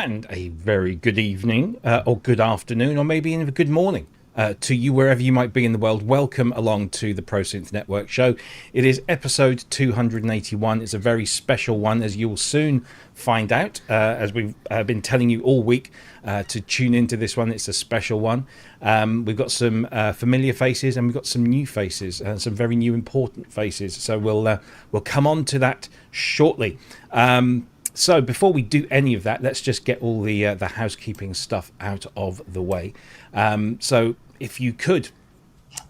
And a very good evening, or good afternoon, or maybe even a good morning to you wherever you might be in the world. Welcome along to the ProSynth Network show. It is episode 281. It's a very special one, as you will soon find out, as we've been telling you all week to tune into this one. It's a special one. We've got some familiar faces, and we've got some new faces, some very new important faces. So we'll come on to that shortly. So before we do any of that, let's just get all the housekeeping stuff out of the way. So if you could,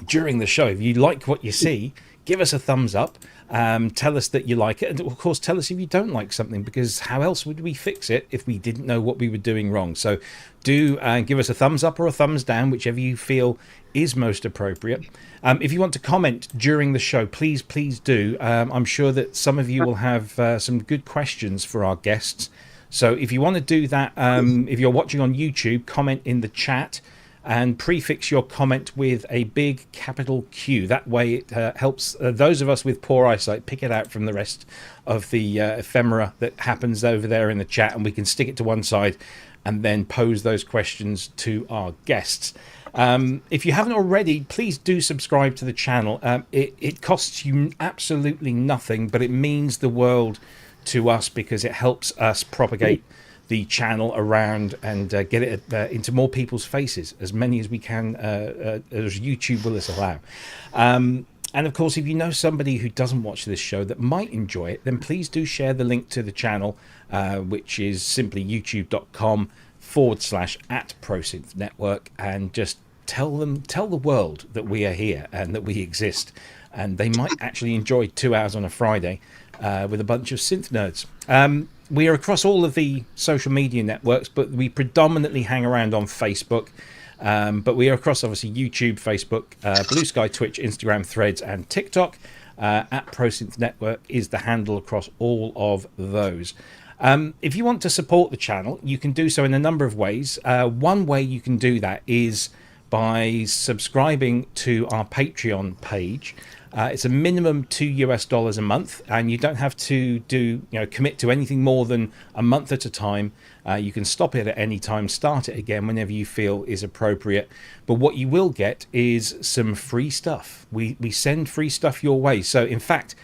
during the show, if you like what you see, give us a thumbs up. Tell us that you like it, and of course tell us if you don't like something, because how else would we fix it if we didn't know what we were doing wrong? So do give us a thumbs up or a thumbs down, whichever you feel is most appropriate. If you want to comment during the show, please do. I'm sure that some of you will have some good questions for our guests, so if you want to do that, if you're watching on YouTube, comment in the chat and prefix your comment with a big capital Q. That way it helps those of us with poor eyesight pick it out from the rest of the ephemera that happens over there in the chat, and we can stick it to one side and then pose those questions to our guests. If you haven't already, please do subscribe to the channel. It costs you absolutely nothing, but it means the world to us, because it helps us propagate the channel around and get it into more people's faces, as many as we can, as YouTube will us allow. And of course, if you know somebody who doesn't watch this show that might enjoy it, then please do share the link to the channel, which is simply youtube.com/@ProSynth Network, and just tell the world that we are here and that we exist, and they might actually enjoy 2 hours on a Friday with a bunch of synth nerds. We are across all of the social media networks, but we predominantly hang around on Facebook. But we are across, obviously, YouTube, Facebook, Blue Sky, Twitch, Instagram, Threads, and TikTok. @ProSynth Network is the handle across all of those. If you want to support the channel, you can do so in a number of ways. One way you can do that is by subscribing to our Patreon page. It's a minimum $2 a month, and you don't have to commit to anything more than a month at a time. You can stop it at any time, start it again whenever you feel is appropriate. But what you will get is some free stuff. We send free stuff your way. So in fact,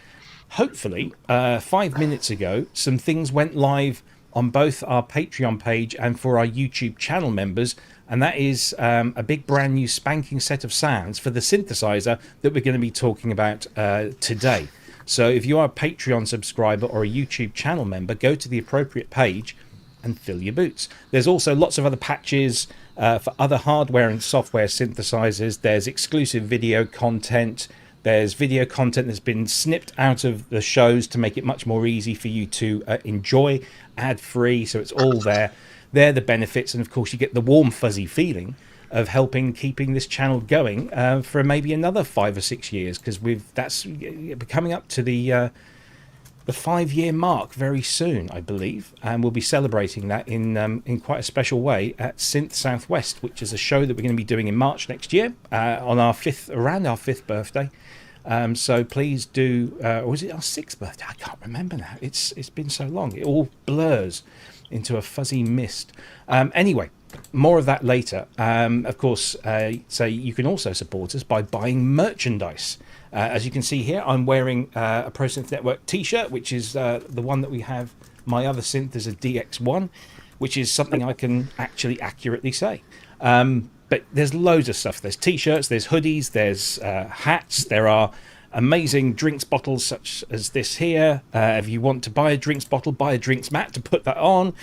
hopefully 5 minutes ago, some things went live on both our Patreon page and for our YouTube channel members. And that is a big brand new spanking set of sounds for the synthesizer that we're going to be talking about today. So if you are a Patreon subscriber or a YouTube channel member, go to the appropriate page and fill your boots. There's also lots of other patches for other hardware and software synthesizers. There's exclusive video content. There's video content that's been snipped out of the shows to make it much more easy for you to enjoy, ad-free, so it's all there. They're the benefits, and of course you get the warm fuzzy feeling of keeping this channel going for maybe another 5 or 6 years, because that's coming up to the 5-year mark very soon, I believe, and we'll be celebrating that in quite a special way at Synth Southwest, which is a show that we're going to be doing in March next year on around our 5th birthday. So please do, or is it our 6th birthday? I can't remember now. It's been so long. It all blurs into a fuzzy mist. Anyway, more of that later. Of course, so you can also support us by buying merchandise. As you can see here, I'm wearing a ProSynth Network t-shirt, which is the one that we have. My other synth is a DX1, which is something I can actually accurately say. But there's loads of stuff. There's t-shirts, there's hoodies, there's hats, there are amazing drinks bottles such as this here. If you want to buy a drinks bottle, buy a drinks mat to put that on.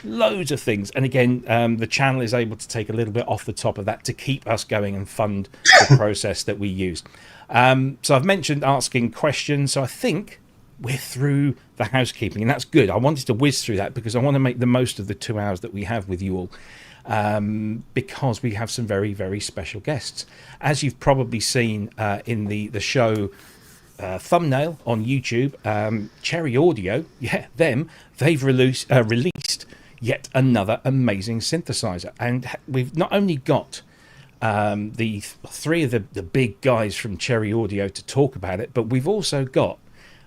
Loads of things. And again, the channel is able to take a little bit off the top of that to keep us going and fund the process that we use. So I've mentioned asking questions, so I think we're through the housekeeping, and that's good. I wanted to whiz through that because I want to make the most of the 2 hours that we have with you all, because we have some very, very special guests. As you've probably seen in the show thumbnail on YouTube, Cherry Audio, they've released yet another amazing synthesizer. And we've not only got the three of the big guys from Cherry Audio to talk about it, but we've also got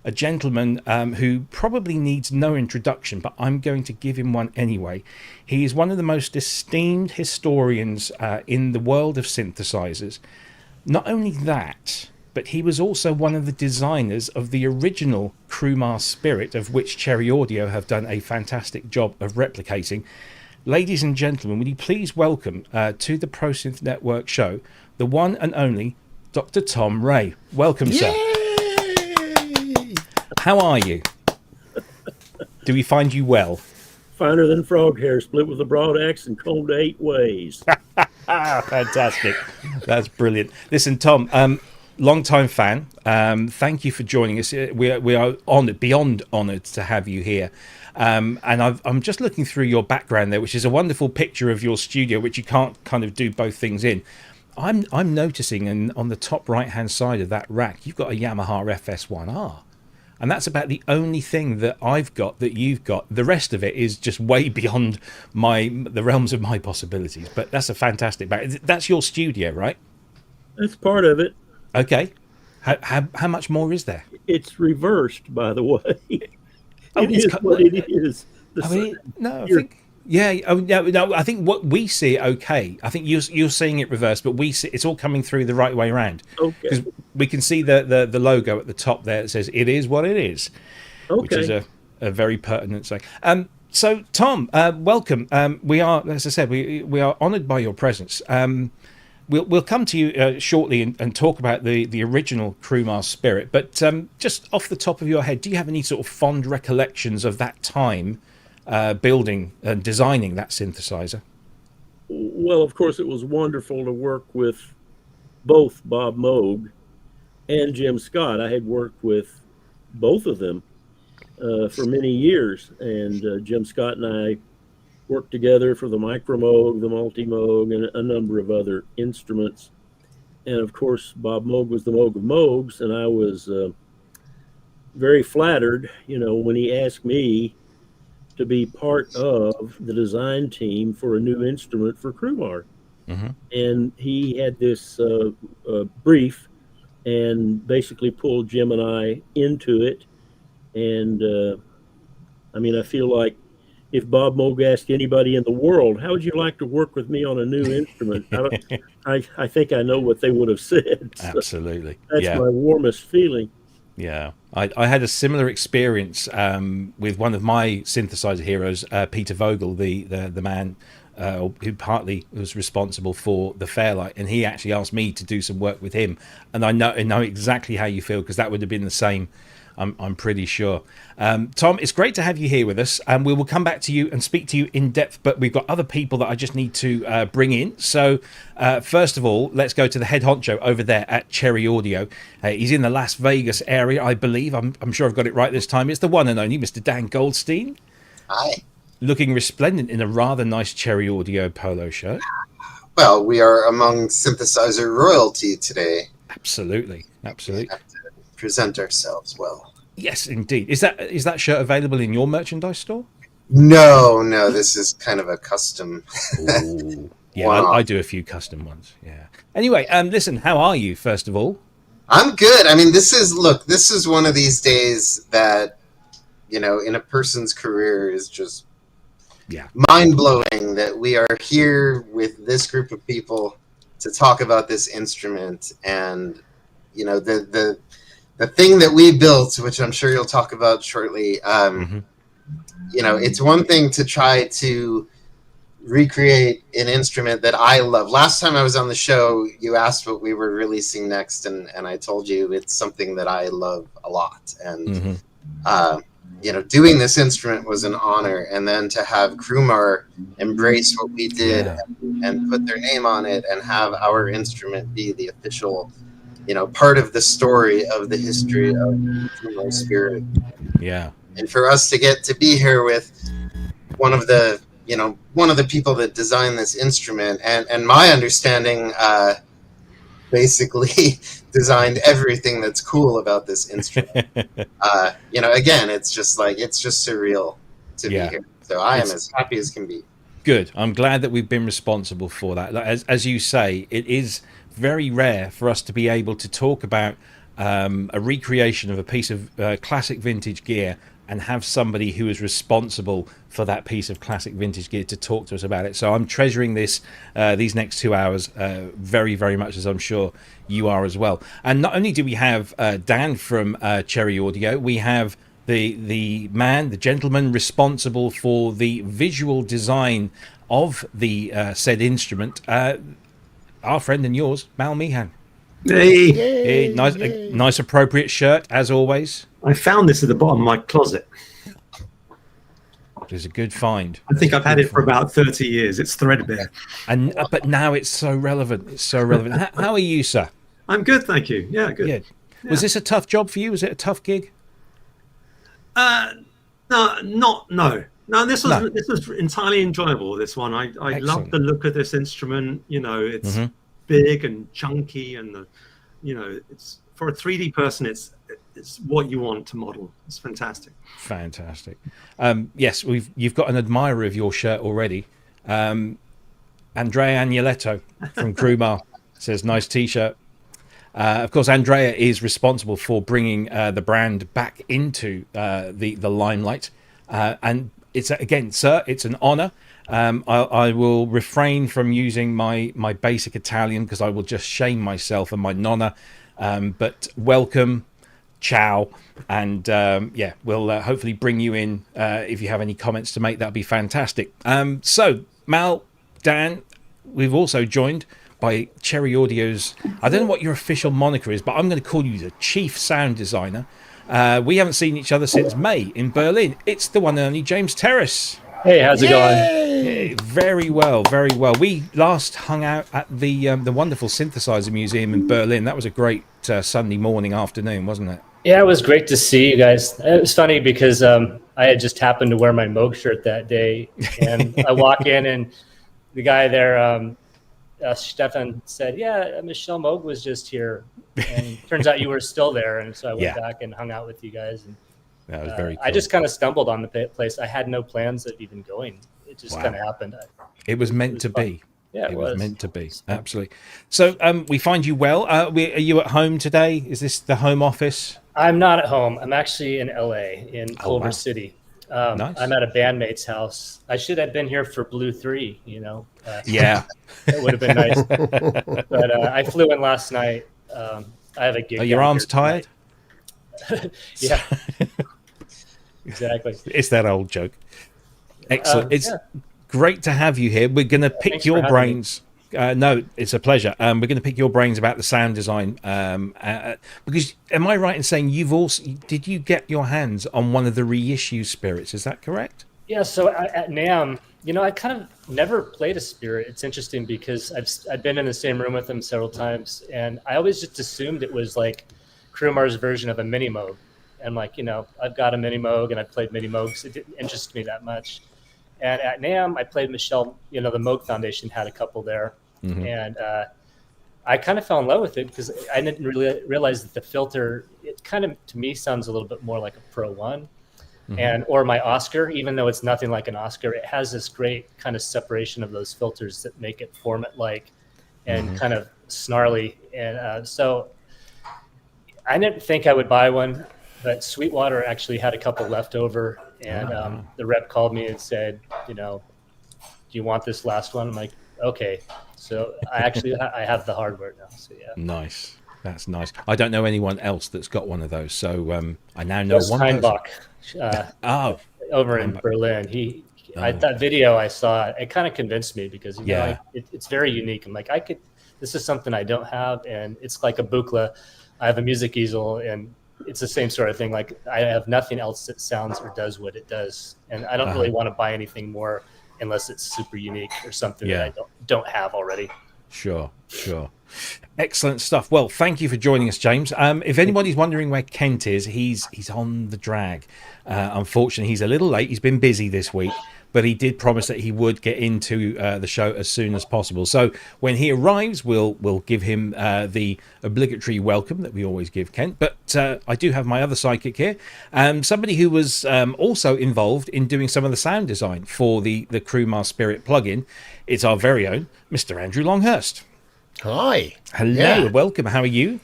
a gentleman who probably needs no introduction, but I'm going to give him one anyway. He is one of the most esteemed historians in the world of synthesizers. Not only that, but he was also one of the designers of the original Crumar Spirit, of which Cherry Audio have done a fantastic job of replicating. Ladies and gentlemen, will you please welcome to the ProSynth Network show the one and only Dr. Tom Rhea. Welcome, sir. How are you? Do we find you well? Finer than frog hair, split with a broad axe and combed 8 ways. Fantastic. That's brilliant. Listen, Tom, long-time fan. Thank you for joining us. We are honored, beyond honored to have you here. And I'm just looking through your background there, which is a wonderful picture of your studio, which you can't kind of do both things in. I'm noticing, and on the top right-hand side of that rack, you've got a Yamaha FS1R. And that's about the only thing that I've got that you've got. The rest of it is just way beyond the realms of my possibilities. But that's a fantastic back. That's your studio, right? That's part of it. Okay. How much more is there? It's reversed, by the way. It is what it is. I think... Yeah, no. I think what we see, okay. I think you're seeing it reversed, but we see it's all coming through the right way around. Okay. Because we can see the logo at the top there that says "It is what it is," which is a very pertinent thing. So Tom, welcome. We are, as I said, we are honoured by your presence. We'll come to you shortly and talk about the original Crumar Spirit. But just off the top of your head, do you have any sort of fond recollections of that time? Building and designing that synthesizer? Well, of course, it was wonderful to work with both Bob Moog and Jim Scott. I had worked with both of them for many years, and Jim Scott and I worked together for the Micro Moog, the Multi Moog, and a number of other instruments. And of course, Bob Moog was the Moog of Moogs, and I was very flattered, when he asked me to be part of the design team for a new instrument for Crumar. Mm-hmm. And he had this brief and basically pulled Jim and I into it. And I feel like if Bob Moog asked anybody in the world, how would you like to work with me on a new instrument? I think I know what they would have said. So absolutely. That's my warmest feeling. Yeah, I had a similar experience with one of my synthesizer heroes, Peter Vogel, the man who partly was responsible for the Fairlight, and he actually asked me to do some work with him. And I know exactly how you feel, because that would have been the same. I'm pretty sure. Tom, it's great to have you here with us, and we will come back to you and speak to you in depth, but we've got other people that I just need to bring in. So first of all, let's go to the head honcho over there at Cherry Audio. He's in the Las Vegas area, I believe. I'm sure I've got it right this time. It's the one and only Mr. Dan Goldstein. Hi. Looking resplendent in a rather nice Cherry Audio polo shirt. Well, we are among synthesizer royalty today. Absolutely. We have to present ourselves well. Yes, indeed. Is that shirt available in your merchandise store? No, this is kind of a custom. Ooh. Yeah, I do a few custom ones. Yeah. Anyway, listen, how are you, first of all? I'm good. This is one of these days that, in a person's career is just mind-blowing that we are here with this group of people to talk about this instrument. And, the thing that we built, which I'm sure you'll talk about shortly, it's one thing to try to recreate an instrument that I love. Last time I was on the show, you asked what we were releasing next, and I told you it's something that I love a lot. And, doing this instrument was an honor. And then to have Crumar embrace what we did and put their name on it and have our instrument be the official part of the story of the history of Crumar Spirit. Yeah. And for us to get to be here with one of the people that designed this instrument, and my understanding, basically designed everything that's cool about this instrument. Again, it's just surreal to be here. So I am as happy as can be. Good. I'm glad that we've been responsible for that. As you say, it is very rare for us to be able to talk about a recreation of a piece of classic vintage gear, and have somebody who is responsible for that piece of classic vintage gear to talk to us about it. So I'm treasuring these next 2 hours very, very much, as I'm sure you are as well. And not only do we have Dan from Cherry Audio, we have the gentleman responsible for the visual design of the said instrument, our friend and yours, Mal Meehan. Hey, Nice appropriate shirt as always. I found this at the bottom of my closet. It was a good find. I think I've had it for about 30 years. It's threadbare. And but now it's so relevant. It's so relevant. How are you, sir? I'm good, thank you. Yeah, good. Yeah. Was this a tough job for you? Was it a tough gig? No, this was entirely enjoyable. This one, I love the look of this instrument. You know, it's big and chunky, and it's for a 3D person. It's what you want to model. It's fantastic. Fantastic. Yes, you've got an admirer of your shirt already. Andrea Agnoletto from Crumar says, nice t-shirt. Of course, Andrea is responsible for bringing the brand back into the limelight. And it's, again, sir, it's an honor. I will refrain from using my basic Italian because I will just shame myself and my nonna. But welcome. Ciao, and we'll hopefully bring you in if you have any comments to make. That'd be fantastic. So Mal, Dan, we've also joined by Cherry Audio's, I don't know what your official moniker is, but I'm going to call you the chief sound designer. We haven't seen each other since May in Berlin. It's the one and only James Terris. Hey, how's it going? Yeah, very well, very well. We last hung out at the wonderful Synthesizer Museum in Berlin. That was a great Sunday morning, afternoon, wasn't it? Yeah, it was great to see you guys. It was funny because I had just happened to wear my Moog shirt that day, and I walk in and the guy there, Stefan, said, "Yeah, Michelle Moog was just here," and turns out you were still there, and so I went back and hung out with you guys. And that was very cool. I just kind of stumbled on the place. I had no plans of even going. It just kind of happened. It was meant to be. Yeah, it was meant to be. Absolutely. So we find you well. Are you at home today? Is this the home office? I'm not at home. I'm actually in LA, in Culver City. Nice. I'm at a bandmate's house. I should have been here for Blue 3, Yeah. It would have been nice. But I flew in last night. I have a gig. Are your arms tired? Yeah. Exactly. It's that old joke. Excellent. It's great to have you here. We're going to pick your brains. No, it's a pleasure. We're going to pick your brains about the sound design. Because am I right in saying did you get your hands on one of the reissue spirits? Is that correct? Yeah. So at NAMM, I kind of never played a spirit. It's interesting because I've been in the same room with them several times, and I always just assumed it was like Crumar's version of a mini Moog. And I've got a mini Moog and I played mini Moogs. It didn't interest me that much. And at NAMM, I played Michelle, the Moog Foundation had a couple there. Mm-hmm. And I kind of fell in love with it because I didn't really realize that the filter, it kind of, to me, sounds a little bit more like a Pro 1 or my Oscar, even though it's nothing like an Oscar. It has this great kind of separation of those filters that make it format-like and kind of snarly. And so I didn't think I would buy one, but Sweetwater actually had a couple left over. And the rep called me and said, do you want this last one? I'm like, okay. So I have the hardware now. So yeah. Nice. That's nice. I don't know anyone else that's got one of those. So I now know one. Steinbach, over in Berlin. That video I saw, it kind of convinced me because it's very unique. I'm like, this is something I don't have, and it's like a Buchla. I have a music easel, and it's the same sort of thing. Like I have nothing else that sounds or does what it does, and I don't really want to buy anything more unless it's super unique or something that I don't have already. Sure. Excellent stuff. Well, thank you for joining us, James. If anybody's wondering where Kent is, he's on the drag. Unfortunately, he's a little late. He's been busy this week, but he did promise that he would get into the show as soon as possible. So when he arrives, we'll give him the obligatory welcome that we always give Kent. But I do have my other sidekick here, somebody who was also involved in doing some of the sound design for the Crumar Spirit plugin. It's our very own Mr. Andrew Longhurst. Hi. Hello, welcome. How are you?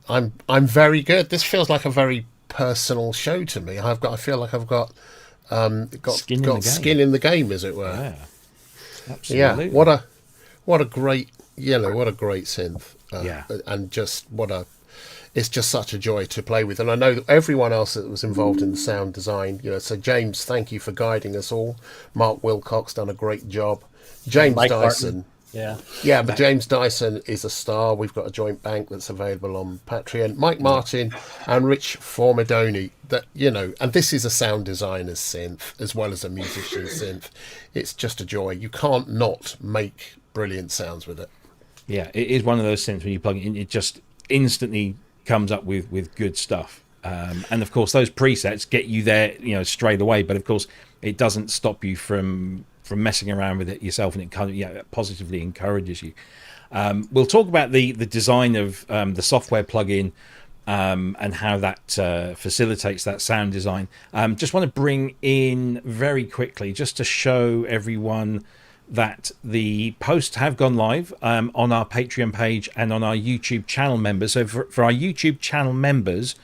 I'm very good. This feels like a very personal show to me. I feel like I've got skin in the game, as it were. Yeah, absolutely. Yeah, what a great synth. Yeah, and just it's just such a joy to play with. And I know that everyone else that was involved in the sound design, so James, thank you for guiding us all. Mark Wilcox done a great job. James Mike Dyson. Martin. But James Dyson is a star. We've got a joint bank that's available on Patreon. Mike Martin and Rich Formidoni. And this is a sound designer's synth as well as a musician's synth. It's just a joy. You can't not make brilliant sounds with it. Yeah, it is one of those synths when you plug it in, it just instantly comes up with good stuff. And of course, those presets get you there, straight away. But of course, it doesn't stop you from messing around with it yourself, and it kind of it positively encourages you. We'll talk about the design of the software plugin and how that facilitates that sound design. Just want to bring in very quickly, just to show everyone that the posts have gone live on our Patreon page and on our YouTube channel members. So for our YouTube channel members,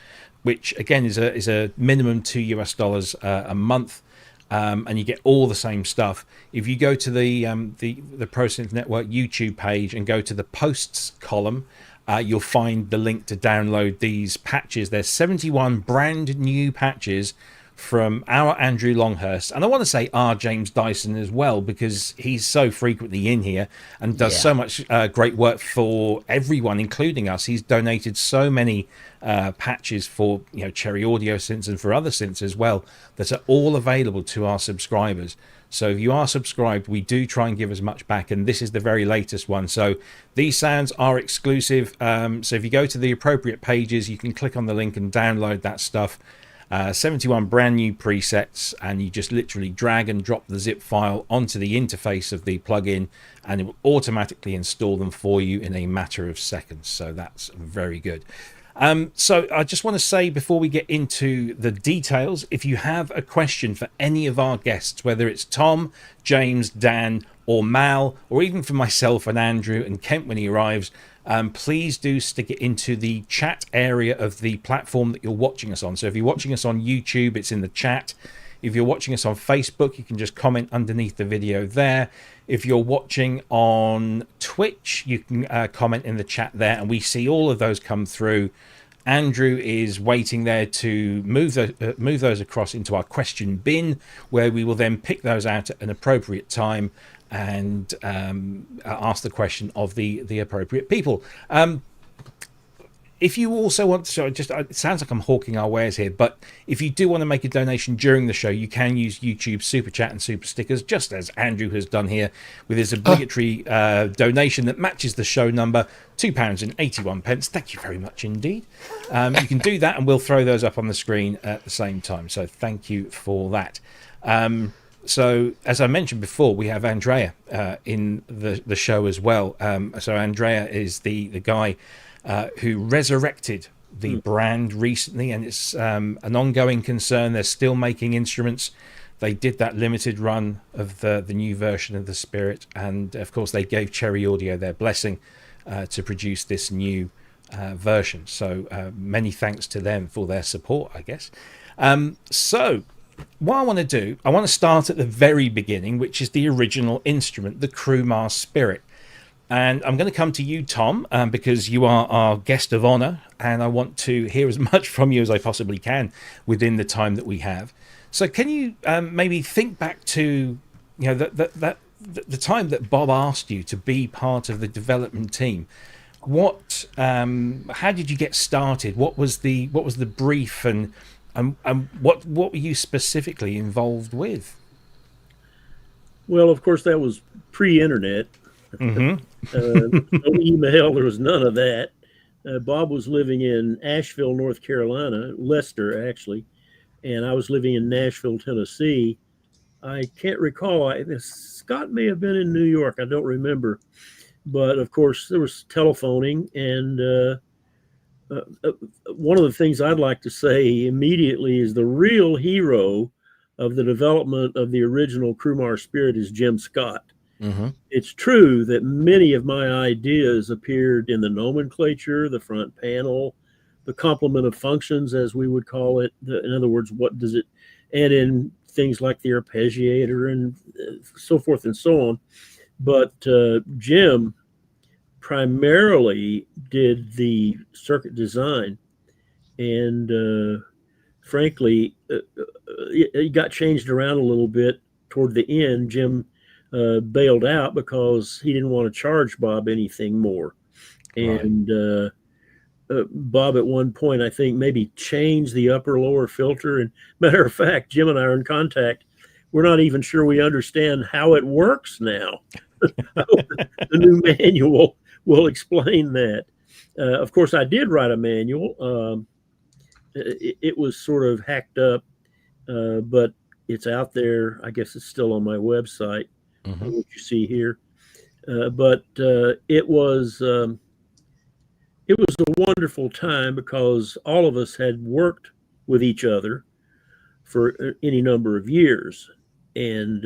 which again is a minimum $2 a month, and you get all the same stuff. If you go to the ProSynth Network YouTube page and go to the posts column, you'll find the link to download these patches. There's 71 brand new patches from our Andrew Longhurst, and I want to say our James Dyson as well, because he's so frequently in here and does so much great work for everyone, including us. He's donated so many patches for Cherry Audio synths and for other synths as well that are all available to our subscribers. So if you are subscribed, we do try and give as much back, and this is the very latest one. So these sounds are exclusive. So if you go to the appropriate pages, you can click on the link and download that stuff. 71 brand new presets, and you just literally drag and drop the zip file onto the interface of the plugin, and it will automatically install them for you in a matter of seconds. So that's very good. So I just want to say before we get into the details, if you have a question for any of our guests, whether it's Tom, James, Dan, or Mal, or even for myself and Andrew and Kent when he arrives, please do stick it into the chat area of the platform that you're watching us on. So if you're watching us on YouTube, it's in the chat. If you're watching us on Facebook, you can just comment underneath the video there. If you're watching on Twitch, you can comment in the chat there, and we see all of those come through. Andrew is waiting there to move those across into our question bin, where we will then pick those out at an appropriate time and ask the question of the appropriate people. If you also want to, it sounds like I'm hawking our wares here, but if you do want to make a donation during the show, you can use YouTube Super Chat and Super Stickers, just as Andrew has done here with his obligatory donation that matches the show number, £2.81. Thank you very much indeed. You can do that, and we'll throw those up on the screen at the same time. So thank you for that. So as I mentioned before, we have Andrea in the show as well. So Andrea is the guy who resurrected the brand recently, and it's an ongoing concern. They're still making instruments. They did that limited run of the new version of the Spirit, and of course they gave Cherry Audio their blessing to produce this new version. So many thanks to them for their support, I guess. So what I want to do, I want to start at the very beginning, which is the original instrument, the Crumar Spirit. And I'm going to come to you, Tom, because you are our guest of honor, and I want to hear as much from you as I possibly can within the time that we have. So can you maybe think back to the time that Bob asked you to be part of the development team? What how did you get started? What was the brief, and what were you specifically involved with? Well, of course, that was pre-internet. No email, there was none of that. Bob was living in Asheville, North Carolina, Leicester actually, and I was living in Nashville, Tennessee. I can't recall. Scott may have been in New York. I don't remember. But of course, there was telephoning, and one of the things I'd like to say immediately is the real hero of the development of the original Crumar Spirit is Jim Scott. It's true that many of my ideas appeared in the nomenclature, the front panel, the complement of functions, as we would call it. In other words, what does it add in things like the arpeggiator and so forth and so on. But Jim primarily did the circuit design, and frankly, it got changed around a little bit toward the end. Jim bailed out because he didn't want to charge Bob anything more. And Bob at one point, I think, maybe changed the upper lower filter. And matter of fact, Jim and I are in contact. We're not even sure we understand how it works now. The new manual will explain that. Of course, I did write a manual. It was sort of hacked up, but it's out there. I guess it's still on my website, what you see here. But it was a wonderful time because all of us had worked with each other for any number of years, and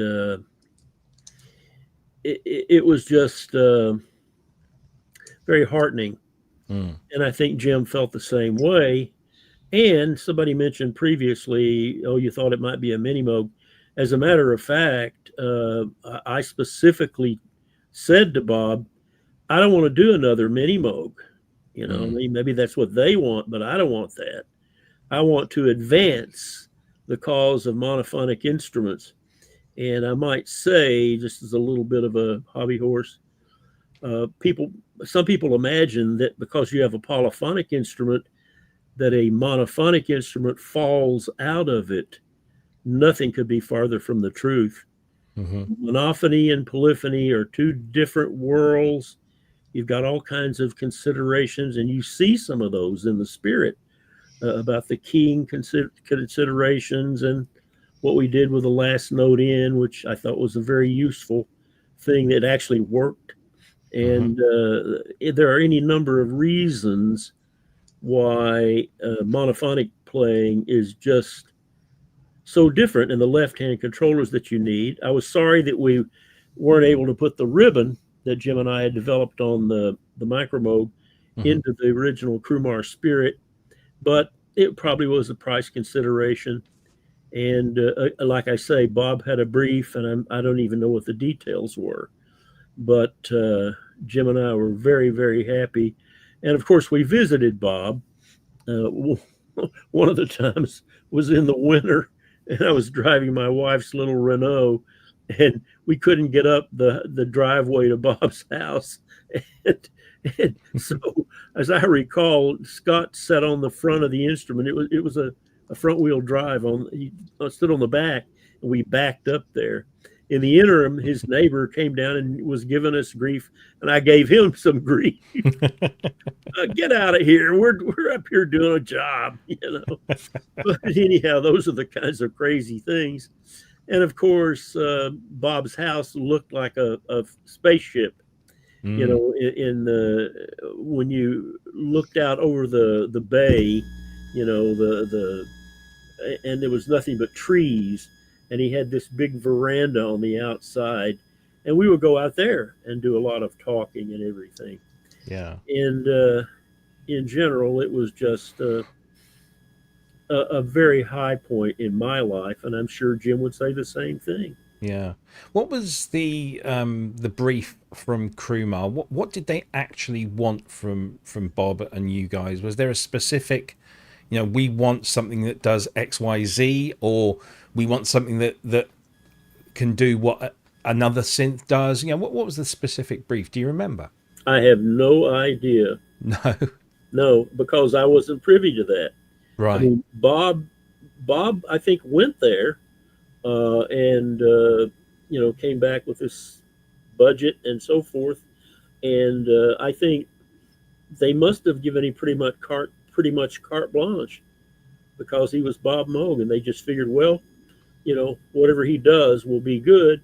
it was just very heartening. And I think Jim felt the same way. And somebody mentioned previously, oh, you thought it might be a mini Moog. As a matter of fact, I specifically said to Bob, I don't want to do another mini Moog. You know, maybe that's what they want, but I don't want that. I want to advance the cause of monophonic instruments. And I might say, just as a little bit of a hobby horse, some people imagine that because you have a polyphonic instrument, that a monophonic instrument falls out of it. Nothing could be farther from the truth. Monophony and polyphony are two different worlds. You've got all kinds of considerations, and you see some of those in the Spirit about the keying considerations and what we did with the last note in, which I thought was a very useful thing that actually worked. And there are any number of reasons why monophonic playing is just so different in the left-hand controllers that you need. I was sorry that we weren't able to put the ribbon that Jim and I had developed on the Micro Moog into the original Crumar Spirit, but it probably was a price consideration. And like I say, Bob had a brief, and I don't even know what the details were. But Jim and I were very, very happy. And of course, we visited Bob. One of the times was in the winter, and I was driving my wife's little Renault, and we couldn't get up the driveway to Bob's house. And so, as I recall, Scott sat on the front of the instrument. It was a front wheel drive. He stood on the back, and we backed up there. In the interim, his neighbor came down and was giving us grief, and I gave him some grief. Get out of here! We're up here doing a job, you know. But anyhow, those are the kinds of crazy things. And of course, Bob's house looked like a spaceship. You know, when you looked out over the bay, you know, and there was nothing but trees. And he had this big veranda on the outside, and we would go out there and do a lot of talking and everything. Yeah. And in general, it was just a very high point in my life, and I'm sure Jim would say the same thing. Yeah. What was the brief from Crumar? What did they actually want from Bob and you guys? Was there a specific, you know, we want something that does X, Y, Z, or we want something that can do what another synth does? You know, what was the specific brief? Do you remember? I have no idea. No, because I wasn't privy to that. Right. I mean, Bob, I think went there, and you know, came back with this budget and so forth, and I think they must have given him pretty much carte blanche, because he was Bob Moog, and they just figured, well, you know, whatever he does will be good.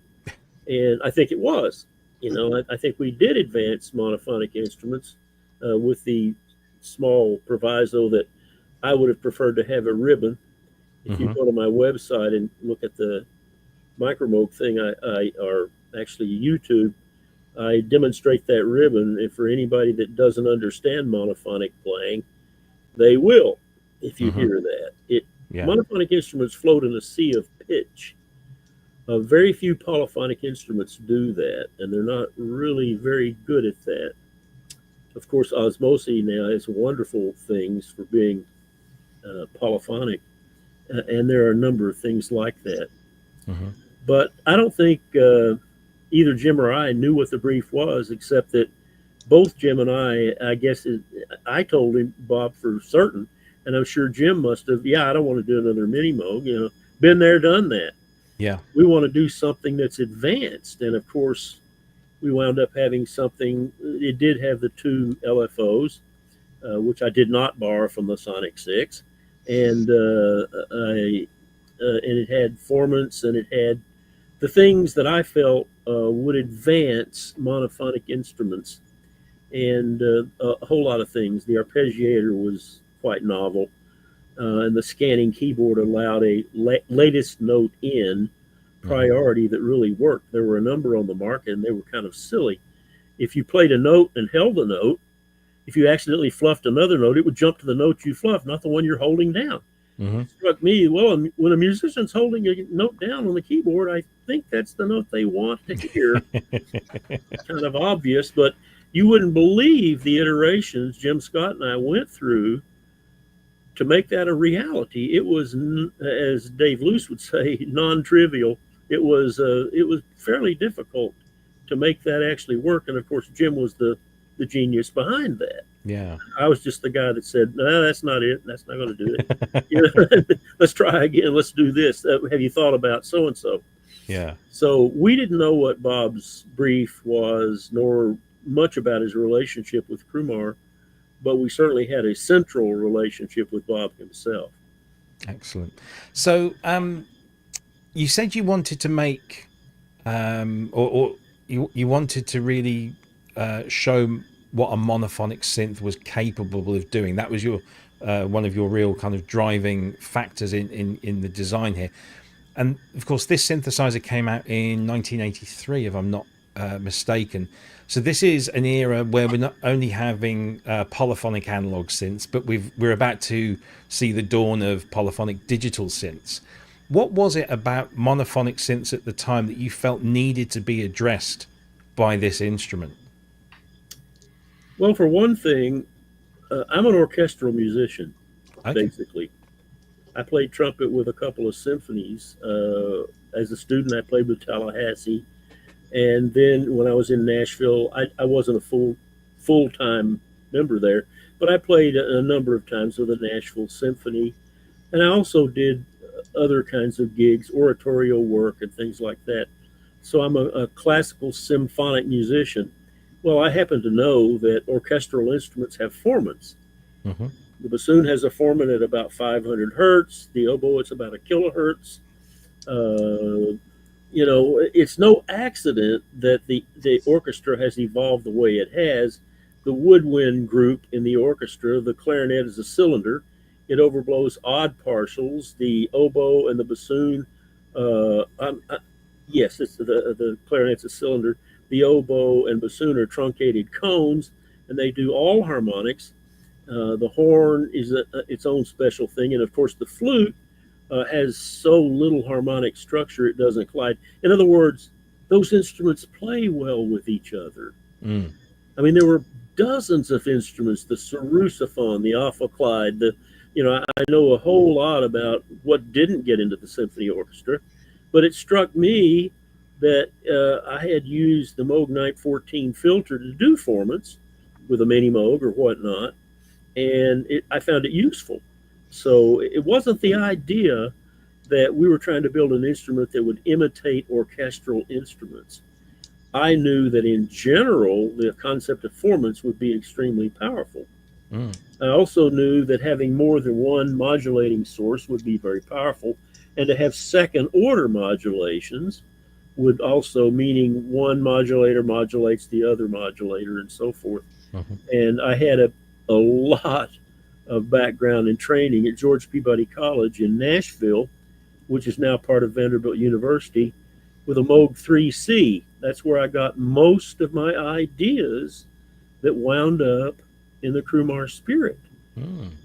And I think it was. You know, I think we did advance monophonic instruments with the small proviso that I would have preferred to have a ribbon. If you go to my website and look at the Micro Moog thing, or actually YouTube, I demonstrate that ribbon. And for anybody that doesn't understand monophonic playing, They will, if you Mm-hmm. hear that. Yeah. Monophonic instruments float in a sea of pitch. Very few polyphonic instruments do that, and they're not really very good at that. Of course, osmosy now has wonderful things for being polyphonic, and there are a number of things like that. Mm-hmm. But I don't think either Jim or I knew what the brief was, except that both Jim and I guess I told him, Bob, for certain, and I'm sure Jim must have, yeah, I don't want to do another mini Moog, been there, done that. Yeah. We want to do something that's advanced. And of course, we wound up having something, it did have the two LFOs, which I did not borrow from the Sonic 6. And it had formants, and it had the things that I felt would advance monophonic instruments, and a whole lot of things. The arpeggiator was quite novel, and the scanning keyboard allowed a latest note in priority that really worked. There were a number on the market, and they were kind of silly. If you played a note and held a note, if you accidentally fluffed another note, it would jump to the note you fluffed, not the one you're holding down. Mm-hmm. It struck me, well, when a musician's holding a note down on the keyboard, I think that's the note they want to hear. Kind of obvious, but you wouldn't believe the iterations Jim Scott and I went through to make that a reality. It was, as Dave Luce would say, non-trivial. It was fairly difficult to make that actually work. And of course, Jim was the genius behind that. Yeah. I was just the guy that said, no, that's not it. That's not going to do it. Let's try again. Let's do this. Have you thought about so-and-so? Yeah. So we didn't know what Bob's brief was, nor much about his relationship with Crumar, but we certainly had a central relationship with Bob himself. Excellent. So you said you wanted to make, or you wanted to really show what a monophonic synth was capable of doing. That was your one of your real kind of driving factors in the design here. And of course, this synthesizer came out in 1983, if I'm not mistaken. So this is an era where we're not only having polyphonic analog synths, but we're about to see the dawn of polyphonic digital synths. What was it about monophonic synths at the time that you felt needed to be addressed by this instrument? Well, for one thing, I'm an orchestral musician, Okay. basically. I played trumpet with a couple of symphonies. As a student, I played with Tallahassee. And then when I was in Nashville, I wasn't a full-time member there, but I played a number of times with the Nashville Symphony. And I also did other kinds of gigs, oratorio work and things like that. So I'm a classical symphonic musician. Well, I happen to know that orchestral instruments have formants. Mm-hmm. The bassoon has a formant at about 500 hertz. The oboe, it's about a kilohertz. It's no accident that the orchestra has evolved the way it has. The woodwind group in the orchestra, the clarinet is a cylinder. It overblows odd partials. The oboe and the bassoon, yes, it's the clarinet's a cylinder. The oboe and bassoon are truncated cones, and they do all harmonics. The horn is its own special thing, and of course the flute has so little harmonic structure it doesn't collide. In other words, those instruments play well with each other. Mm. I mean, there were dozens of instruments, the sarrusophone, the ophicleide, I know a whole lot about what didn't get into the symphony orchestra, but it struck me that I had used the Moog 914 filter to do formants with a mini Moog or whatnot, and I found it useful. So it wasn't the idea that we were trying to build an instrument that would imitate orchestral instruments. I knew that in general, the concept of formants would be extremely powerful. Mm. I also knew that having more than one modulating source would be very powerful, and to have second order modulations would also, meaning one modulator modulates the other modulator and so forth. Mm-hmm. And I had a lot of background and training at George Peabody College in Nashville, which is now part of Vanderbilt University, with a Moog 3C. That's where I got most of my ideas that wound up in the Crumar Spirit.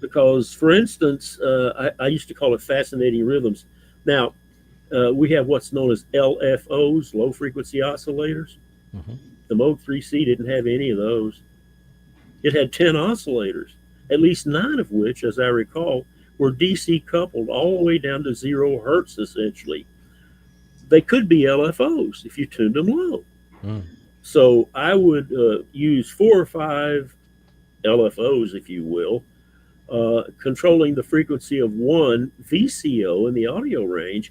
Because, for instance, I used to call it fascinating rhythms. Now, we have what's known as LFOs, low frequency oscillators. The Moog 3C didn't have any of those. It had 10 oscillators, at least 9 of which, as I recall, were DC coupled all the way down to 0 hertz, essentially. They could be LFOs if you tuned them low. So I would use 4 or 5 LFOs, if you will, controlling the frequency of one VCO in the audio range,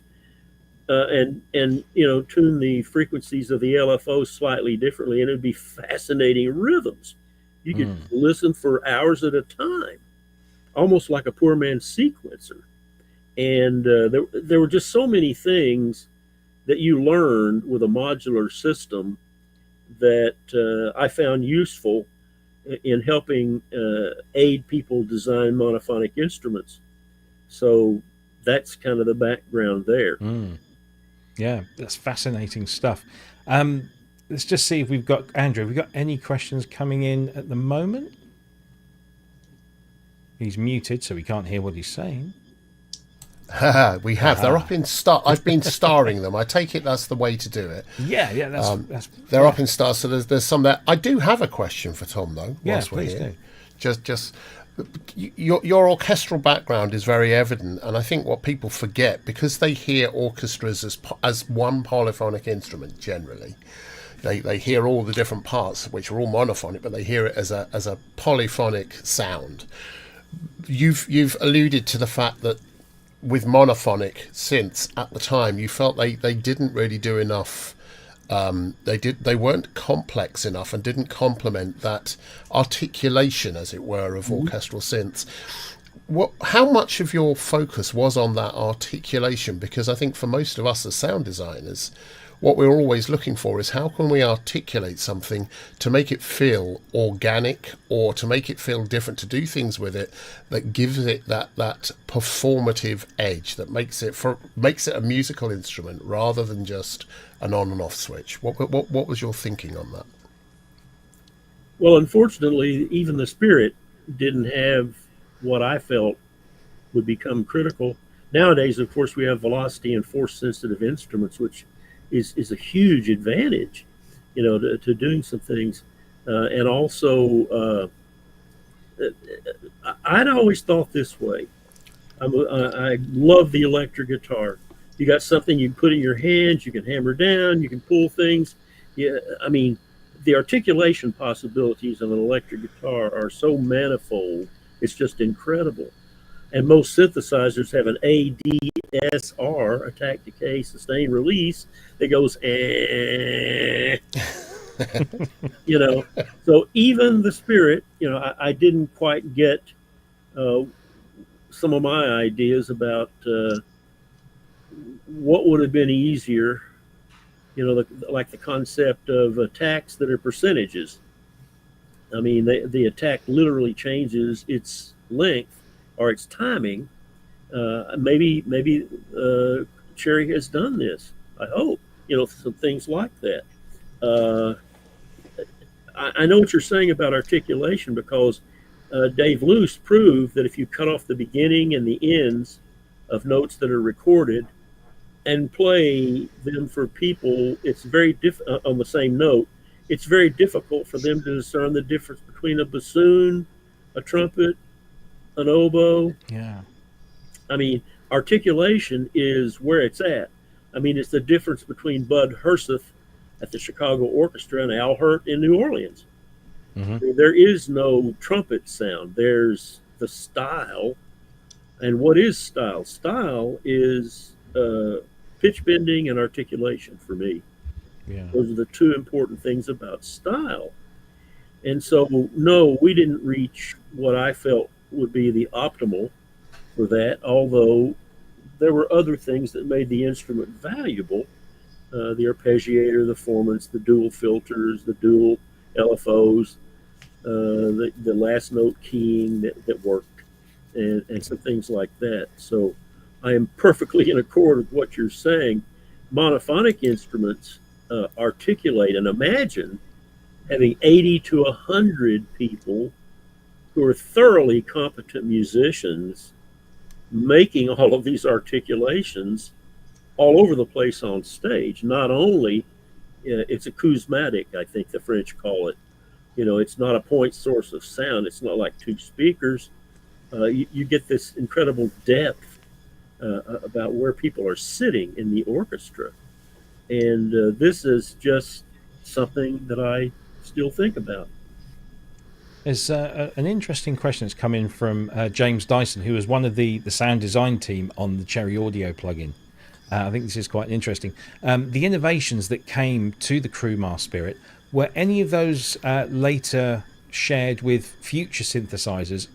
and tune the frequencies of the LFOs slightly differently, and it'd be fascinating rhythms. You could listen for hours at a time, almost like a poor man's sequencer. And there were just so many things that you learned with a modular system that I found useful in helping aid people design monophonic instruments. So that's kind of the background there. Yeah, that's fascinating stuff. Let's just see if we've got, Andrew, have we got any questions coming in at the moment? He's muted, so we can't hear what he's saying. We have. They're up in star. I've been starring them. I take it that's the way to do it. Yeah, that's they're up in stars. So there's some there. I do have a question for Tom though. Yeah, please do. Just your orchestral background is very evident, and I think what people forget, because they hear orchestras as one polyphonic instrument generally. They hear all the different parts, which are all monophonic, but they hear it as a polyphonic sound. You've alluded to the fact that with monophonic synths at the time, you felt they didn't really do enough. They weren't complex enough and didn't complement that articulation, as it were, of orchestral synths. How much of your focus was on that articulation? Because I think for most of us as sound designers, what we're always looking for is how can we articulate something to make it feel organic, or to make it feel different, to do things with it that gives it that performative edge, that makes it a musical instrument rather than just an on and off switch. What was your thinking on that? Well, unfortunately, even the Spirit didn't have what I felt would become critical. Nowadays, of course, we have velocity and force sensitive instruments, which is a huge advantage, to doing some things. And also, I'd always thought this way. I love the electric guitar. You got something you can put in your hands, you can hammer down, you can pull things. Yeah, I mean, the articulation possibilities of an electric guitar are so manifold. It's just incredible. And most synthesizers have an ADSR, attack, decay, sustain, release, that goes So even the Spirit, I didn't quite get some of my ideas about what would have been easier, like the concept of attacks that are percentages. I mean, the attack literally changes its length or its timing. Maybe Cherry has done this. I hope, some things like that. I know what you're saying about articulation, because Dave Luce proved that if you cut off the beginning and the ends of notes that are recorded and play them for people, it's very on the same note, it's very difficult for them to discern the difference between a bassoon, a trumpet, an oboe. Yeah. I mean, articulation is where it's at. I mean, it's the difference between Bud Herseth at the Chicago Orchestra and Al Hirt in New Orleans. I mean, there is no trumpet sound. There's the style. And what is style? Style is pitch bending and articulation for me. Yeah. Those are the two important things about style. And so, no, we didn't reach what I felt would be the optimal for that, although there were other things that made the instrument valuable. The arpeggiator, the formants, the dual filters, the dual LFOs, the last note keying that worked, and some things like that. So I am perfectly in accord with what you're saying. Monophonic instruments articulate, and imagine having 80 to 100 people who are thoroughly competent musicians making all of these articulations all over the place on stage. Not only it's acousmatic, I think the French call it. It's not a point source of sound. It's not like two speakers. You get this incredible depth about where people are sitting in the orchestra. And this is just something that I still think about. There's an interesting question that's come in from James Dyson, who was one of the sound design team on the Cherry Audio plugin. I think this is quite interesting. The innovations that came to the Crumar Spirit, were any of those later shared with future synthesizers,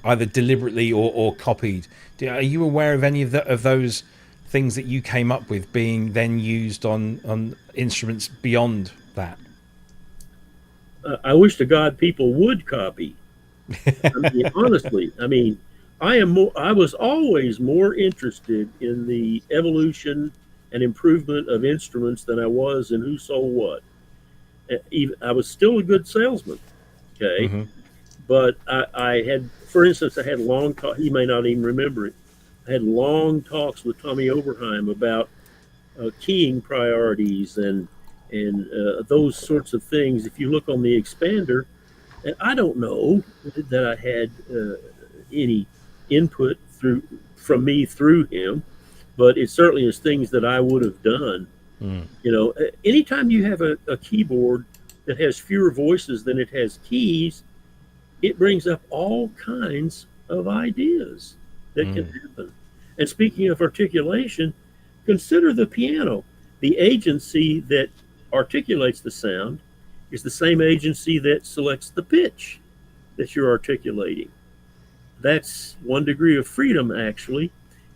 either deliberately or copied? Are you aware of any of those things that you came up with being then used on instruments beyond that? I wish to God people would copy. Honestly, I was always more interested in the evolution and improvement of instruments than I was in who sold what. I was still a good salesman, okay? Mm-hmm. But I had, for instance, I had long talk. He may not even remember it. I had long talks with Tommy Oberheim about keying priorities and those sorts of things. If you look on the expander, and I don't know that I had any input from me through him, but it certainly is things that I would have done. Anytime you have a keyboard that has fewer voices than it has keys, it brings up all kinds of ideas that can happen. And speaking of articulation, consider the piano. The agency that articulates the sound is the same agency that selects the pitch that you're articulating. That's one degree of freedom, actually.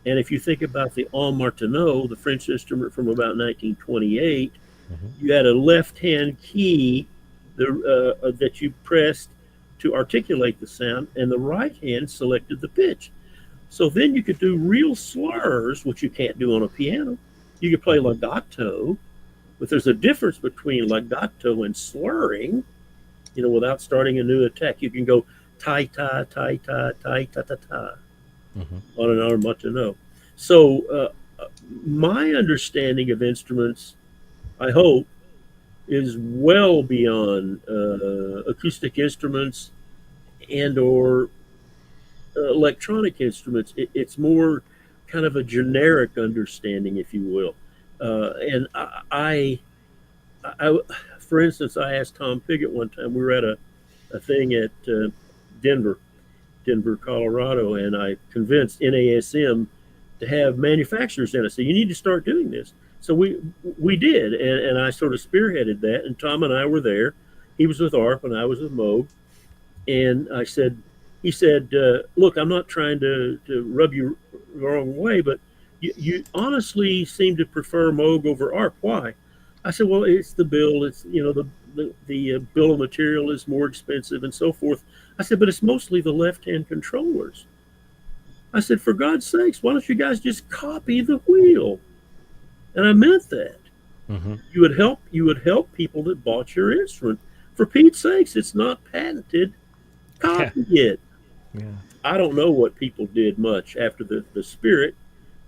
And if you think about the en martineau, the French instrument from about 1928, you had a left-hand key that you pressed to articulate the sound, and the right hand selected the pitch. So then you could do real slurs, which you can't do on a piano. You could play legato, but there's a difference between legato and slurring, without starting a new attack. You can go ta-ta, ta-ta, ta-ta-ta-ta on an en martineau. So my understanding of instruments, I hope, is well beyond acoustic instruments and or electronic instruments. It's more kind of a generic understanding, if you will. And I, for instance, I asked Tom Piggott one time, we were at a thing at Denver, Colorado, and I convinced NASM to have manufacturers in it. So you need to start doing this. So we did, and I sort of spearheaded that. And Tom and I were there. He was with ARP, and I was with Moog. And he said, look, I'm not trying to rub you the wrong way, but you honestly seem to prefer Moog over ARP. Why? I said, well, it's the bill. It's, the bill of material is more expensive and so forth. I said, but it's mostly the left-hand controllers. I said, for God's sakes, why don't you guys just copy the wheel? And I meant that. You would help people that bought your instrument. For Pete's sakes, it's not patented. Copy it. Yeah. I don't know what people did much after the Spirit,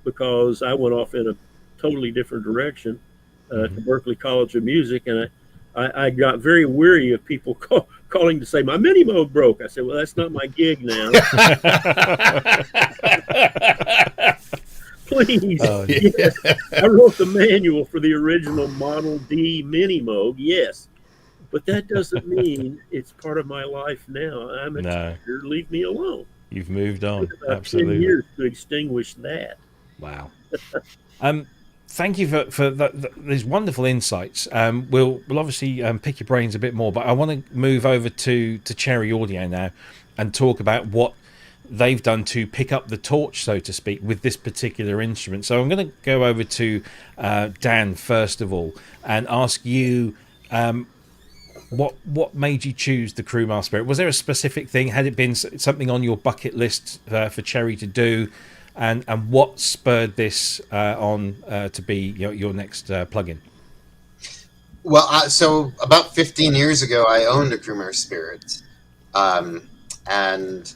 because I went off in a totally different direction to Berklee College of Music, and I got very weary of people calling to say my mini mode broke. I said, well, that's not my gig now. Please. Oh, yeah. Yes. I wrote the manual for the original Model D mini Moog, yes. But that doesn't mean it's part of my life now. I'm a teacher. Leave me alone. You've moved on. It took about Absolutely. 10 years to extinguish that. Wow. Thank you for these wonderful insights. We'll obviously pick your brains a bit more, but I want to move over to Cherry Audio now and talk about what they've done to pick up the torch, so to speak, with this particular instrument. So I'm going to go over to Dan first of all and ask you what made you choose the Crumar Spirit? Was there a specific thing? Had it been something on your bucket list for Cherry to do? And what spurred this on to be your next plugin? Well, so about 15 years ago, I owned a Crumar Spirit. and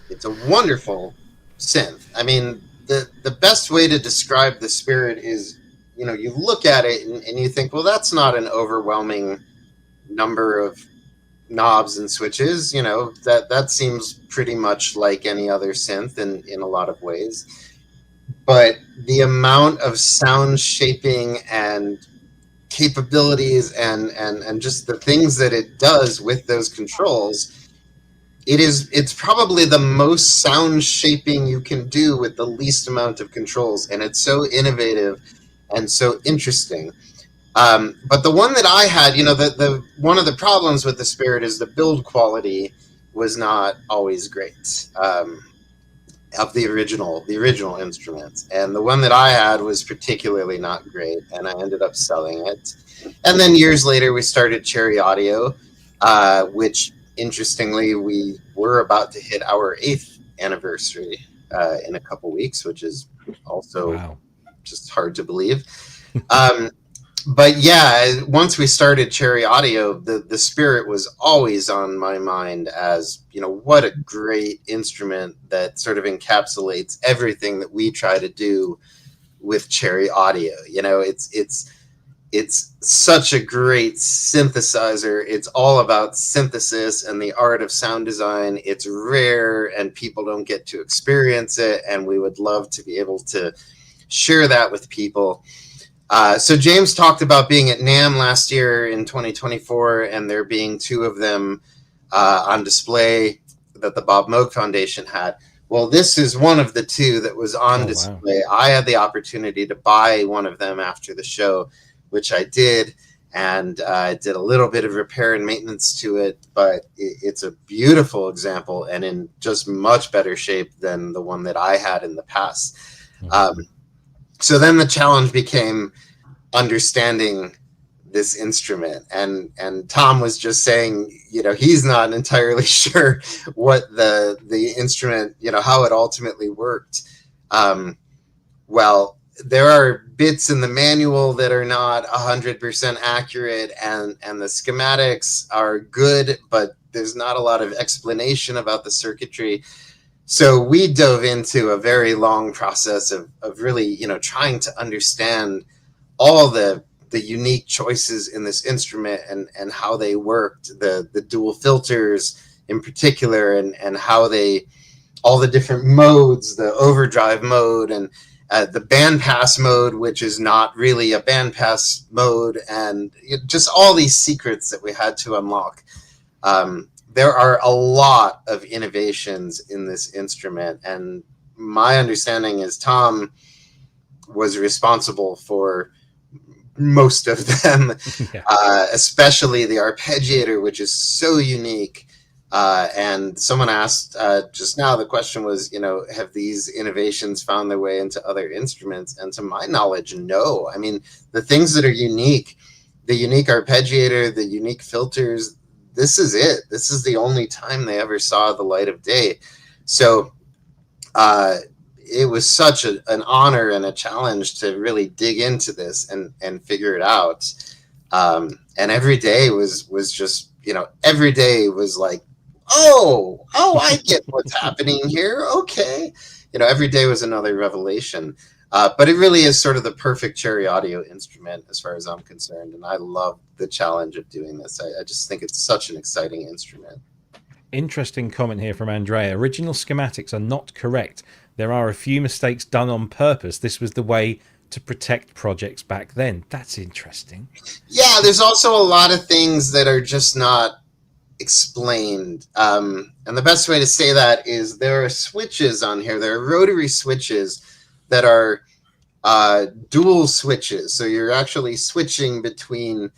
it's a wonderful synth. I mean, the best way to describe the Spirit is, you look at it and you think, well, that's not an overwhelming number of knobs and switches. That seems pretty much like any other synth in a lot of ways. But the amount of sound shaping and capabilities and just the things that it does with those controls, it's probably the most sound shaping you can do with the least amount of controls, and it's so innovative and so interesting. But the one that I had, the one of the problems with the Spirit is the build quality was not always great of the original instruments, and the one that I had was particularly not great, and I ended up selling it. And then years later, we started Cherry Audio, which interestingly, we were about to hit our 8th anniversary in a couple weeks, which is also just hard to believe. But yeah, once we started Cherry Audio, the Spirit was always on my mind as, what a great instrument that sort of encapsulates everything that we try to do with Cherry Audio. It's such a great synthesizer. It's all about synthesis and the art of sound design. It's rare and people don't get to experience it, and we would love to be able to share that with people. So James talked about being at NAMM last year in 2024, and there being 2 of them on display that the Bob Moog Foundation had. Well, this is one of the 2 that was on display. Wow. I had the opportunity to buy one of them after the show, which I did, and I did a little bit of repair and maintenance to it, but it's a beautiful example and in just much better shape than the one that I had in the past. So then the challenge became understanding this instrument, and Tom was just saying, he's not entirely sure what the instrument, how it ultimately worked. Well, there are bits in the manual that are not 100% accurate, and the schematics are good, but there's not a lot of explanation about the circuitry. So we dove into a very long process of really, trying to understand all the unique choices in this instrument and how they worked, the dual filters in particular, and how all the different modes, the overdrive mode and the bandpass mode, which is not really a bandpass mode, and just all these secrets that we had to unlock. There are a lot of innovations in this instrument, and my understanding is Tom was responsible for most of them, especially the Arpeggiator, which is so unique. And someone asked just now, the question was, have these innovations found their way into other instruments? And to my knowledge, no. I mean, the things that are unique, the unique Arpeggiator, the unique filters, this is it. This is the only time they ever saw the light of day. So it was such an honor and a challenge to really dig into this and figure it out. And every day was just, every day was like, oh, I get what's happening here. Okay. Every day was another revelation. But it really is sort of the perfect Cherry Audio instrument as far as I'm concerned. And I love the challenge of doing this. I just think it's such an exciting instrument. Interesting comment here from Andrea. Original schematics are not correct. There are a few mistakes done on purpose. This was the way to protect projects back then. That's interesting. Yeah, there's also a lot of things that are just not explained. And the best way to say that is there are switches on here. There are rotary switches that are dual switches. So you're actually switching between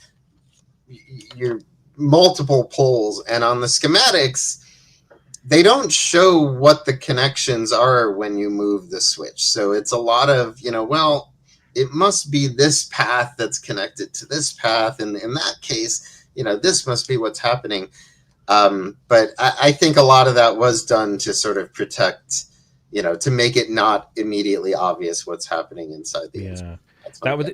your multiple poles. And on the schematics, they don't show what the connections are when you move the switch. So it's a lot of, well, it must be this path that's connected to this path. And in that case, this must be what's happening. But I think a lot of that was done to sort of protect, to make it not immediately obvious what's happening inside the instrument.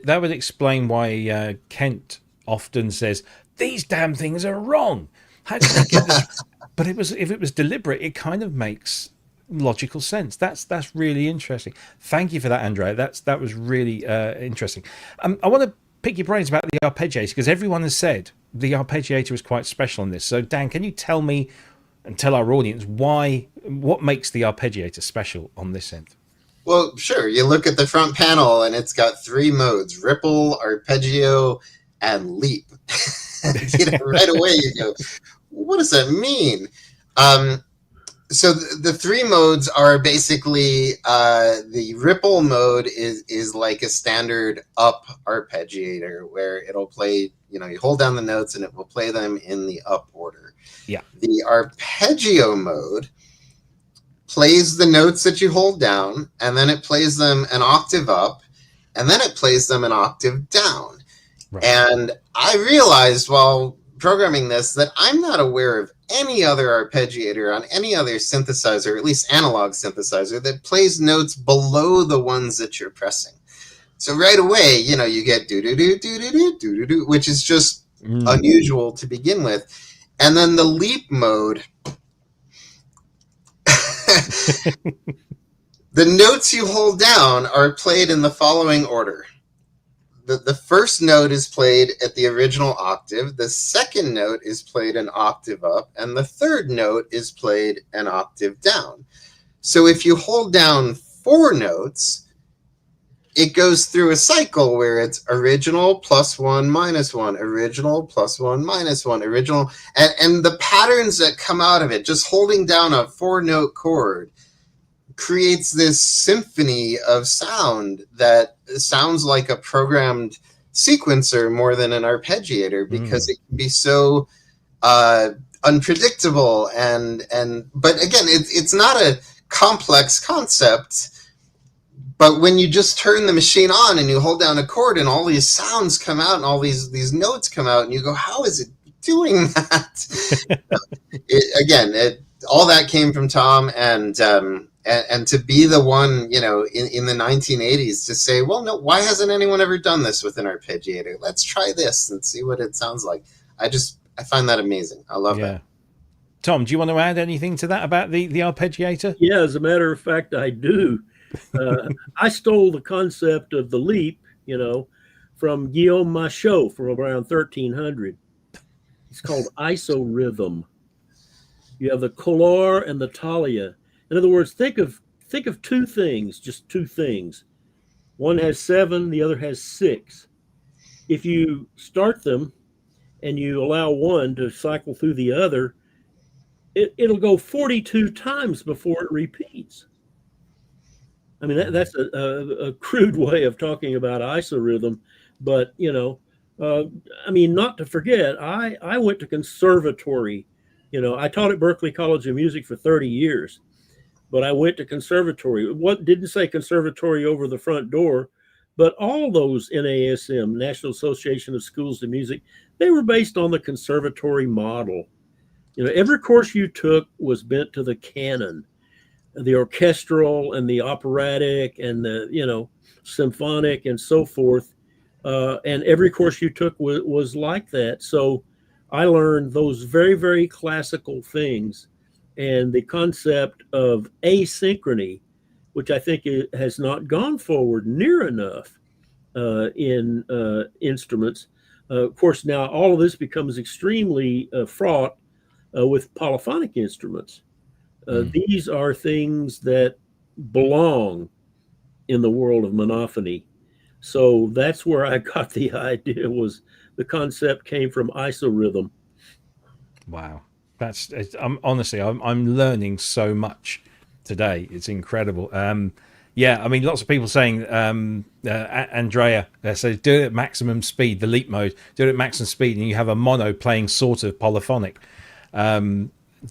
That would explain why Kent often says, these damn things are wrong. How did they get this? but if it was deliberate, it kind of makes logical sense. That's really interesting. Thank you for that, Andrea. That was really interesting. I want to pick your brains about the arpeggiator, because everyone has said the arpeggiator is quite special on this. So Dan, can you tell me and tell our audience what makes the arpeggiator special on this synth? Well, sure. You look at the front panel and it's got 3 modes: ripple, arpeggio, and leap. Right away you go, what does that mean? So the 3 modes are basically, the ripple mode is like a standard up arpeggiator, where it'll play, you hold down the notes and it will play them in the up order. Yeah. The arpeggio mode plays the notes that you hold down, and then it plays them an octave up, and then it plays them an octave down. Right. And I realized while programming this that I'm not aware of any other arpeggiator on any other synthesizer, at least analog synthesizer, that plays notes below the ones that you're pressing. So right away, you get do-do-do, do-do-do, do-do-do, which is just unusual to begin with. And then the leap mode, the notes you hold down are played in the following order. The first note is played at the original octave, the second note is played an octave up, and the third note is played an octave down. So if you hold down 4 notes, it goes through a cycle where it's original +1 -1, original +1 -1, original, and the patterns that come out of it, just holding down a 4-note chord, creates this symphony of sound that sounds like a programmed sequencer more than an arpeggiator, because it can be so unpredictable but again, it's not a complex concept. But when you just turn the machine on and you hold down a chord and all these sounds come out and all these notes come out and you go, how is it doing that? All that came from Tom, and to be the one, in the 1980s to say, well, no, why hasn't anyone ever done this with an arpeggiator? Let's try this and see what it sounds like. I find that amazing. I love that. Tom, do you want to add anything to that about the arpeggiator? Yeah, as a matter of fact, I do. I stole the concept of the leap, from Guillaume Machaut from around 1300. It's called Isorhythm. You have the color and the talia. In other words, think of 2 things, just 2 things. One has 7, the other has 6. If you start them and you allow one to cycle through the other, it'll go 42 times before it repeats. I mean, that's a crude way of talking about isorhythm, but, not to forget, I went to conservatory. I taught at Berklee College of Music for 30 years, but I went to conservatory. What didn't say conservatory over the front door, but all those NASM, National Association of Schools of Music, they were based on the conservatory model. Every course you took was bent to the canon. The orchestral and the operatic and the symphonic and so forth, and every course you took was like that. So I learned those very, very classical things, and the concept of asynchrony, which I think has not gone forward near enough in instruments. Of course, now all of this becomes extremely fraught with polyphonic instruments. These are things that belong in the world of monophony. So that's where I got the idea, was the concept came from Isorhythm. Wow. Honestly, I'm learning so much today. It's incredible. Lots of people saying, Andrea says, do it at maximum speed, the leap mode, do it at maximum speed, and you have a mono playing sort of polyphonic.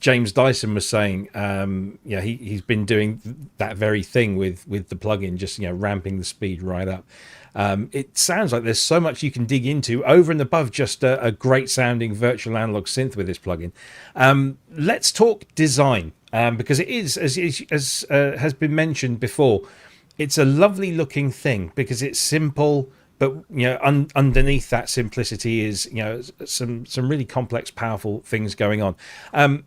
James Dyson was saying, he's been doing that very thing with the plugin, just ramping the speed right up. It sounds like there's so much you can dig into over and above just a great sounding virtual analog synth with this plugin. Let's talk design, because it is, as has been mentioned before, it's a lovely looking thing because it's simple but underneath that simplicity is some really complex, powerful things going on.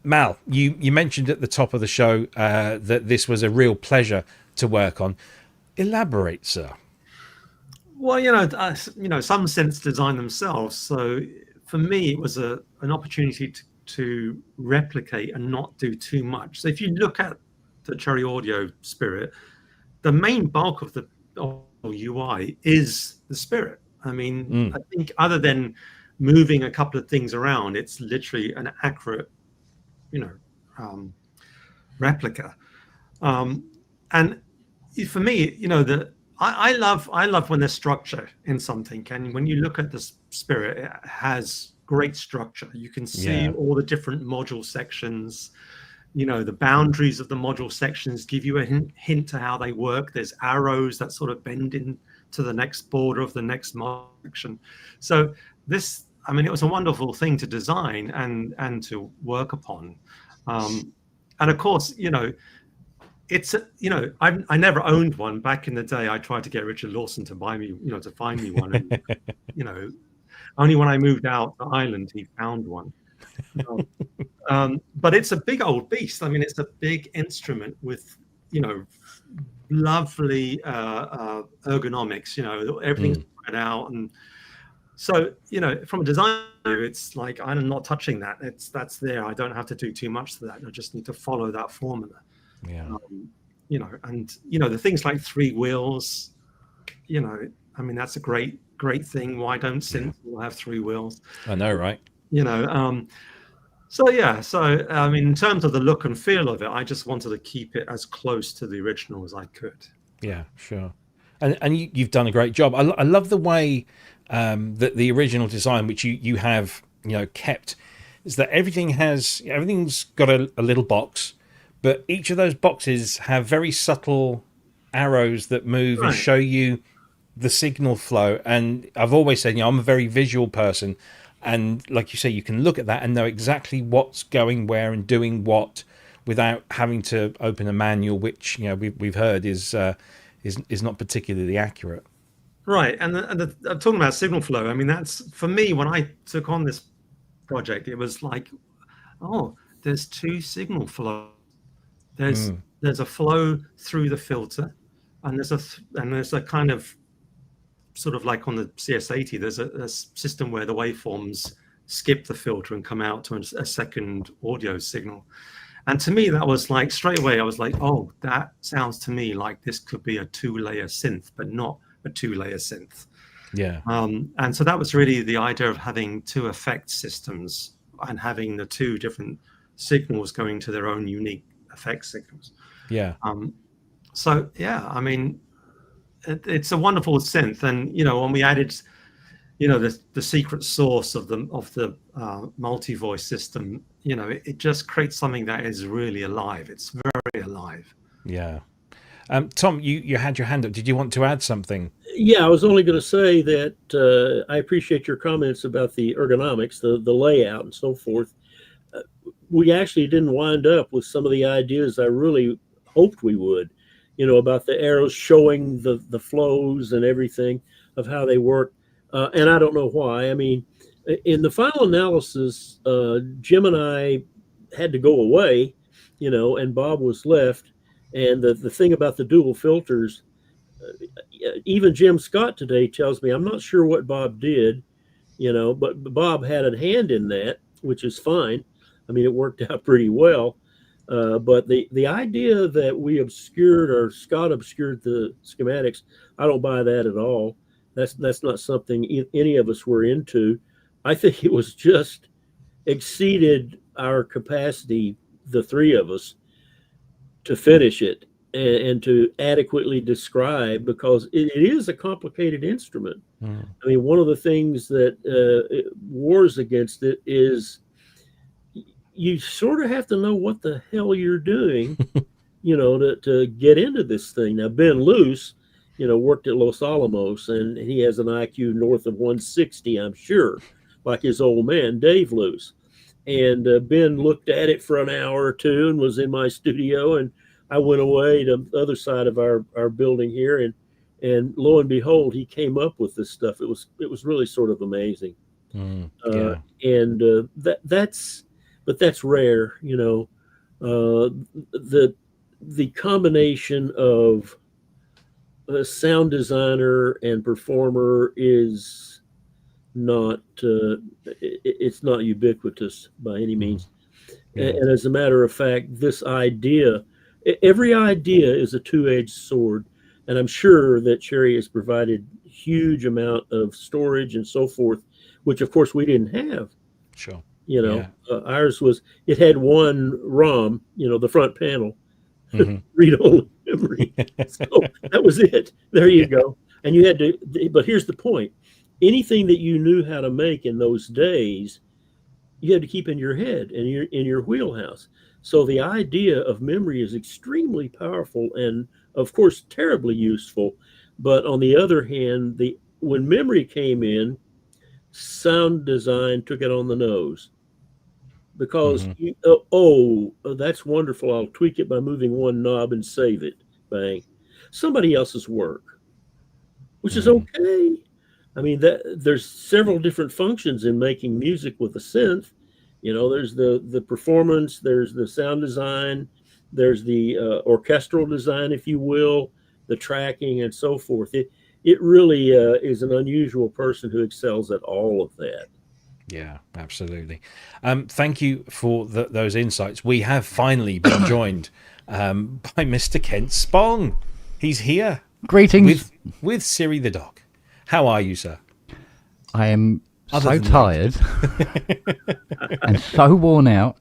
Mal, you mentioned at the top of the show that this was a real pleasure to work on. Elaborate, sir. Well, some synths design themselves, so for me it was an opportunity to replicate and not do too much. So if you look at the Cherry Audio Spirit, the main bulk of the UI is the Spirit. I mean, I think other than moving a couple of things around, it's literally an accurate, replica. And for me, I love when there's structure in something. And when you look at the Spirit, it has great structure. You can see all the different module sections. The boundaries of the module sections give you a hint to how they work. There's arrows that sort of bend into the next border of the next module section. So this, it was a wonderful thing to design and to work upon. And of course, it's I never owned one. Back in the day, I tried to get Richard Lawson to buy me, to find me one. And, only when I moved out to Ireland, he found one. But it's a big old beast. It's a big instrument with, lovely ergonomics. Everything's spread out, and so from a design, it's like I'm not touching that. That's there. I don't have to do too much to that. I just need to follow that formula. Yeah. And the things like 3 wheels. That's a great thing. Why don't synths all have 3 wheels? I know, right? So in terms of the look and feel of it, I just wanted to keep it as close to the original as I could. Yeah, sure. And you've done a great job. I love the way that the original design, which you have kept, is that everything's got a little box, but each of those boxes have very subtle arrows that move and show you the signal flow. And I've always said, I'm a very visual person, and like you say, you can look at that and know exactly what's going where and doing what without having to open a manual, which we've heard is not particularly accurate. Right, and I'm talking about signal flow. That's for me when I took on this project. It was like, there's 2 signal flows. There's a flow through the filter, and there's a kind of sort of like on the CS80. There's a system where the waveforms skip the filter and come out to a second audio signal. And to me, that was like straight away. I was like, that sounds to me like this could be a 2-layer synth, but not a 2-layer synth. Yeah. And so that was really the idea of having 2 effect systems and having the 2 different signals going to their own unique effect signals. Yeah. It's a wonderful synth. And when we added the secret source of the multi-voice system, it just creates something that is really alive. It's very alive. Yeah. Tom, you had your hand up. Did you want to add something? Yeah, I was only going to say that I appreciate your comments about the ergonomics, the layout and so forth. We actually didn't wind up with some of the ideas I really hoped we would, about the arrows showing the flows and everything of how they work. And I don't know why. In the final analysis, Jim and I had to go away, and Bob was left. And the thing about the dual filters, even Jim Scott today tells me, I'm not sure what Bob did, but Bob had a hand in that, which is fine. It worked out pretty well. But the idea that we obscured or Scott obscured the schematics, I don't buy that at all. That's not something any of us were into. I think it was just exceeded our capacity, the 3 of us, to finish it and to adequately describe, because it is a complicated instrument. One of the things that wars against it is you sort of have to know what the hell you're doing, to get into this thing. Now, Ben Luce, worked at Los Alamos, and he has an IQ north of 160, I'm sure, like his old man, Dave Luce. And Ben looked at it for an hour or 2 and was in my studio, and I went away to the other side of our building here And lo and behold, he came up with this stuff. It was really sort of amazing. Yeah. And that's rare, you know. The combination of a sound designer and performer is not it's not ubiquitous by any means. Yeah. And as a matter of fact, this idea, every idea is a two-edged sword, and I'm sure that Cherry has provided huge amount of storage and so forth, which of course we didn't have. Sure. You know, ours it had one ROM, you know, the front panel, read-only memory. So that was it. There you go. And you had to, but here's the point. Anything that you knew how to make in those days, you had to keep in your head and in your wheelhouse. So the idea of memory is extremely powerful and, of course, terribly useful. But on the other hand, when memory came in, sound design took it on the nose. Because, that's wonderful. I'll tweak it by moving one knob and save it. Bang. Somebody else's work, which is okay. I mean, there's several different functions in making music with a synth. You know, there's the performance, there's the sound design, there's the orchestral design, if you will, the tracking and so forth. It really is an unusual person who excels at all of that. Yeah, absolutely. Thank you for those insights. We have finally been joined by Mr. Kent Spong. He's here. Greetings. With Siri the dog. How are you, sir? I am so tired and so worn out.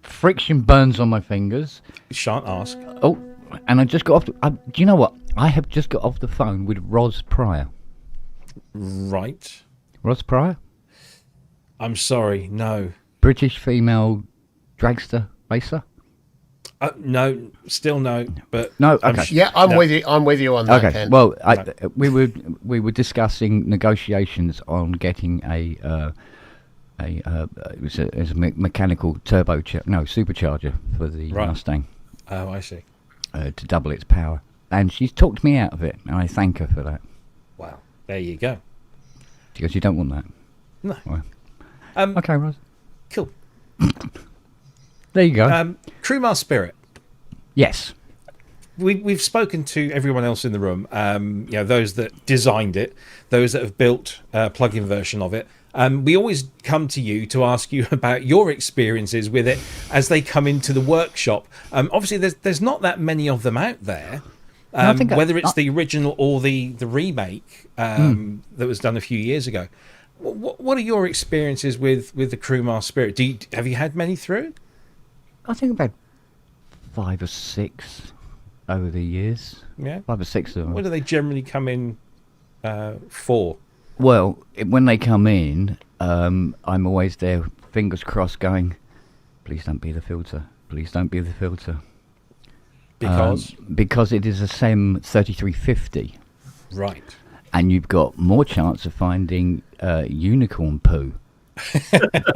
Friction burns on my fingers. Shan't ask. Oh, and I just got off. Do you know what? I have just got off the phone with Ros Prior. Right. Ros Prior? I'm sorry, no. British female dragster racer? No, still no. But no, okay. I'm with you. I'm with you on that. Okay. Ken. Well, we were discussing negotiations on getting it was a mechanical supercharger for the Mustang. Oh, I see. To double its power, and she's talked me out of it, and I thank her for that. Wow. There you go. Because you don't want that. No. Well, okay, Ros. Cool. There you go. Crumar Spirit. Yes. We've spoken to everyone else in the room. You know, those that designed it, those that have built a plug-in version of it. We always come to you to ask you about your experiences with it as they come into the workshop. Obviously, there's not that many of them out there. Whether it's the original or the remake that was done a few years ago. What are your experiences with the Crumar Spirit? Have you had many through? I think about 5 or 6 over the years. Yeah, 5 or 6 of them. What do they generally come in for? Well, when they come in, I'm always there, fingers crossed, going, "Please don't be the filter. Please don't be the filter." Because it is a SEM 3350. Right. And you've got more chance of finding unicorn poo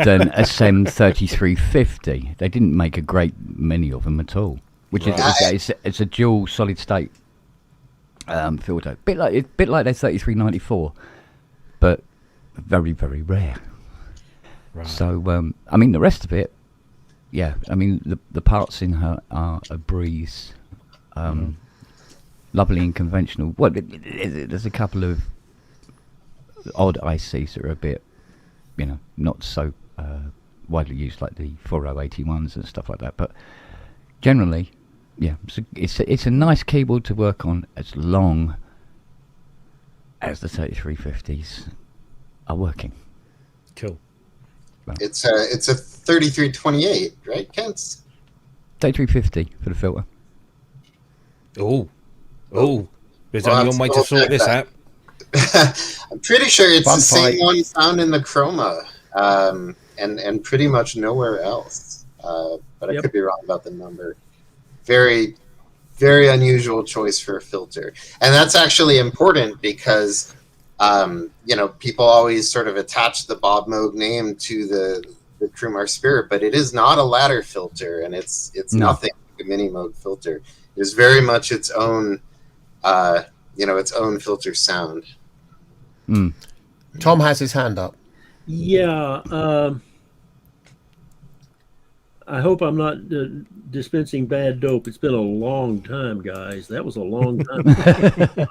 than a SEM 3350. They didn't make a great many of them at all. Which is it's a dual solid state filter, bit like their 3394, but very, very rare. Right. So I mean the rest of it, yeah. I mean the parts in her are a breeze. Lovely and conventional. Well, there's a couple of odd ICs that are a bit, not so widely used, like the 4081s and stuff like that. But generally, yeah, it's a nice keyboard to work on as long as the 3350s are working. Cool. Well, it's a 3328, right, Kent? 3350 for the filter. There's only one way to sort this out. I'm pretty sure it's the same one found in the Chroma, and pretty much nowhere else. But I could be wrong about the number. Very, very unusual choice for a filter, and that's actually important because people always sort of attach the Bob Moog name to the Crumar Spirit, but it is not a ladder filter, and it's nothing like a mini Moog filter. It's very much its own its own filter sound. Tom has his hand up. Yeah. I hope I'm not dispensing bad dope. It's been a long time, guys. That was a long time.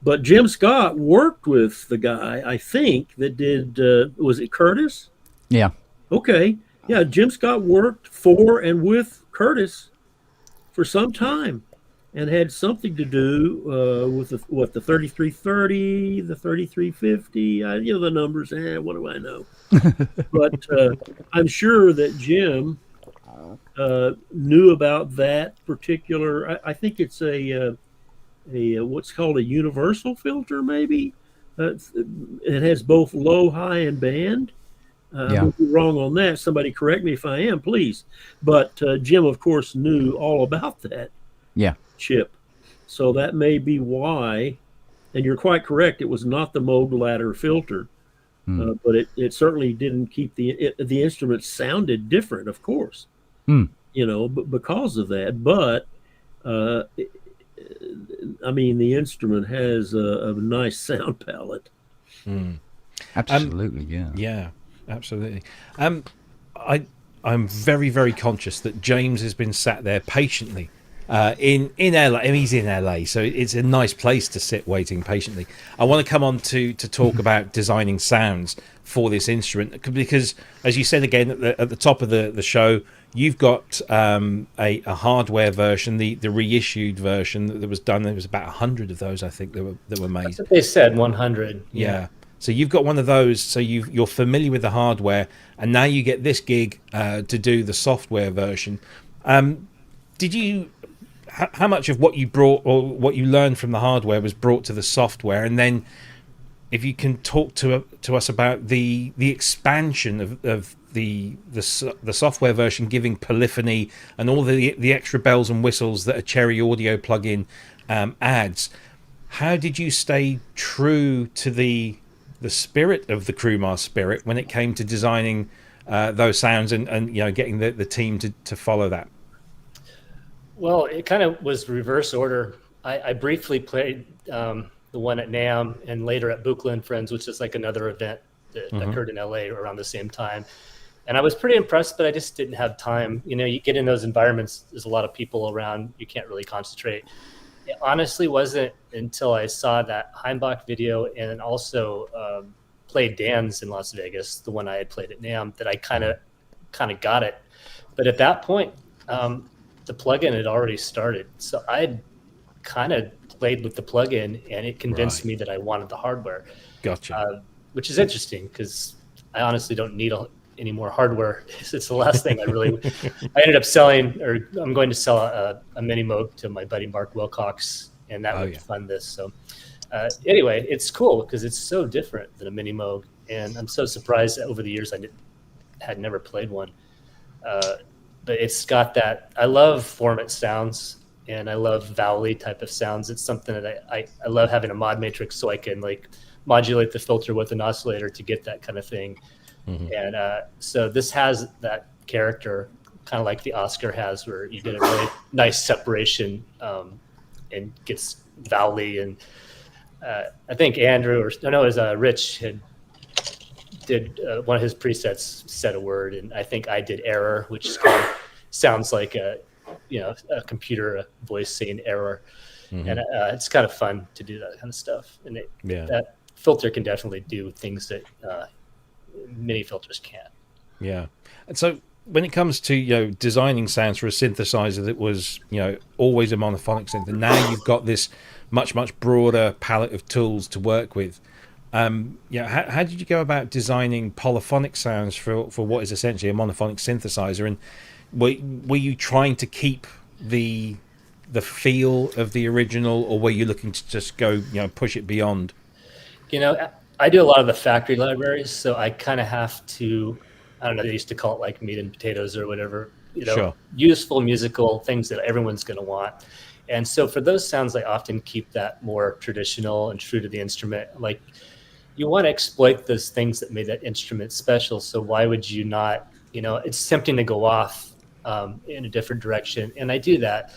But Jim Scott worked with the guy, I think, that did, was it Curtis? Yeah. Okay. Yeah, Jim Scott worked for and with Curtis for some time and had something to do with the 3330, the 3350, the numbers. What do I know? But I'm sure that Jim knew about that particular. I think it's a what's called a universal filter, maybe. It has both low, high, and band. I may be wrong on that. Somebody correct me if I am, please. But Jim, of course, knew all about that chip. So that may be why. And you're quite correct. It was not the Moog ladder filter. But it certainly didn't keep the instrument sounded different, of course, because of that. But I mean, the instrument has a nice sound palette. Absolutely, yeah, absolutely. I'm very, very conscious that James has been sat there patiently in LA. I mean, he's in LA, so it's a nice place to sit waiting patiently. I want to come on to talk about designing sounds for this instrument, because, as you said again at the top of the show, you've got a hardware version, the reissued version that was done. There was about 100 of those, I think, that were made. That's what they said, 100. Yeah. So you've got one of those, so you're familiar with the hardware, and now you get this gig to do the software version. Did you? How much of what you brought or what you learned from the hardware was brought to the software? And then, if you can talk to us about the expansion of the software version, giving polyphony and all the extra bells and whistles that a Cherry Audio plugin adds. How did you stay true to the spirit of the Crumar Spirit when it came to designing those sounds and getting the team to follow that? Well, it kind of was reverse order. I briefly played the one at NAMM and later at Buchla and Friends, which is like another event that occurred in LA around the same time. And I was pretty impressed, but I just didn't have time. You get in those environments, there's a lot of people around, you can't really concentrate. It honestly wasn't until I saw that Heimbach video and also played Dan's in Las Vegas, the one I had played at NAMM, that I kind of got it. But at that point, the plugin had already started. So I had kind of played with the plugin, and it convinced me that I wanted the hardware. Gotcha. Which is interesting because I honestly don't need any more hardware. It's the last thing I ended up selling, or I'm going to sell a Mini Moog to my buddy Mark Wilcox, and that would fund this. So anyway, it's cool because it's so different than a Mini Moog, and I'm so surprised that over the years I had never played one. But it's got that. I love formant sounds, and I love vowel-y type of sounds. It's something that I love having a mod matrix so I can like modulate the filter with an oscillator to get that kind of thing. And so this has that character, kind of like the Oscar has, where you get a really nice separation and gets vowel-y. And I think Andrew, or no, it was Rich did one of his presets said a word, and I think I did error, which sounds like a computer voice saying error. And it's kind of fun to do that kind of stuff. And that filter can definitely do things that mini filters can't. Yeah. And so when it comes to designing sounds for a synthesizer that was always a monophonic synth, and now you've got this much broader palette of tools to work with. How did you go about designing polyphonic sounds for what is essentially a monophonic synthesizer? And were you trying to keep the feel of the original, or were you looking to just go push it beyond? I do a lot of the factory libraries, so I kind of have to, I don't know, they used to call it like meat and potatoes or whatever, Sure. Useful musical things that everyone's going to want. And so for those sounds, I often keep that more traditional and true to the instrument. Like, you want to exploit those things that made that instrument special. So why would you not, it's tempting to go off in a different direction. And I do that.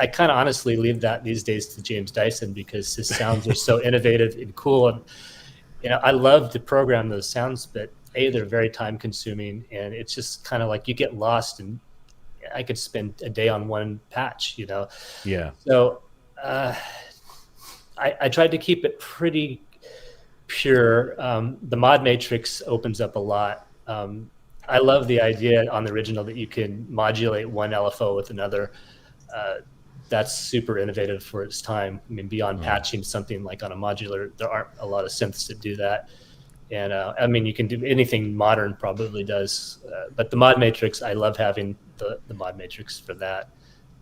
I kind of honestly leave that these days to James Dyson, because his sounds are so innovative and cool. And, I love to program those sounds, but they're very time consuming, and it's just kind of like you get lost, and I could spend a day on one patch, Yeah. So I tried to keep it pretty pure. The mod matrix opens up a lot. I love the idea on the original that you can modulate one LFO with another. That's super innovative for its time. I mean, beyond patching something like on a modular, there aren't a lot of synths that do that. And I mean, you can do anything modern probably does. But the mod matrix, I love having the mod matrix for that.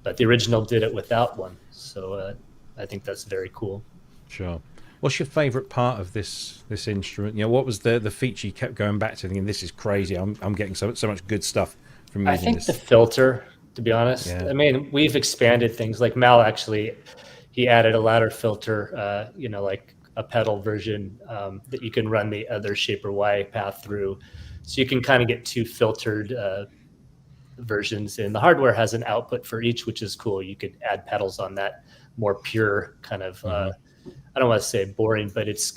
But the original did it without one. So I think that's very cool. Sure. What's your favorite part of this instrument? What was the feature you kept going back to thinking, this is crazy, I'm getting so much good stuff from using this? I think this? the filter, to be honest. Yeah. I mean, we've expanded things. Like Mal, actually, he added a ladder filter, like a pedal version that you can run the other Shaper Y path through. So you can kind of get two filtered versions. And the hardware has an output for each, which is cool. You could add pedals on that more pure kind of, I don't want to say boring, but it's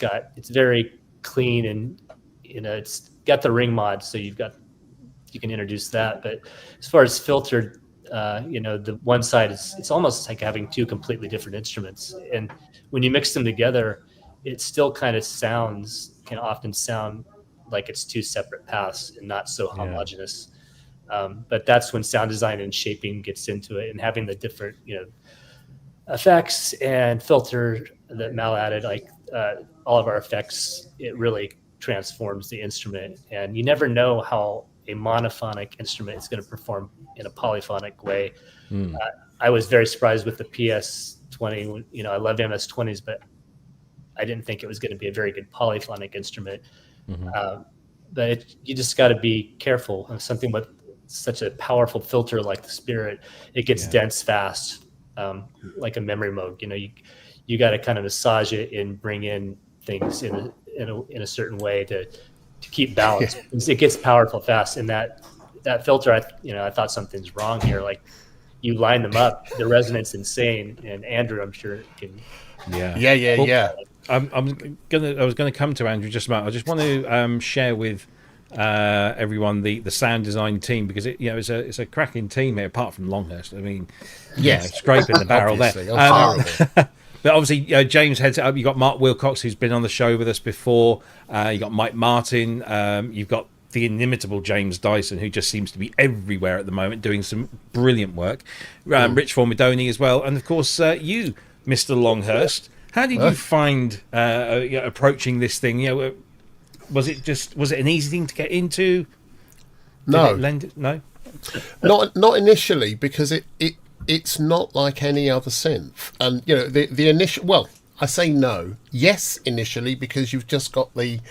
very clean, and it's got the ring mod, so you can introduce that. But as far as filtered, the one side it's almost like having two completely different instruments, and when you mix them together, it still kind of can often sound like it's two separate paths and not so homogeneous. But that's when sound design and shaping gets into it, and having the different effects and filter that Mal added, like all of our effects, it really transforms the instrument. And you never know how a monophonic instrument is going to perform in a polyphonic way. I was very surprised with the PS20. I love MS-20s, but I didn't think it was going to be a very good polyphonic instrument. But you just got to be careful of something with such a powerful filter like the Spirit. It gets dense fast, like a memory mode. You got to kind of massage it and bring in things in a certain way to keep balance. It gets powerful fast, and that filter, I thought something's wrong here. Like, you line them up, the resonance insane. And Andrew, I'm sure, can. Yeah. I was gonna come to Andrew just about. I just want to share with everyone the sound design team, because it's a cracking team here, apart from Longhurst. I mean, scraping the barrel there. But obviously, James heads it up. You've got Mark Wilcox, who's been on the show with us before. You've got Mike Martin. You've got the inimitable James Dyson, who just seems to be everywhere at the moment, doing some brilliant work. Rich Formidoni as well. And, of course, you, Mr. Longhurst. How did you find approaching this thing? Was it an easy thing to get into? No. No? Not initially, because it's not like any other synth. And the initial, well, I say no. Yes, initially, because you've just got the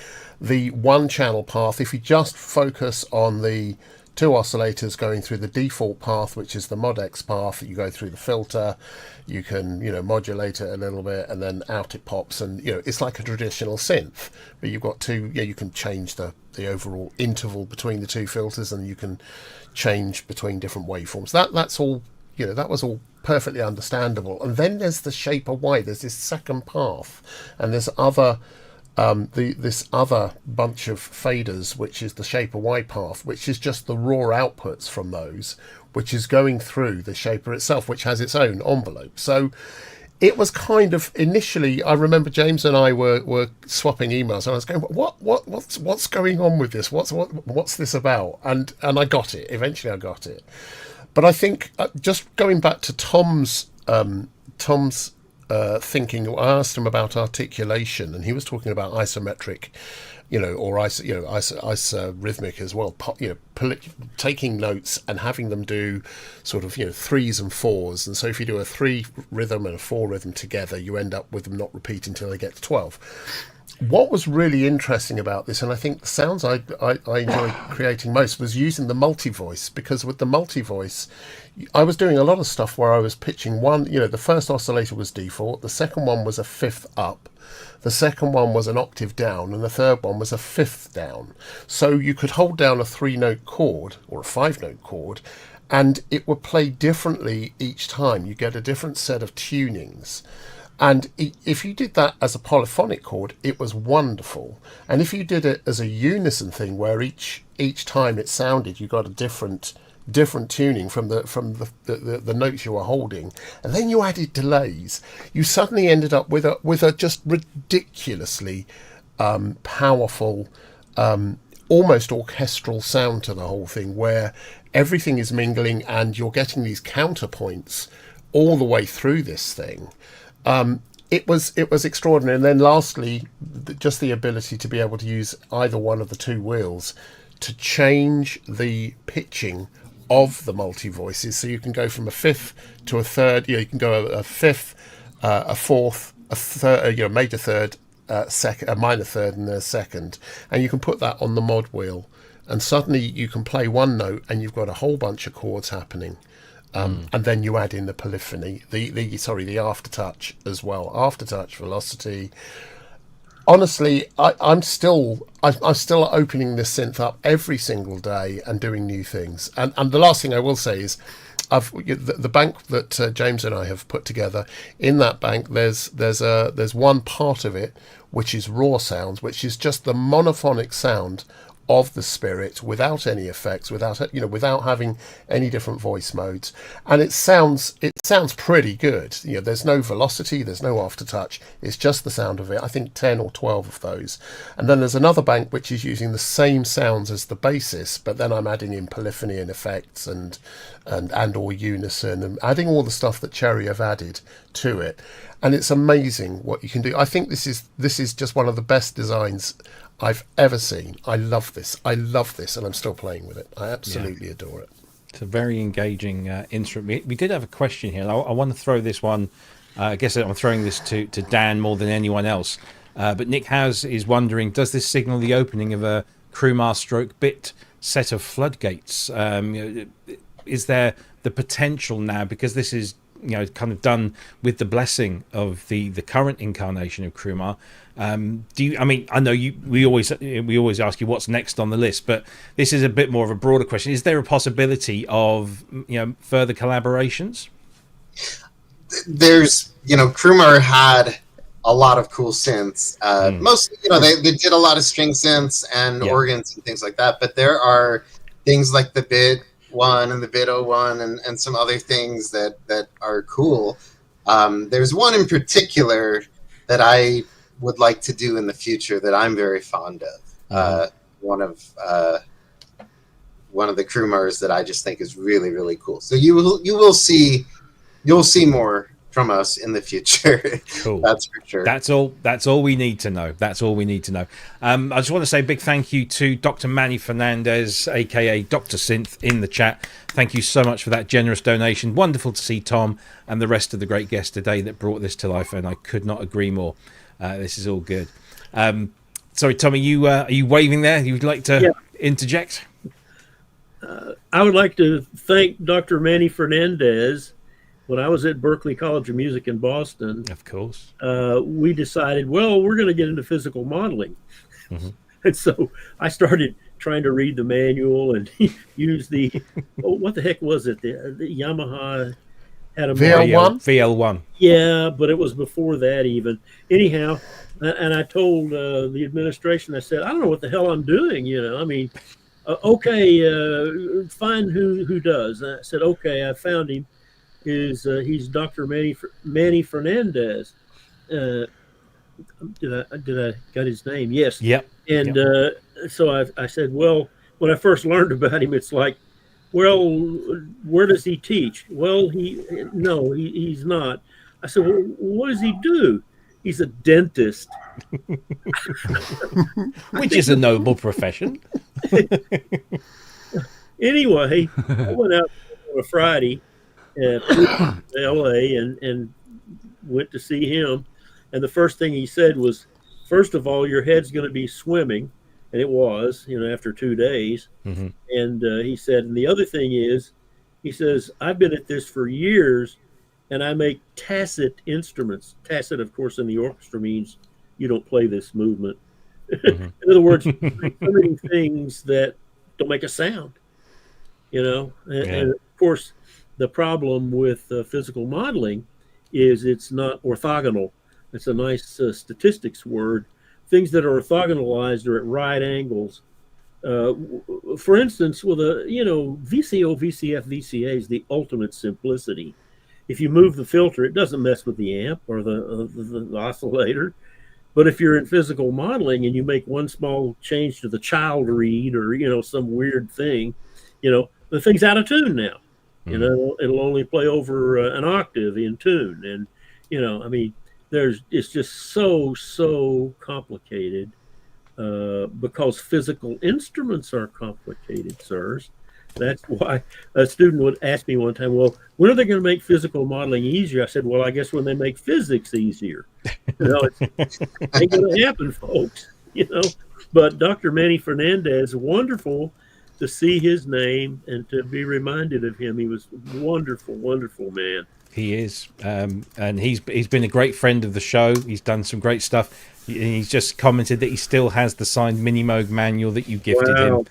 one channel path. If you just focus on the two oscillators going through the default path, which is the Mod-X path, you go through the filter, you can modulate it a little bit, and then out it pops, and it's like a traditional synth. But you've got two. You can change the overall interval between the two filters, and you can change between different waveforms. That's all. That was all perfectly understandable. And then there's the Shaper Y. There's this second path, and there's this other bunch of faders, which is the Shaper Y path, which is just the raw outputs from those, which is going through the Shaper itself, which has its own envelope. So it was kind of initially. I remember James and I were swapping emails, and I was going, "What's going on with this? What's this about?" And I got it. Eventually, I got it. But I think just going back to Tom's thinking, I asked him about articulation, and he was talking about isometric, or isorhythmic as well. Taking notes and having them do sort of threes and fours, and so if you do a 3 rhythm and a 4 rhythm together, you end up with them not repeating until they get to 12. What was really interesting about this, and I think the sounds I enjoyed creating most, was using the multi-voice, because with the multi-voice, I was doing a lot of stuff where I was pitching one, the first oscillator was default, the second one was a fifth up, the second one was an octave down, and the third one was a fifth down. So you could hold down a 3-note chord or a 5-note chord, and it would play differently each time. You get a different set of tunings. And if you did that as a polyphonic chord, it was wonderful. And if you did it as a unison thing, where each time it sounded, you got a different tuning from the notes you were holding, and then you added delays, you suddenly ended up with a just ridiculously powerful, almost orchestral sound to the whole thing, where everything is mingling and you're getting these counterpoints all the way through this thing. It was extraordinary. And then lastly, just the ability to be able to use either one of the two wheels to change the pitching of the multi voices. So you can go from a fifth to a third. You can go a fifth, a fourth, a third, major third, second, a minor third, and a second. And you can put that on the mod wheel, and suddenly you can play one note, and you've got a whole bunch of chords happening. And then you add in the polyphony, the aftertouch as well, aftertouch, velocity. Honestly, I'm still opening this synth up every single day and doing new things. And the last thing I will say is, the bank that James and I have put together. In that bank, there's one part of it which is raw sounds, which is just the monophonic sound of the Spirit without any effects, without having any different voice modes, and it sounds pretty good. There's no velocity, there's no aftertouch, it's just the sound of it. I think 10 or 12 of those. And then there's another bank which is using the same sounds as the basis, but then I'm adding in polyphony and effects and or unison, and adding all the stuff that Cherry have added to it. And it's amazing what you can do. I think this is just one of the best designs I've ever seen. I love this, and I'm still playing with it. I absolutely adore it. It's a very engaging instrument. We did have a question here. I want to throw this one. I guess I'm throwing this to Dan more than anyone else. But Nick House is wondering, does this signal the opening of a Crumar stroke bit set of floodgates? Is there the potential now, because this is kind of done with the blessing of the current incarnation of Crumar? I know we always ask you what's next on the list, but this is a bit more of a broader question. Is there a possibility of further collaborations? There's Crumar had a lot of cool synths. Mostly they did a lot of string synths and organs and things like that, but there are things like the Bit 1 and the Bit 01 and some other things that are cool. There's one in particular that I would like to do in the future that I'm very fond of. One of the Crumars that I just think is really, really cool. So you'll see more from us in the future. Cool. That's for sure. That's all we need to know. I just want to say a big thank you to Dr. Manny Fernandez, aka Dr. Synth, in the chat. Thank you so much for that generous donation. Wonderful to see Tom and the rest of the great guests today that brought this to life, and I could not agree more. This is all good. Sorry, Tom, are you waving there? You'd like to interject? I would like to thank Dr. Manny Fernandez. When I was at Berklee College of Music in Boston, of course, we decided, we're going to get into physical modeling. And so I started trying to read the manual and use the, what the heck was it? The Yamaha had a VL1? Yeah, but it was before that even. Anyhow, and I told the administration, I said, I don't know what the hell I'm doing. Find who does. And I said, okay, I found him. He's Dr. Manny Fernandez. Did I got his name? Yes. Yep. And so I said, well, when I first learned about him, it's like, well, where does he teach? Well, he's not. I said, well, what does he do? He's a dentist. Which is a noble profession. Anyway, I went out on a Friday to LA and went to see him, and the first thing he said was, first of all, your head's going to be swimming, and it was, after 2 days. And he said, and the other thing is, he says, I've been at this for years, and I make tacit instruments. Tacit, of course, in the orchestra means you don't play this movement. In other words, recording things that don't make a sound, and of course, the problem with physical modeling is it's not orthogonal. It's a nice statistics word. Things that are orthogonalized are at right angles. For instance, with a VCO, VCF, VCA is the ultimate simplicity. If you move the filter, it doesn't mess with the amp or the oscillator. But if you're in physical modeling and you make one small change to the child read or some weird thing, the thing's out of tune now. It'll only play over an octave in tune, and it's just so complicated because physical instruments are complicated, sirs. That's why a student would ask me one time, well, when are they going to make physical modeling easier? I said, well, I guess when they make physics easier. It ain't going to happen, folks. But Dr. Manny Fernandez, wonderful to see his name and to be reminded of him. He was a wonderful, wonderful man. He is, and he's been a great friend of the show. He's done some great stuff. He's just commented that he still has the signed Mini Moog manual that you gifted him.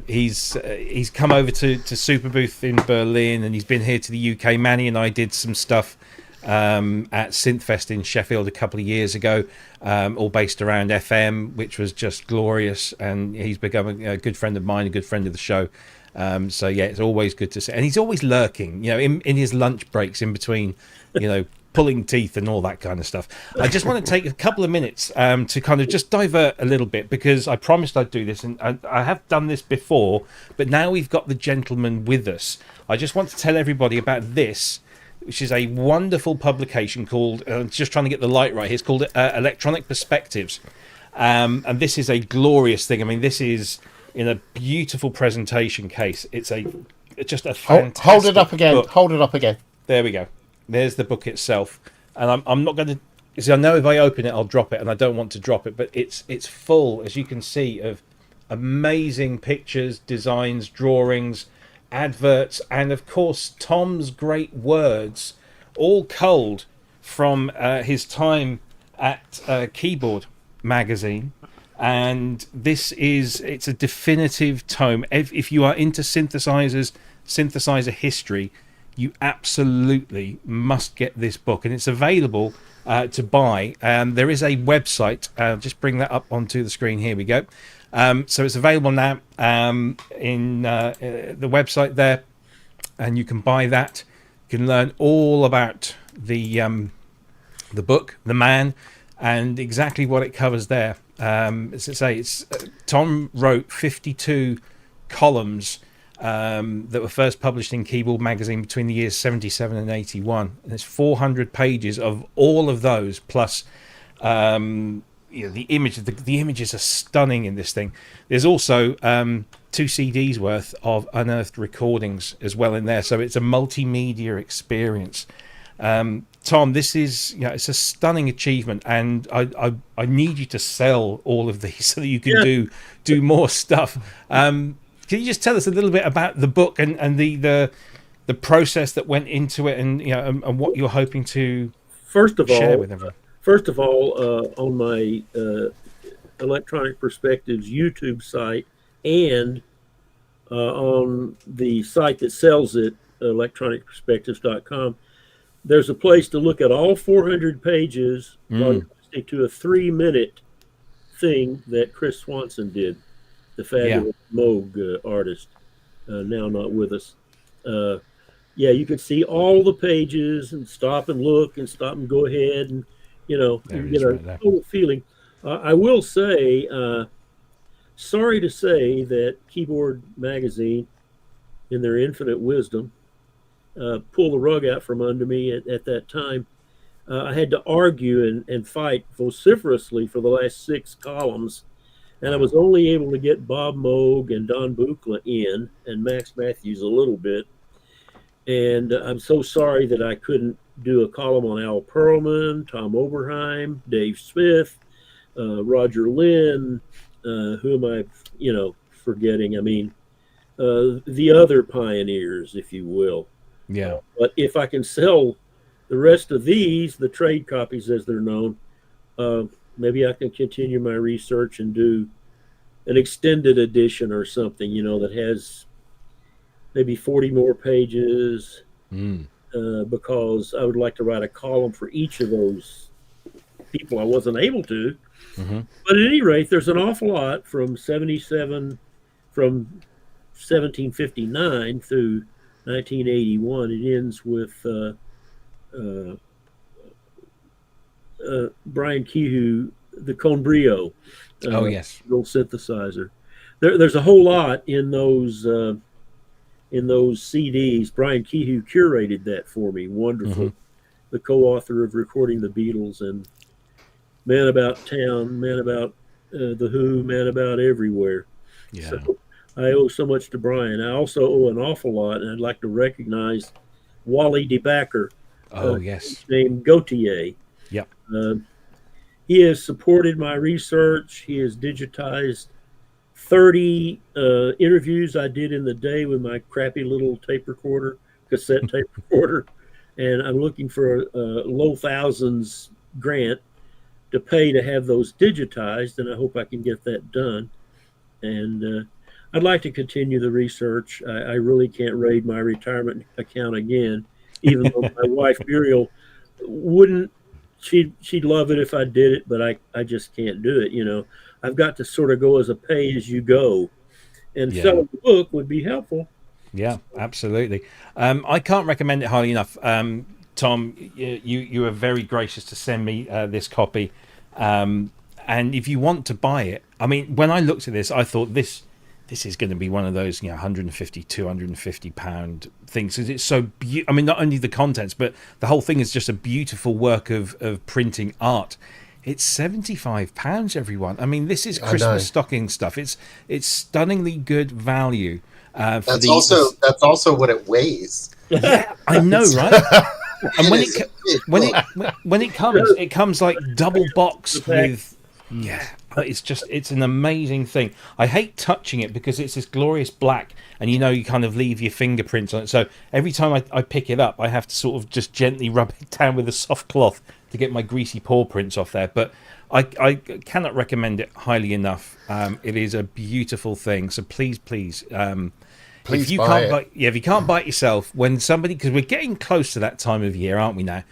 He's come over to Superbooth in Berlin, and he's been here to the UK. Manny and I did some stuff at Synthfest in Sheffield a couple of years ago, all based around FM, which was just glorious. And he's become a good friend of mine, a good friend of the show. It's always good to see. And he's always lurking, in his lunch breaks in between, pulling teeth and all that kind of stuff. I just want to take a couple of minutes to kind of just divert a little bit, because I promised I'd do this, and I have done this before, but now we've got the gentleman with us. I just want to tell everybody about this, which is a wonderful publication called, just trying to get the light right here, it's called Electronic Perspectives. And this is a glorious thing. I mean, this is in a beautiful presentation case. It's just a fantastic Hold it up again. book. Hold it up again. There we go. There's the book itself, and I'm not going to. See, I know if I open it, I'll drop it, and I don't want to drop it. But it's full, as you can see, of amazing pictures, designs, drawings, adverts, and of course Tom's great words, all culled from his time at Keyboard magazine. And it's a definitive tome. If you are into synthesizer history, you absolutely must get this book, and it's available to buy. There is a website. Just bring that up onto the screen. Here we go. So it's available now in the website there, and you can buy that. You can learn all about the book, the man, and exactly what it covers there. As I say, Tom wrote 52 columns that were first published in Keyboard magazine between the years 77 and 81. And there's 400 pages of all of those, plus the images. The images are stunning in this thing. There's also 2 CDs worth of unearthed recordings as well in there, so it's a multimedia experience. Tom, this is it's a stunning achievement, and I need you to sell all of these so that you can do more stuff. Can you just tell us a little bit about the book and the process that went into it, and and what you're hoping to share with everyone? First of all, on my Electronic Perspectives YouTube site and on the site that sells it, electronicperspectives.com, there's a place to look at all 400 pages to a 3-minute thing that Chris Swanson did, the fabulous Moog artist, now not with us. You could see all the pages and stop and look and stop and go ahead and, get a total feeling. I will say, sorry to say that Keyboard magazine, in their infinite wisdom, pulled the rug out from under me at that time. I had to argue and fight vociferously for the last 6 columns. And I was only able to get Bob Moog and Don Buchla in, and Max Matthews a little bit. And I'm so sorry that I couldn't do a column on Al Perlman, Tom Oberheim, Dave Smith, Roger Lynn, who am I, forgetting? I mean, the other pioneers, if you will. Yeah. But if I can sell the rest of these, the trade copies as they're known, maybe I can continue my research and do an extended edition or something, that has maybe 40 more pages, because I would like to write a column for each of those people I wasn't able to. But at any rate, there's an awful lot from 1759 through 1981. It ends with Brian Kehoe, the Conbrio. Oh yes, little synthesizer. There's a whole lot in those CDs. Brian Kehoe curated that for me. Wonderful. The co-author of Recording the Beatles and Man About Town, Man About The Who, Man About Everywhere. yeah. So I owe so much to Brian. I also owe an awful lot, and I'd like to recognize Wally DeBacker. Oh yes, Named Gautier. yep. He has supported my research. He has digitized 30 interviews I did in the day with my crappy little cassette tape recorder. And I'm looking for a low thousands grant to pay to have those digitized, and I hope I can get that done. And I'd like to continue the research. I really can't raid my retirement account again, even though my wife Muriel wouldn't. She'd love it if I did it, but I just can't do it. I've got to sort of go as a pay as you go, and selling the book would be helpful. Yeah, absolutely. I can't recommend it highly enough. Tom, you were very gracious to send me this copy. And if you want to buy it, I mean, when I looked at this, I thought this is going to be one of those, 150, 250 pound things. Because it's so I mean, not only the contents, but the whole thing is just a beautiful work of printing art. It's £75, everyone. I mean, this is Christmas stocking stuff. It's stunningly good value. That's also what it weighs. Yeah, I know, right? And when it comes like double boxed with, it's an amazing thing. I hate touching it because it's this glorious black, and you kind of leave your fingerprints on it. So every time I pick it up, I have to sort of just gently rub it down with a soft cloth to get my greasy paw prints off there. But I cannot recommend it highly enough. It is a beautiful thing. So please. If you can't buy it yourself, because we're getting close to that time of year, aren't we now?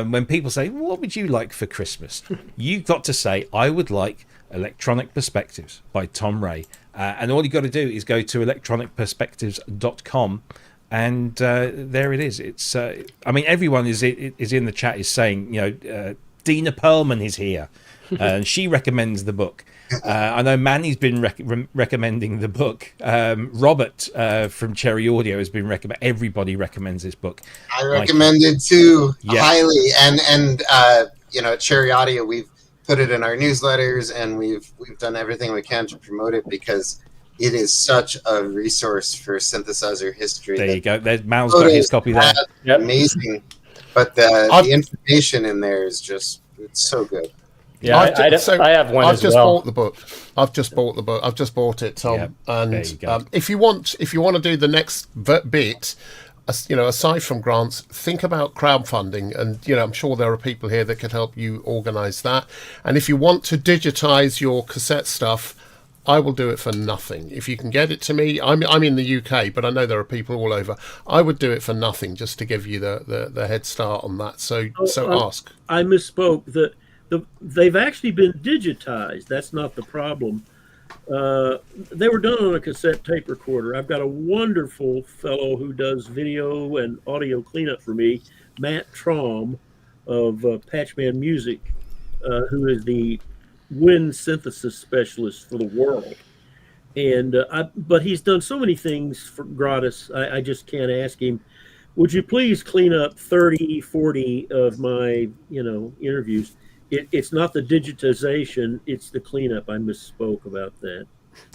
When people say, "What would you like for Christmas?" You've got to say, "I would like Electronic Perspectives" by Tom Rhea, and all you got to do is go to electronicperspectives.com, and there it is. It's I mean, everyone is in the chat is saying, Dina Perlman is here, and she recommends the book. I know Manny's been recommending the book. Robert from Cherry Audio has been recommending. Everybody recommends this book. I recommend it too, highly. And at Cherry Audio, we've put it in our newsletters, and we've done everything we can to promote it because it is such a resource for synthesizer history. There you go. Mal's got his copy there. Amazing. But the information in there is just, it's so good. Yeah, I have one as well. Bought the book. I've just bought the book. I've just bought it, Tom. Yep, and if you want to do the next bit, aside from grants, think about crowdfunding. And I'm sure there are people here that could help you organise that. And if you want to digitise your cassette stuff, I will do it for nothing. If you can get it to me, I'm in the UK, but I know there are people all over. I would do it for nothing just to give you the head start on that. So ask. I misspoke. They've actually been digitized. That's not the problem. They were done on a cassette tape recorder. I've got a wonderful fellow who does video and audio cleanup for me, Matt Traum of Patchman Music, who is the wind synthesis specialist for the world. And but he's done so many things for gratis. I just can't ask him, would you please clean up 30, 40 of my interviews? It's not the digitization, it's the cleanup. I misspoke about that.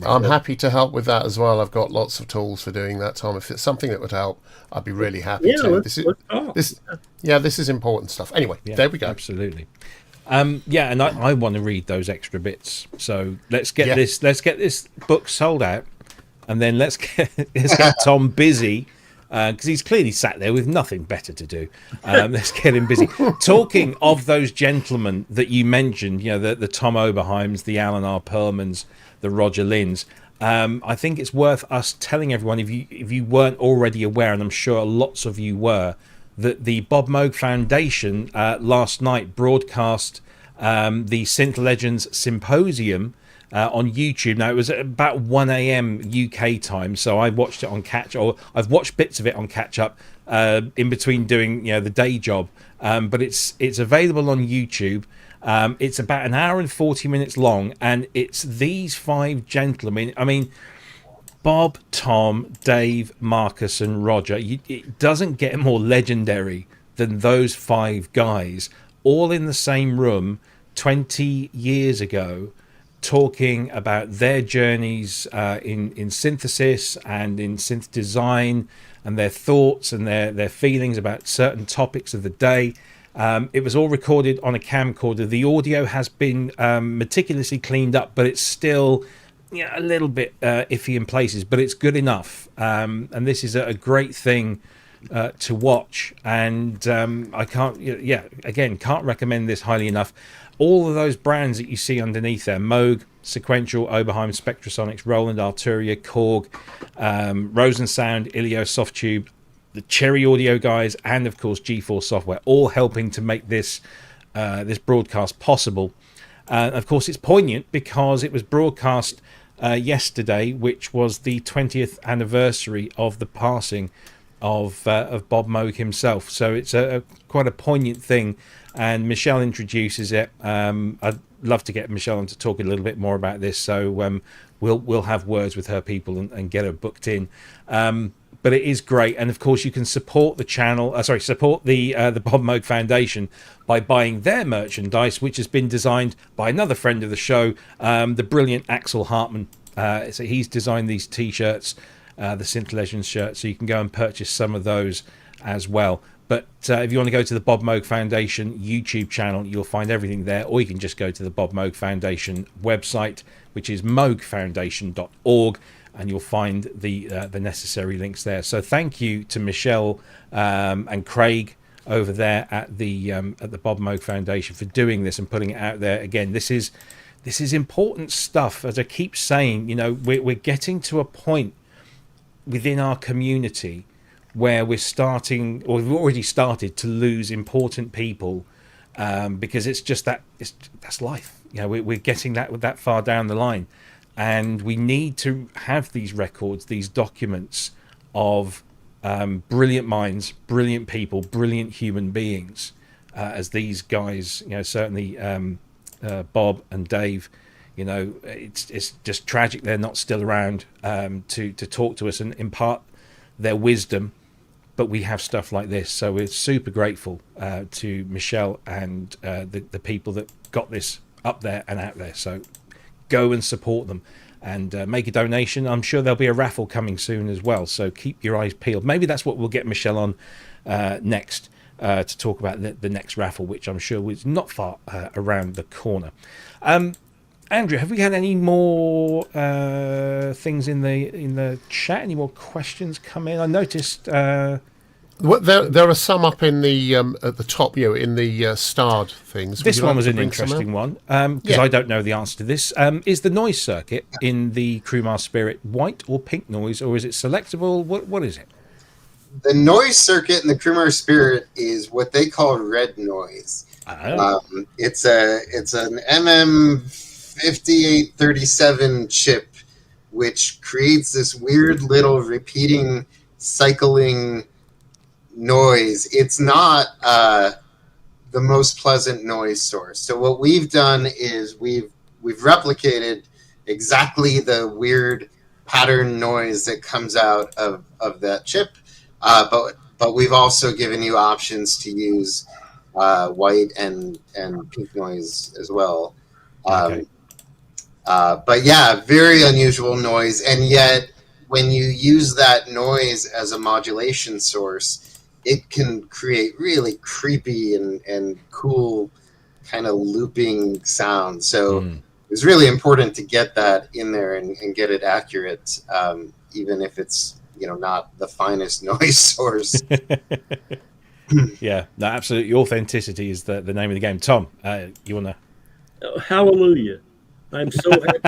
I'm happy to help with that as well. I've got lots of tools for doing that, Tom. If it's something that would help, I'd be really happy to. Let's talk. This is important stuff. Anyway, there we go. Absolutely. And I want to read those extra bits. So let's get this book sold out, and then let's get Tom busy. Because he's clearly sat there with nothing better to do. Let's get him busy. Talking of those gentlemen that you mentioned, the Tom Oberheims, the Alan R. Perlmans, the Roger Linds, I think it's worth us telling everyone, if you weren't already aware, and I'm sure lots of you were, that the Bob Moog Foundation last night broadcast the Synth Legends Symposium on YouTube. Now, it was at about 1 a.m. UK time, so I watched it on I've watched bits of it on catch up in between doing the day job, but it's available on YouTube. It's about an hour and 40 minutes long, and it's these 5 gentlemen. I mean, Bob, Tom, Dave, Marcus, and Roger. It doesn't get more legendary than those 5 guys, all in the same room 20 years ago, talking about their journeys in synthesis and in synth design, and their thoughts and their feelings about certain topics of the day. It was all recorded on a camcorder. The audio has been meticulously cleaned up, but it's still a little bit iffy in places, but it's good enough. And this is a great thing to watch. And I can't recommend this highly enough. All of those brands that you see underneath there, Moog, Sequential, Oberheim, Spectrasonics, Roland, Arturia, Korg, Rosensound, Ilio, Softube, the Cherry Audio guys, and of course G4 Software, all helping to make this broadcast possible. Of course, it's poignant because it was broadcast yesterday, which was the 20th anniversary of the passing of Bob Moog himself. So it's quite a poignant thing, and Michelle introduces it. I'd love to get Michelle on to talk a little bit more about this. So we'll have words with her people and get her booked in. But it is great, and of course you can support the channel. Support the Bob Moog Foundation by buying their merchandise, which has been designed by another friend of the show, the brilliant Axel Hartman. So he's designed these T-shirts, the Synth Legends shirt. So you can go and purchase some of those as well. But if you want to go to the Bob Moog Foundation YouTube channel, you'll find everything there, or you can just go to the Bob Moog Foundation website, which is moogfoundation.org. And you'll find the necessary links there. So thank you to Michelle and Craig over there at the Bob Moog Foundation for doing this and putting it out there. Again, this is important stuff. As I keep saying, we're getting to a point within our community where we're starting, or we've already started, to lose important people because it's just that's life. We're getting that far down the line. And we need to have these records, these documents of brilliant minds, brilliant people, brilliant human beings, as these guys, certainly Bob and Dave. It's just tragic they're not still around to talk to us and impart their wisdom. But we have stuff like this, so we're super grateful to Michelle and the people that got this up there and out there. So go and support them and make a donation. I'm sure there'll be a raffle coming soon as well, so keep your eyes peeled. Maybe that's what we'll get Michelle on next to talk about the next raffle, which I'm sure is not far around the corner. Andrew, have we had any more things in the chat? Any more questions come in? I noticed well, there are some up in the at the top, in the starred things. This one was an interesting one because I don't know the answer to this. Is the noise circuit in the Crumar Spirit white or pink noise, or is it selectable? What is it? The noise circuit in the Crumar Spirit is what they call red noise. It's an MM5837 chip, which creates this weird little repeating, cycling noise. It's not the most pleasant noise source. So what we've done is we've replicated exactly the weird pattern noise that comes out of that chip, but we've also given you options to use white and pink noise as well. Okay. But yeah, very unusual noise, and yet when you use that noise as a modulation source, it can create really creepy and cool kind of looping sound. So it's really important to get that in there and get it accurate, even if it's not the finest noise source. Yeah, no, absolutely. Authenticity is the name of the game. Tom, you want to? Hallelujah. I'm so happy.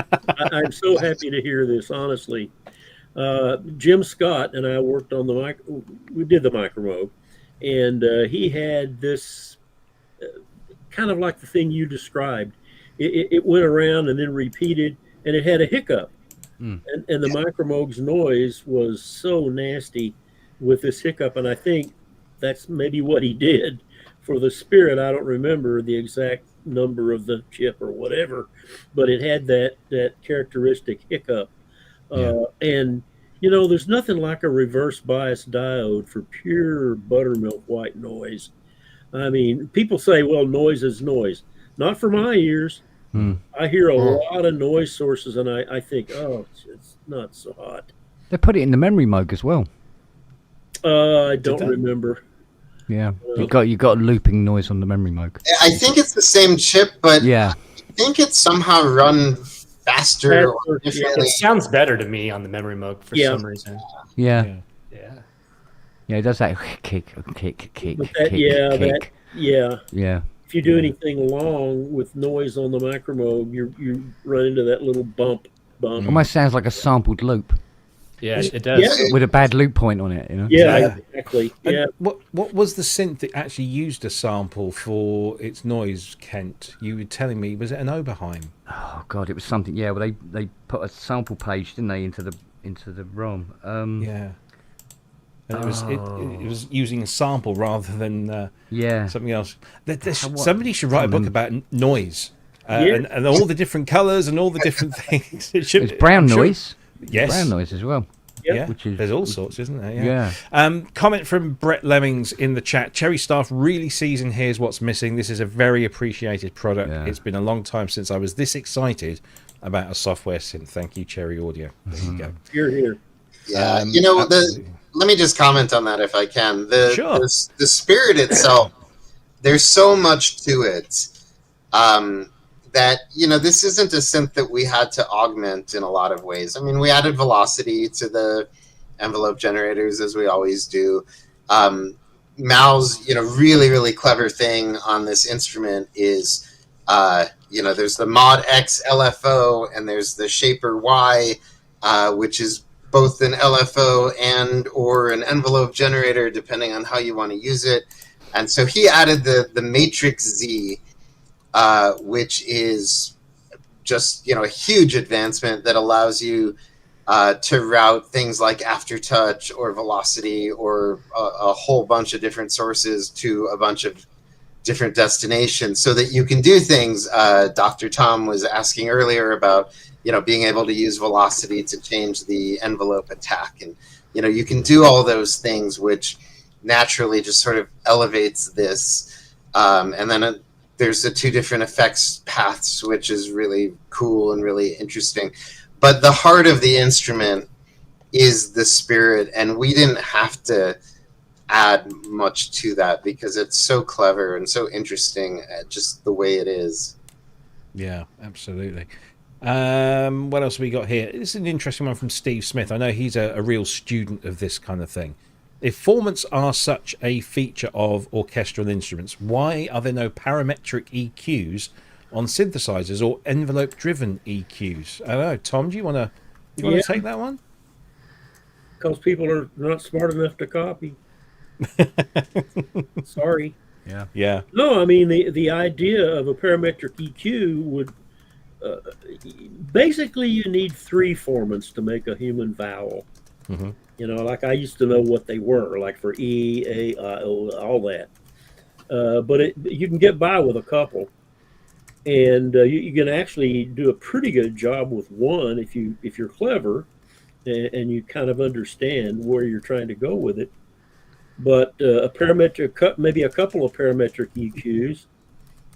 am so happy to hear this, honestly. Jim Scott and I worked on we did the Micro Moog, and he had this kind of like the thing you described. It went around and then repeated, and it had a hiccup. And the Micro Moog's noise was so nasty with this hiccup, and I think that's maybe what he did. For the Spirit, I don't remember the exact number of the chip or whatever, but it had that characteristic hiccup. And there's nothing like a reverse bias diode for pure buttermilk white noise. I mean, people say, well, noise is noise. Not for my ears. I hear a lot of noise sources, and I think, oh, it's not so hot. They put it in the memory Moog as well. I don't remember. Yeah, you got looping noise on the memory Moog. I think it's the same chip, but yeah, I think it's somehow run faster or differently. It sounds better to me on the memory Moog for some reason. Yeah, it does that kick. Yeah. If you do anything long with noise on the Micro Moog, you run into that little bump. Almost sounds like a sampled loop. Yeah, it does. Yeah. With a bad loop point on it, Yeah, exactly. Yeah. What was the synth that actually used a sample for its noise, Kent? You were telling me, was it an Oberheim? Oh God, it was something. Yeah, well they put a sample page, didn't they, into the ROM? Yeah. And it was using a sample rather than something else. Somebody should write a book about noise and all the different colours and all the different things. It's brown noise. Yes, brown noise as well. Yeah, there's all sorts, isn't there? Yeah. Comment from Brett Lemmings in the chat. Cherry staff really sees and hears what's missing. This is a very appreciated product. Yeah. It's been a long time since I was this excited about a software synth. Thank you, Cherry Audio. There you go. You're here. Yeah, let me just comment on that if I can. The Spirit itself, there's so much to it that, this isn't a synth that we had to augment in a lot of ways. I mean, we added velocity to the envelope generators, as we always do. Mal's, really, really clever thing on this instrument is, there's the Mod X LFO and there's the Shaper Y, which is both an LFO and or an envelope generator, depending on how you want to use it. And so he added the Matrix Z, which is just, a huge advancement that allows you to route things like aftertouch or velocity or a whole bunch of different sources to a bunch of different destinations so that you can do things. Dr. Tom was asking earlier about, being able to use velocity to change the envelope attack. And, you can do all those things, which naturally just sort of elevates this. And then there's the two different effects paths, which is really cool and really interesting. But the heart of the instrument is the Spirit, and we didn't have to add much to that because it's so clever and so interesting at just the way it is. Yeah, absolutely. What else have we got here? This is an interesting one from Steve Smith. I know he's a real student of this kind of thing. If formants are such a feature of orchestral instruments, why are there no parametric EQs on synthesizers or envelope-driven EQs? I don't know. Tom, do you want to take that one? Because people are not smart enough to copy. Sorry. Yeah. No, I mean the idea of a parametric EQ would basically you need three formants to make a human vowel. Mm-hmm. Like I used to know what they were, like for E, A, I, O, all that. But you can get by with a couple, and you can actually do a pretty good job with one if you're clever, and you kind of understand where you're trying to go with it. But maybe a couple of parametric EQs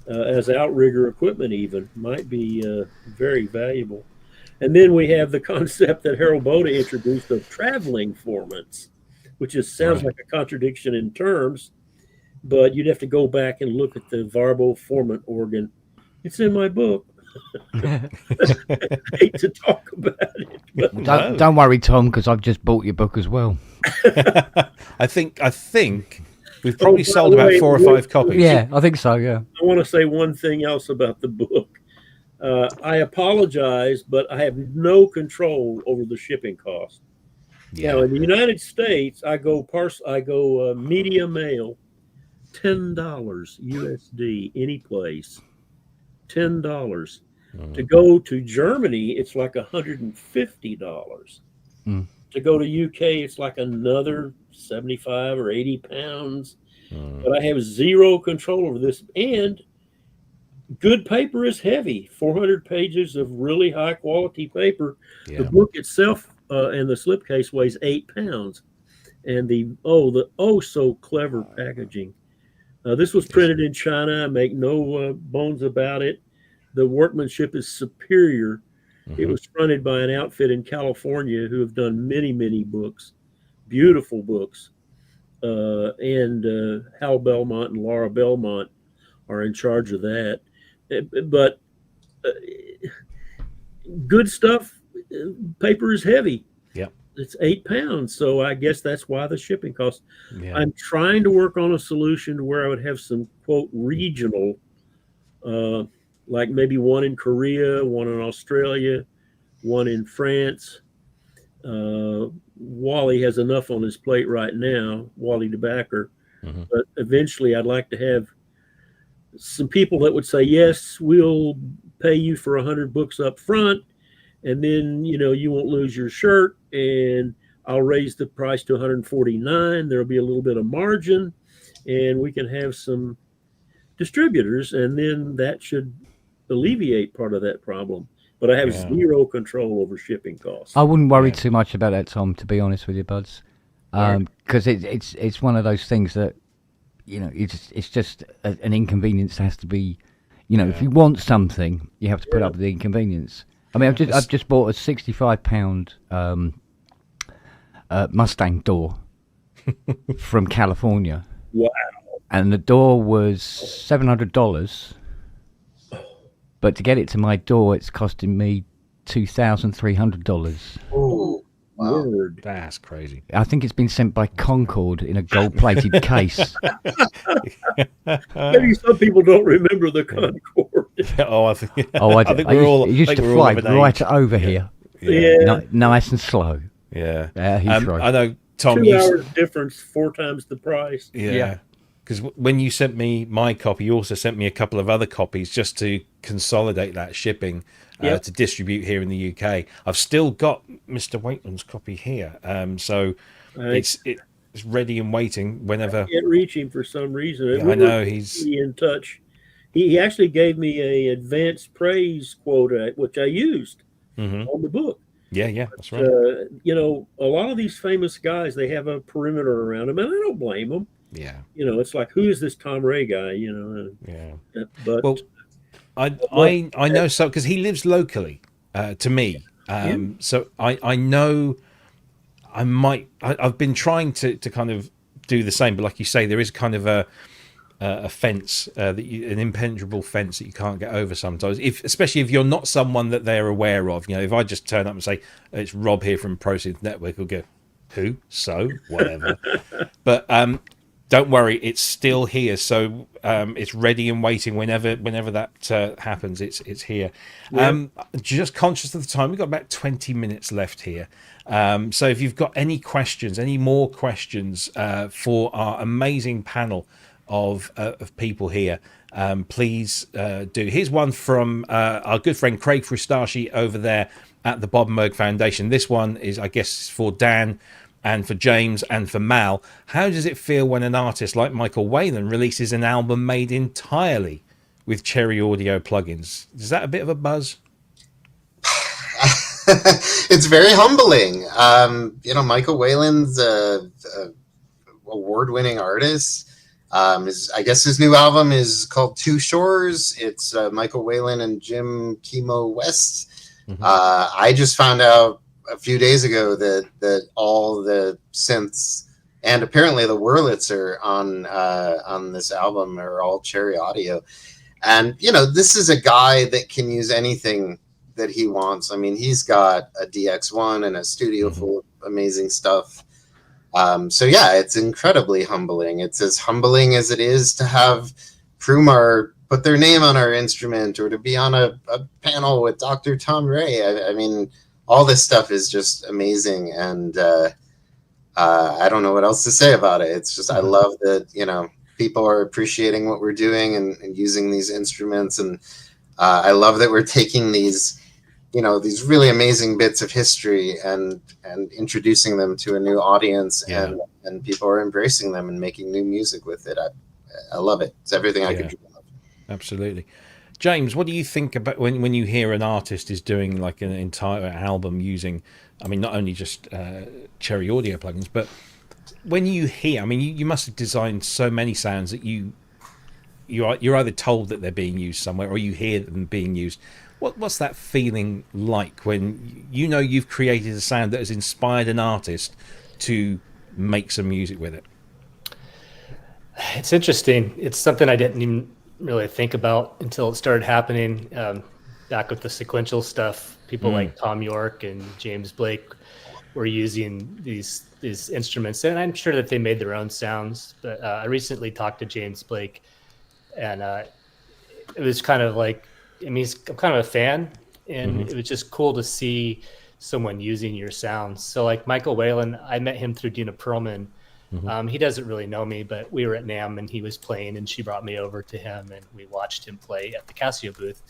as outrigger equipment even might be very valuable. And then we have the concept that Harold Boda introduced of traveling formants, which sounds like a contradiction in terms, but you'd have to go back and look at the Varbo formant organ. It's in my book. I hate to talk about it. But don't worry, Tom, because I've just bought your book as well. I think we've probably sold about 4 or 5 copies. Yeah, I think so, yeah. I want to say one thing else about the book. I apologize, but I have no control over the shipping cost. Yeah. Now, in the United States, I go media mail, $10 USD, any place, $10. To go to Germany, it's like $150. To go to UK, it's like another 75 or 80 pounds. But I have zero control over this. And good paper is heavy. 400 pages of really high quality paper. Yeah. The book itself and the slipcase weighs 8 pounds. And the so clever packaging. This was printed in China. I make no bones about it. The workmanship is superior. It was fronted by an outfit in California who have done many, many books, beautiful books. And Hal Belmont and Laura Belmont are in charge of that. But good stuff, paper is heavy. Yep. It's 8 pounds. So I guess that's why the shipping costs. Yeah. I'm trying to work on a solution to where I would have some, quote, regional, like maybe one in Korea, one in Australia, one in France. Wally has enough on his plate right now, Wally DeBacker. But eventually I'd like to have some people that would say, yes, we'll pay you for 100 books up front. And then, you won't lose your shirt, and I'll raise the price to 149. There'll be a little bit of margin, and we can have some distributors, and then that should alleviate part of that problem. But I have zero control over shipping costs. I wouldn't worry too much about that, Tom, to be honest with you, buds, because it's one of those things that it's just an inconvenience that has to be, if you want something, you have to put up with the inconvenience. I mean, I've just bought a £65 Mustang door from California. Wow! And the door was $700. But to get it to my door, it's costing me $2,300. Oh, wow. Word. That's crazy. I think it's been sent by Concorde in a gold-plated case. Maybe some people don't remember the Concorde. I think. I think we're all. It used to fly right over here. Yeah. Nice and slow. Yeah. Heathrow. I know, Tom. 2 hours difference, 4 times the price. Yeah. Because when you sent me my copy, you also sent me a couple of other copies just to consolidate that shipping to distribute here in the UK. I've still got Mr. Waitman's copy here, so it's ready and waiting whenever. I can't reach him for some reason. Yeah, I know he's in touch. He actually gave me a advanced praise quote, which I used on the book. Yeah, that's right. A lot of these famous guys, they have a perimeter around them, and I don't blame them. Yeah. It's like, who is this Tom Rhea guy? Yeah. But well, I know so because he lives locally to me. So I know I've been trying to kind of do the same, but like you say, there is kind of a fence an impenetrable fence that you can't get over sometimes. Especially if you're not someone that they're aware of. If I just turn up and say it's Rob here from ProSynth Network, will go, who? So whatever. But don't worry, it's still here, so it's ready and waiting whenever that happens. It's here. Just conscious of the time, we've got about 20 minutes left here. So if you've got any more questions for our amazing panel of people here, please do. Here's one from our good friend Craig Frustashi over there at the Bob Moog Foundation. This one is, I guess, for Dan and for James and for Mal. How does it feel when an artist like Michael Whalen releases an album made entirely with Cherry Audio plugins? Is that a bit of a buzz? It's very humbling. Michael Whalen's award-winning artist. I guess his new album is called Two Shores. It's Michael Whalen and Jim Chemo West. I just found out a few days ago that all the synths and apparently the Wurlitz are on this album are all Cherry Audio. And this is a guy that can use anything that he wants. I mean, he's got a DX1 and a studio full of amazing stuff. So yeah, it's incredibly humbling. It's as humbling as it is to have Crumar put their name on our instrument or to be on a panel with Dr. Tom Rhea. I mean, all this stuff is just amazing. And I don't know what else to say about it. It's just, I love that, you know, people are appreciating what we're doing and using these instruments. And I love that we're taking these, you know, these really amazing bits of history and introducing them to a new audience, and people are embracing them and making new music with it. I love it. It's everything I could dream of. Absolutely. James, what do you think about when you hear an artist is doing like an entire album using, I mean, not only just Cherry Audio plugins, but when you hear, I mean, you must have designed so many sounds that you're either told that they're being used somewhere or you hear them being used. What's that feeling like when you know you've created a sound that has inspired an artist to make some music with it? It's interesting. It's something I didn't even really think about until it started happening. Back with the sequential stuff, people like Tom York and James Blake were using these instruments, and I'm sure that they made their own sounds. But I recently talked to James Blake, and it was kind of like, I mean, I'm kind of a fan, and it was just cool to see someone using your sounds. So like Michael Whalen, I met him through Dina Perlman. He doesn't really know me, but we were at NAMM and he was playing, and she brought me over to him, and we watched him play at the Casio booth.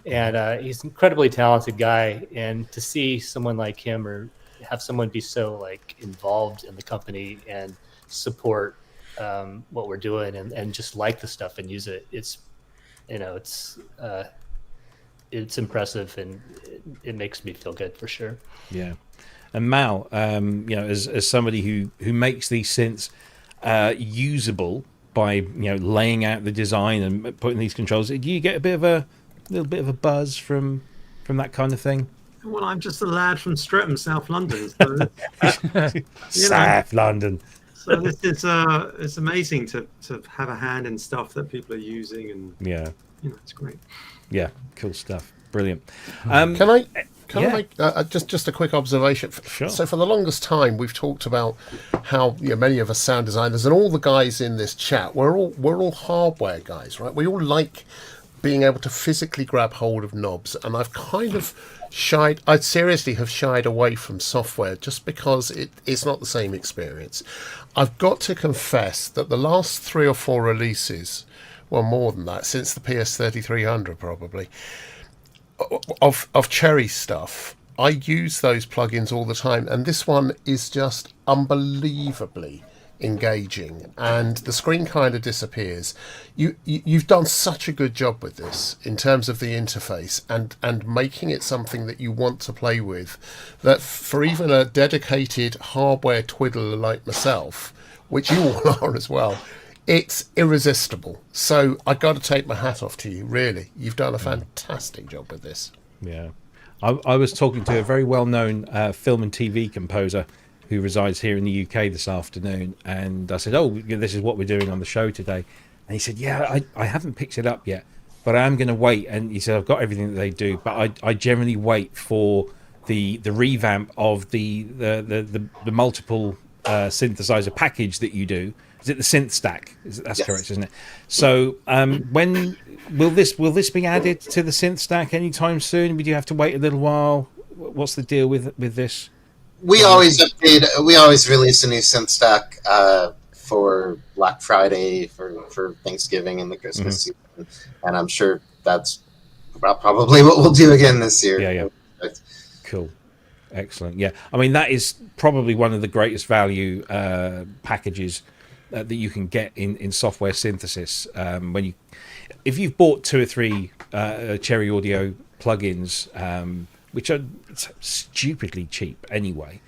And he's an incredibly talented guy, and to see someone like him or have someone be so like involved in the company and support what we're doing and just like the stuff and use it, it's, you know, it's impressive, and it makes me feel good for sure. Yeah. And Mal, you know, as somebody who makes these synths usable by, you know, laying out the design and putting these controls, do you get a little bit of a buzz from that kind of thing? Well, I'm just a lad from Streatham, South London. So, South London. So this is it's amazing to have a hand in stuff that people are using, and you know, it's great. Yeah, cool stuff. Brilliant. Can I make just a quick observation? Sure. So for the longest time, we've talked about how, you know, many of us sound designers and all the guys in this chat, we're all hardware guys, right? We all like being able to physically grab hold of knobs, and I've kind of I'd seriously have shied away from software just because it's not the same experience. I've got to confess that the last 3 or 4 releases, well, more than that, since the PS3300 probably, of Cherry stuff, I use those plugins all the time, and this one is just unbelievably engaging, and the screen kind of disappears. You've done such a good job with this in terms of the interface and making it something that you want to play with, that for even a dedicated hardware twiddler like myself, which you all are as well, it's irresistible. So I got to take my hat off to you, really. You've done a fantastic job with this. Yeah. I was talking to a very well-known film and TV composer who resides here in the UK this afternoon, and I said, this is what we're doing on the show today. And he said, I haven't picked it up yet, but I am going to wait. And he said, I've got everything that they do, but I generally wait for the revamp of the multiple synthesizer package that you do. Is it the synth stack? That's correct, isn't it? So when will this be added to the synth stack anytime soon? Would you have to wait a little while? What's the deal with this? We always update. We always release a new synth stack for Black Friday, for Thanksgiving and the Christmas season, and I'm sure that's probably what we'll do again this year. Yeah. Cool. Excellent. Yeah, I mean, that is probably one of the greatest value packages that you can get in software synthesis. If you've bought 2 or 3 Cherry Audio plugins, which are stupidly cheap anyway,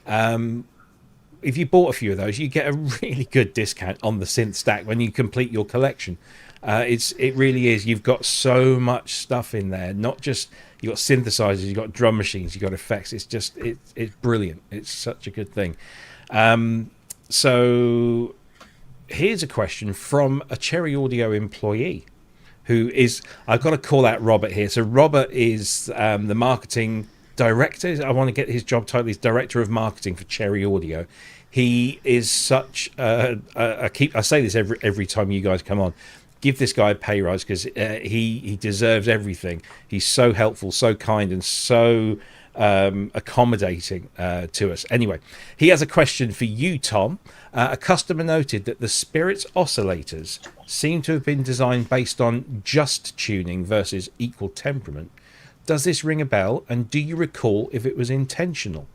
if you bought a few of those, you get a really good discount on the synth stack when you complete your collection. It really is. You've got so much stuff in there. Not just you've got synthesizers, you've got drum machines, you've got effects. It's just it's brilliant. It's such a good thing. So here's a question from a Cherry Audio employee who is, I've got to call out Robert here. So Robert is the marketing director. I want to get his job title. He's director of marketing for Cherry Audio. He is such I say this every time you guys come on. give this guy a pay rise, because he deserves everything. He's so helpful, so kind, and so accommodating to us. Anyway, he has a question for you, Tom. A customer noted that the Spirit's oscillators seem to have been designed based on just tuning versus equal temperament. Does this ring a bell, and do you recall if it was intentional?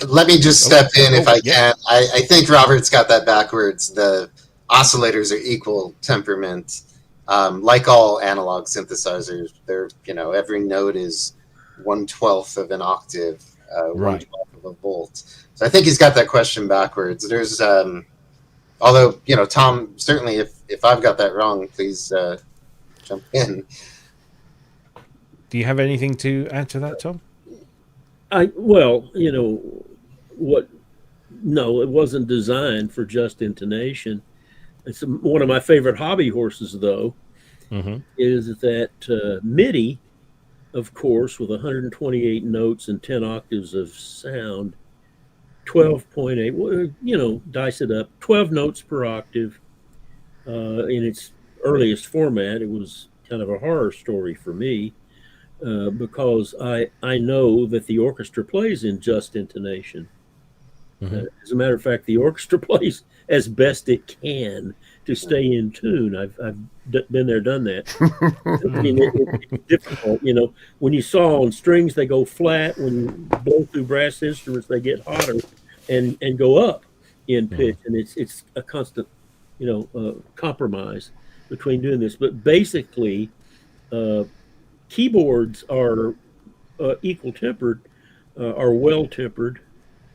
Let me just step in if I can. I think Robert's got that backwards. The oscillators are equal temperament. Like all analog synthesizers, they're, every note is 1/12 of an octave, 1/12 of a volt. So I think he's got that question backwards. There's, although, Tom, certainly if I've got that wrong, please jump in. Do you have anything to add to that, Tom? No, it wasn't designed for just intonation. It's one of my favorite hobby horses, though, is that MIDI, of course, with 128 notes and 10 octaves of sound, 12.8, dice it up, 12 notes per octave. In its earliest format, it was kind of a horror story for me. Because I know that the orchestra plays in just intonation. As a matter of fact, the orchestra plays as best it can to stay in tune. I've been there, done that. I mean, it's difficult. When you saw on strings, they go flat. When you blow through brass instruments, they get hotter and go up in pitch. And it's a constant, compromise between doing this. But basically, keyboards are equal tempered, are well tempered,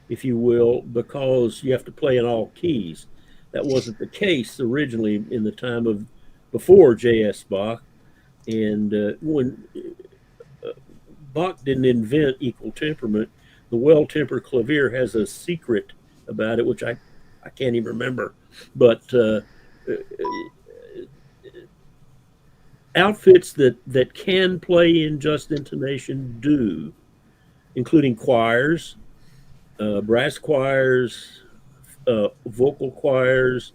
if you will, because you have to play in all keys. That wasn't the case originally in the time of before J.S. Bach. And when Bach didn't invent equal temperament, the well tempered clavier has a secret about it, which I can't even remember. But outfits that can play in just intonation do, including choirs, brass choirs, vocal choirs,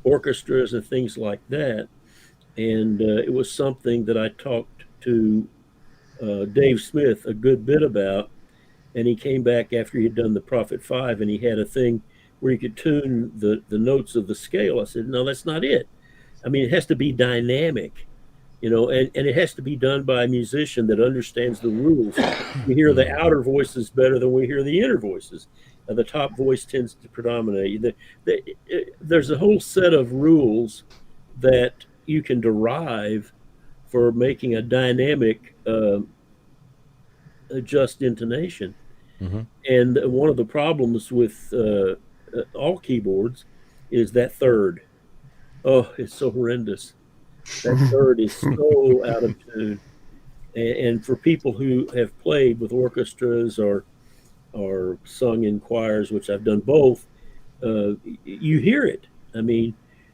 orchestras, and things like that. And it was something that I talked to Dave Smith a good bit about. And he came back after he had done the Prophet 5, and he had a thing where he could tune the notes of the scale. I said, no, that's not it. I mean, it has to be dynamic. And it has to be done by a musician that understands the rules. We hear the outer voices better than we hear the inner voices. The top voice tends to predominate. There's a whole set of rules that you can derive for making a dynamic just intonation. And one of the problems with all keyboards is that third. Oh, it's so horrendous. That third is so out of tune. And for people who have played with orchestras or sung in choirs, which I've done both, you hear it. I mean,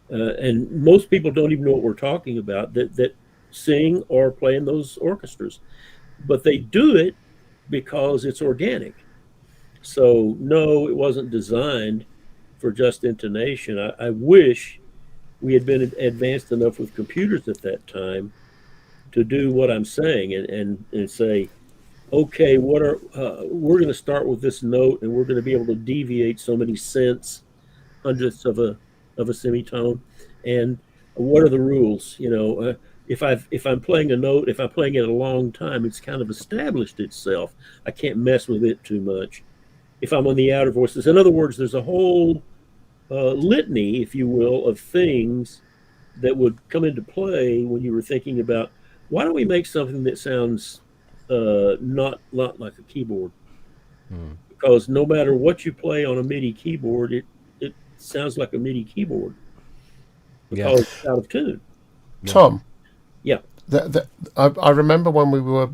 and most people don't even know what we're talking about that sing or play in those orchestras. But they do it because it's organic. So, no, it wasn't designed for just intonation. I wish we had been advanced enough with computers at that time to do what I'm saying and say, okay, we're going to start with this note, and we're going to be able to deviate so many cents, hundredths of a semitone, and what are the rules? If I'm playing a note, if I'm playing it a long time, it's kind of established itself. I can't mess with it too much. If I'm on the outer voices, in other words, there's a whole litany, if you will, of things that would come into play when you were thinking about, why don't we make something that sounds not like a keyboard? Because no matter what you play on a MIDI keyboard, it sounds like a MIDI keyboard because it's out of tune. Tom? Yeah. I remember when we were...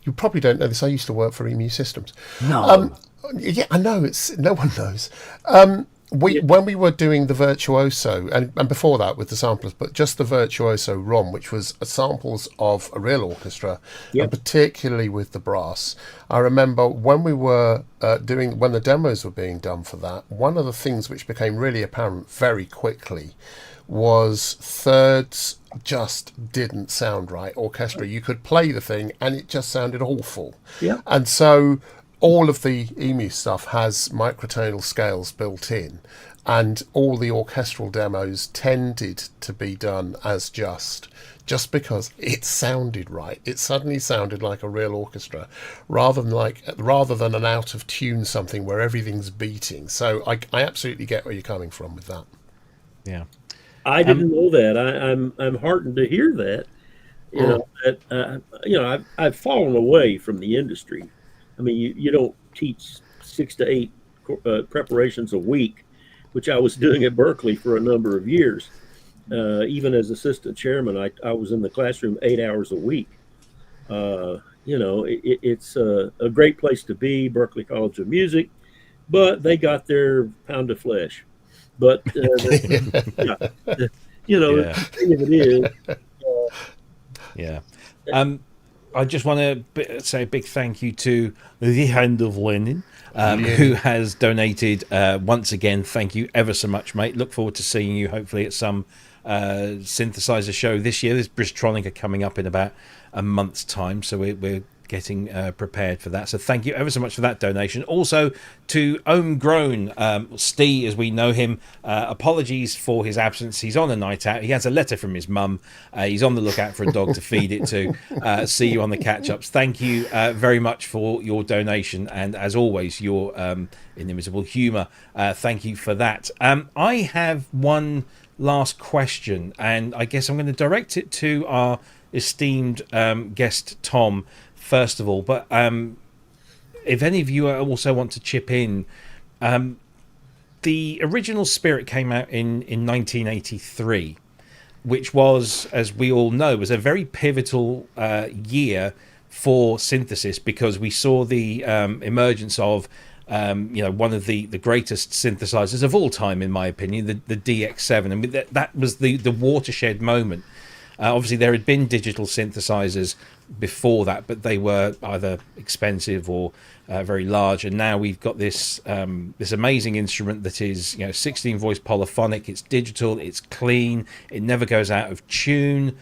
you probably don't know this. I used to work for EMU Systems. No. Yeah, I know. No one knows. when we were doing the Virtuoso, and before that with the samplers, but just the Virtuoso ROM, which was samples of a real orchestra, and particularly with the brass. I remember when we were when the demos were being done for that, one of the things which became really apparent very quickly was thirds just didn't sound right. Orchestra, you could play the thing and it just sounded awful. Yeah. And so all of the EMU stuff has microtonal scales built in, and all the orchestral demos tended to be done as just because it sounded right. It suddenly sounded like a real orchestra, rather than an out of tune something where everything's beating. So I absolutely get where you're coming from with that. Yeah, I didn't know that. I'm heartened to hear that. I've fallen away from the industry. I mean, you don't teach 6 to 8 preparations a week, which I was doing at Berkeley for a number of years. Even as assistant chairman, I was in the classroom 8 hours a week. It's a great place to be, Berkeley College of Music, but they got their pound of flesh. But, the thing of it is. Yeah. I just want to say a big thank you to the Hand of Lenin, who has donated once again. Thank you ever so much, mate. Look forward to seeing you hopefully at some synthesizer show this year. There's Bristtronica coming up in about a month's time, so we're getting prepared for that. So thank you ever so much for that donation. Also to Homegrown, Steve, as we know him, apologies for his absence. He's on a night out. He has a letter from his mum. He's on the lookout for a dog to feed it to. See you on the catch-ups. Thank you very much for your donation, and as always, your inimitable humour. Thank you for that. I have one last question, and I guess I'm going to direct it to our esteemed guest, Tom, first of all, but if any of you also want to chip in, the original Spirit came out in 1983, which was, as we all know, was a very pivotal year for synthesis, because we saw the emergence of one of the greatest synthesizers of all time, in my opinion, the DX7. I mean, that was the watershed moment. Obviously, there had been digital synthesizers before that, but they were either expensive or very large. And now we've got this amazing instrument that is 16 voice polyphonic. It's digital. It's clean. It never goes out of tune.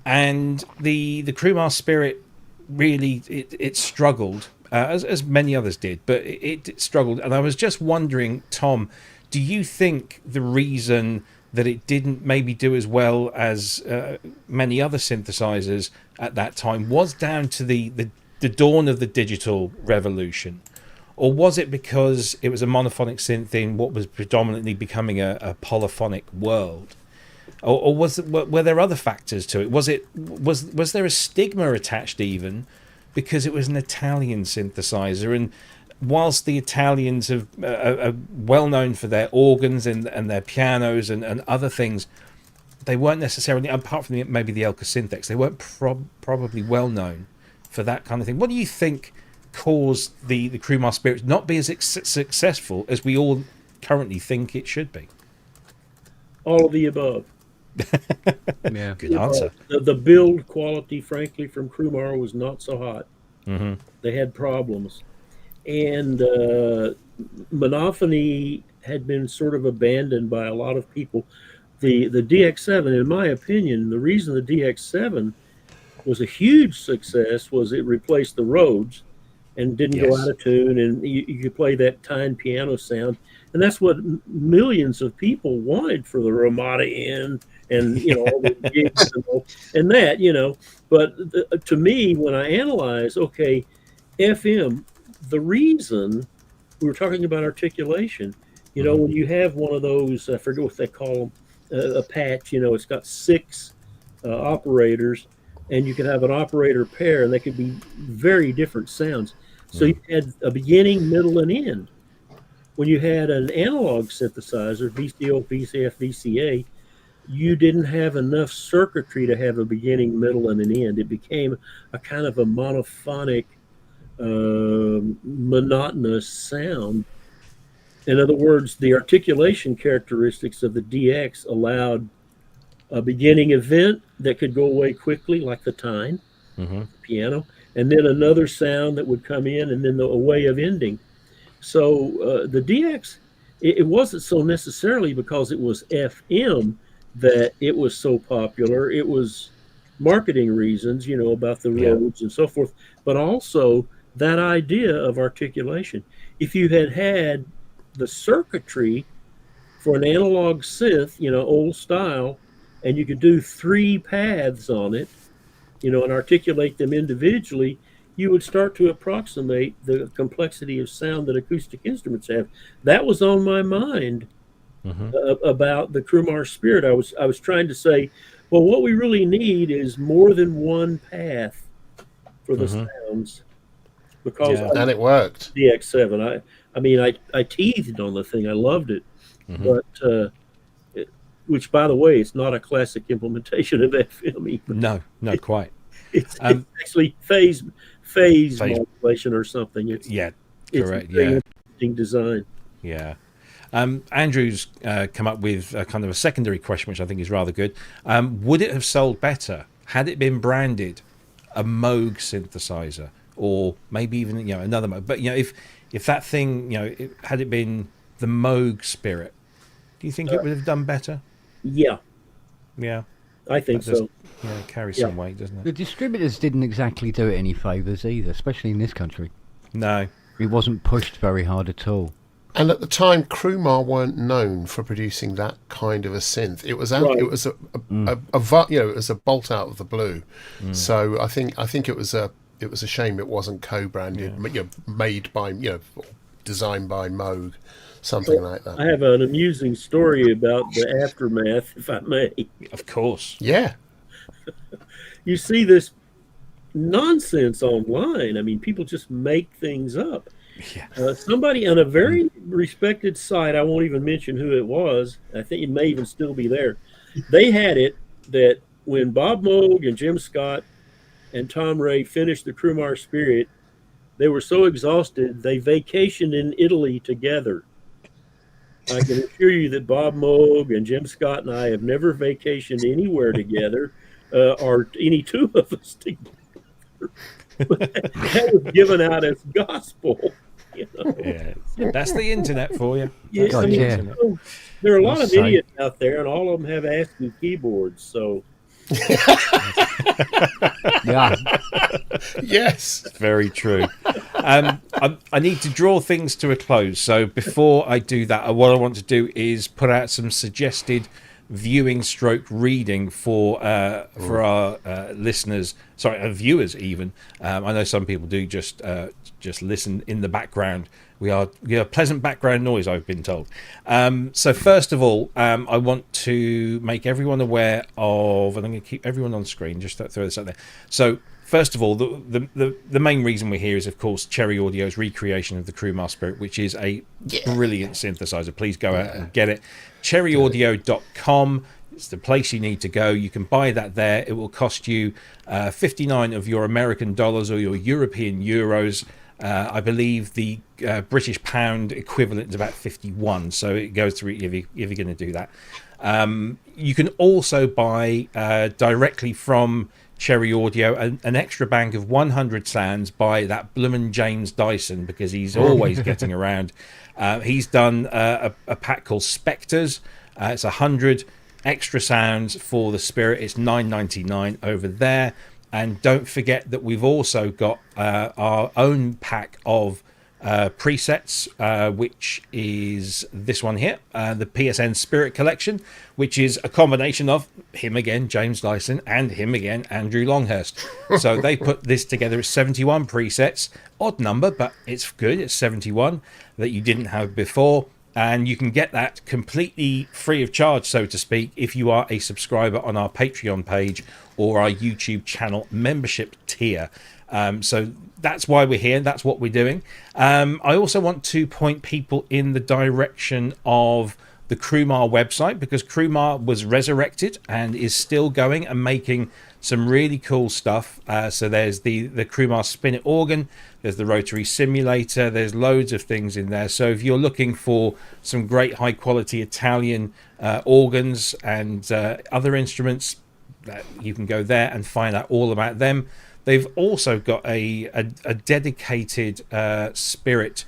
And the Crumar Spirit really it struggled, as many others did, but it struggled. And I was just wondering, Tom, do you think the reason that it didn't maybe do as well as many other synthesizers at that time was down to the dawn of the digital revolution? Or was it because it was a monophonic synth in what was predominantly becoming a polyphonic world? Or were there other factors to it? Was there a stigma attached even because it was an Italian synthesizer? And whilst the Italians are well known for their organs and their pianos and other things, they weren't necessarily, apart from maybe the Elka Synthex, they weren't probably well known for that kind of thing. What do you think caused the Crumar Spirit not be as successful as we all currently think it should be? All of the above. Yeah, good answer. The build quality, frankly, from Crumar was not so hot. Mm-hmm. They had problems. And monophony had been sort of abandoned by a lot of people. The DX7, in my opinion, the reason the DX7 was a huge success was it replaced the Rhodes and didn't go out of tune, and you could play that tine piano sound. And that's what millions of people wanted for the Ramada Inn and all the gigs and that. But to me, when I analyze, okay, FM, the reason we were talking about articulation, when you have one of those, I forget what they call them, a patch, it's got 6 operators, and you can have an operator pair, and they could be very different sounds. So you had a beginning, middle, and end. When you had an analog synthesizer, VCO, VCF, VCA, you didn't have enough circuitry to have a beginning, middle, and an end. It became a kind of a monophonic, monotonous sound. In other words, the articulation characteristics of the DX allowed a beginning event that could go away quickly, like the tine, piano, and then another sound that would come in, and then a way of ending. So the DX, it wasn't so necessarily because it was FM that it was so popular. It was marketing reasons, about the roads and so forth, but also that idea of articulation. If you had the circuitry for an analog synth, old style, and you could do 3 paths on it, and articulate them individually, you would start to approximate the complexity of sound that acoustic instruments have. That was on my mind about the Crumar Spirit. I was trying to say, well, what we really need is more than one path for the sounds, because and it worked. DX7. I mean, I teethed on the thing. I loved it, but which, by the way, it's not a classic implementation of FM either. No, quite. It's actually phase modulation or something. It's correct. It's an interesting design. Yeah. Andrew's come up with a kind of a secondary question, which I think is rather good. Would it have sold better had it been branded a Moog synthesizer, or maybe even another Moog? But if that thing had it been the Moog Spirit, do you think it would have done better? Yeah, I think so. It carries some weight, doesn't it? The distributors didn't exactly do it any favours either, especially in this country. No, it wasn't pushed very hard at all. And at the time, Crumar weren't known for producing that kind of a synth. It was it was it was a bolt out of the blue. So I think it was a shame it wasn't co-branded, made by designed by Moog, something like that. I have an amusing story about the aftermath, if I may. Of course. Yeah. You see this nonsense online. I mean, people just make things up. Yeah. Somebody on a very respected site, I won't even mention who it was, I think it may even still be there, they had it that when Bob Moog and Jim Scott and Tom Rhea finished the Crumar Spirit, they were so exhausted they vacationed in Italy together. I can assure you that Bob Moog and Jim Scott and I have never vacationed anywhere together, or any two of us together. That was given out as gospel. Yeah, that's the internet for you. Yes, God, there are a lot of idiots out there, and all of them have ASCII keyboards. So, Yeah. Yes. Very true. I need to draw things to a close. So before I do that, what I want to do is put out some suggested viewing stroke reading for our listeners, viewers even. I know some people do just listen in the background. We are pleasant background noise, I've been told. So first of all, I want to make everyone aware of, and I'm going to keep everyone on screen, just throw this out there. So first of all, the main reason we're here is, of course, Cherry Audio's recreation of the Crumar Spirit, which is a brilliant synthesizer. Please go out and get it. cherryaudio.com. It's the place you need to go. You can buy that there. It will cost you 59 of your American dollars or your European euros. I believe the British pound equivalent is about 51, so it goes through if you're going to do that. You can also buy directly from Cherry Audio an extra bank of 100 sounds by that bloomin' James Dyson, because he's always getting around. He's done a pack called Spectres. It's 100 extra sounds for the Spirit. It's $9.99 over there. And don't forget that we've also got our own pack of presets, which is this one here, the PSN Spirit Collection, which is a combination of him again, James Dyson, and him again, Andrew Longhurst. So they put this together. It's 71 presets, odd number, but it's good. It's 71 that you didn't have before. And you can get that completely free of charge, so to speak, if you are a subscriber on our Patreon page or our YouTube channel membership tier. So that's why we're here. That's what we're doing. I also want to point people in the direction of the Crumar website, because Crumar was resurrected and is still going and making some really cool stuff. So there's the Crumar Spin It organ, there's the rotary simulator, there's loads of things in there. So if you're looking for some great high quality Italian organs and other instruments, you can go there and find out all about them. They've also got a dedicated Spirit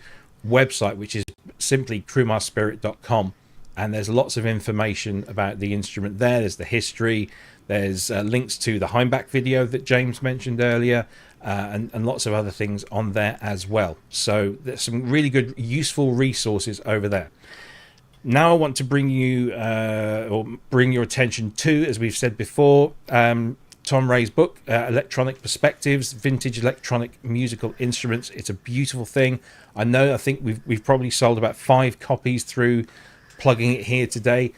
website, which is simply crumarspirit.com, and there's lots of information about the instrument there. There's the history, there's links to the Heimbach video that James mentioned earlier, and lots of other things on there as well. So there's some really good, useful resources over there. Now I want to bring you or bring your attention to, as we've said before, Tom Rhea's book, Electronic Perspectives, Vintage Electronic Musical Instruments. It's a beautiful thing. I think we've probably sold about 5 copies through plugging it here today.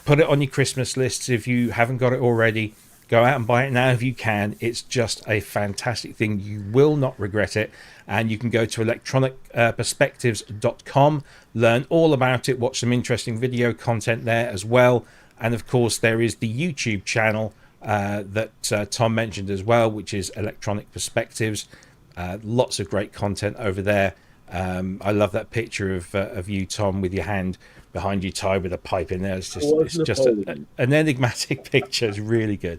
Put it on your Christmas lists if you haven't got it already. Go out and buy it now if you can. It's just a fantastic thing. You will not regret it. And you can go to electronicperspectives.com, learn all about it, watch some interesting video content there as well. And of course, there is the YouTube channel that Tom mentioned as well, which is Electronic Perspectives. Lots of great content over there. I love that picture of you, Tom, with your hand behind you tied with a pipe in there. It's just an enigmatic picture. It's really good.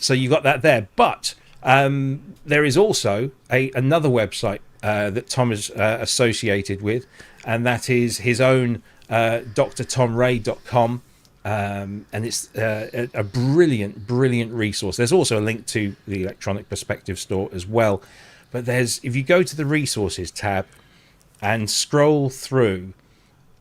So you've got that there. But there is also another website that Tom is associated with, and that is his own drtomrhea.com. And it's a brilliant resource. There's also a link to the Electronic Perspective store as well. But if you go to the resources tab and scroll through,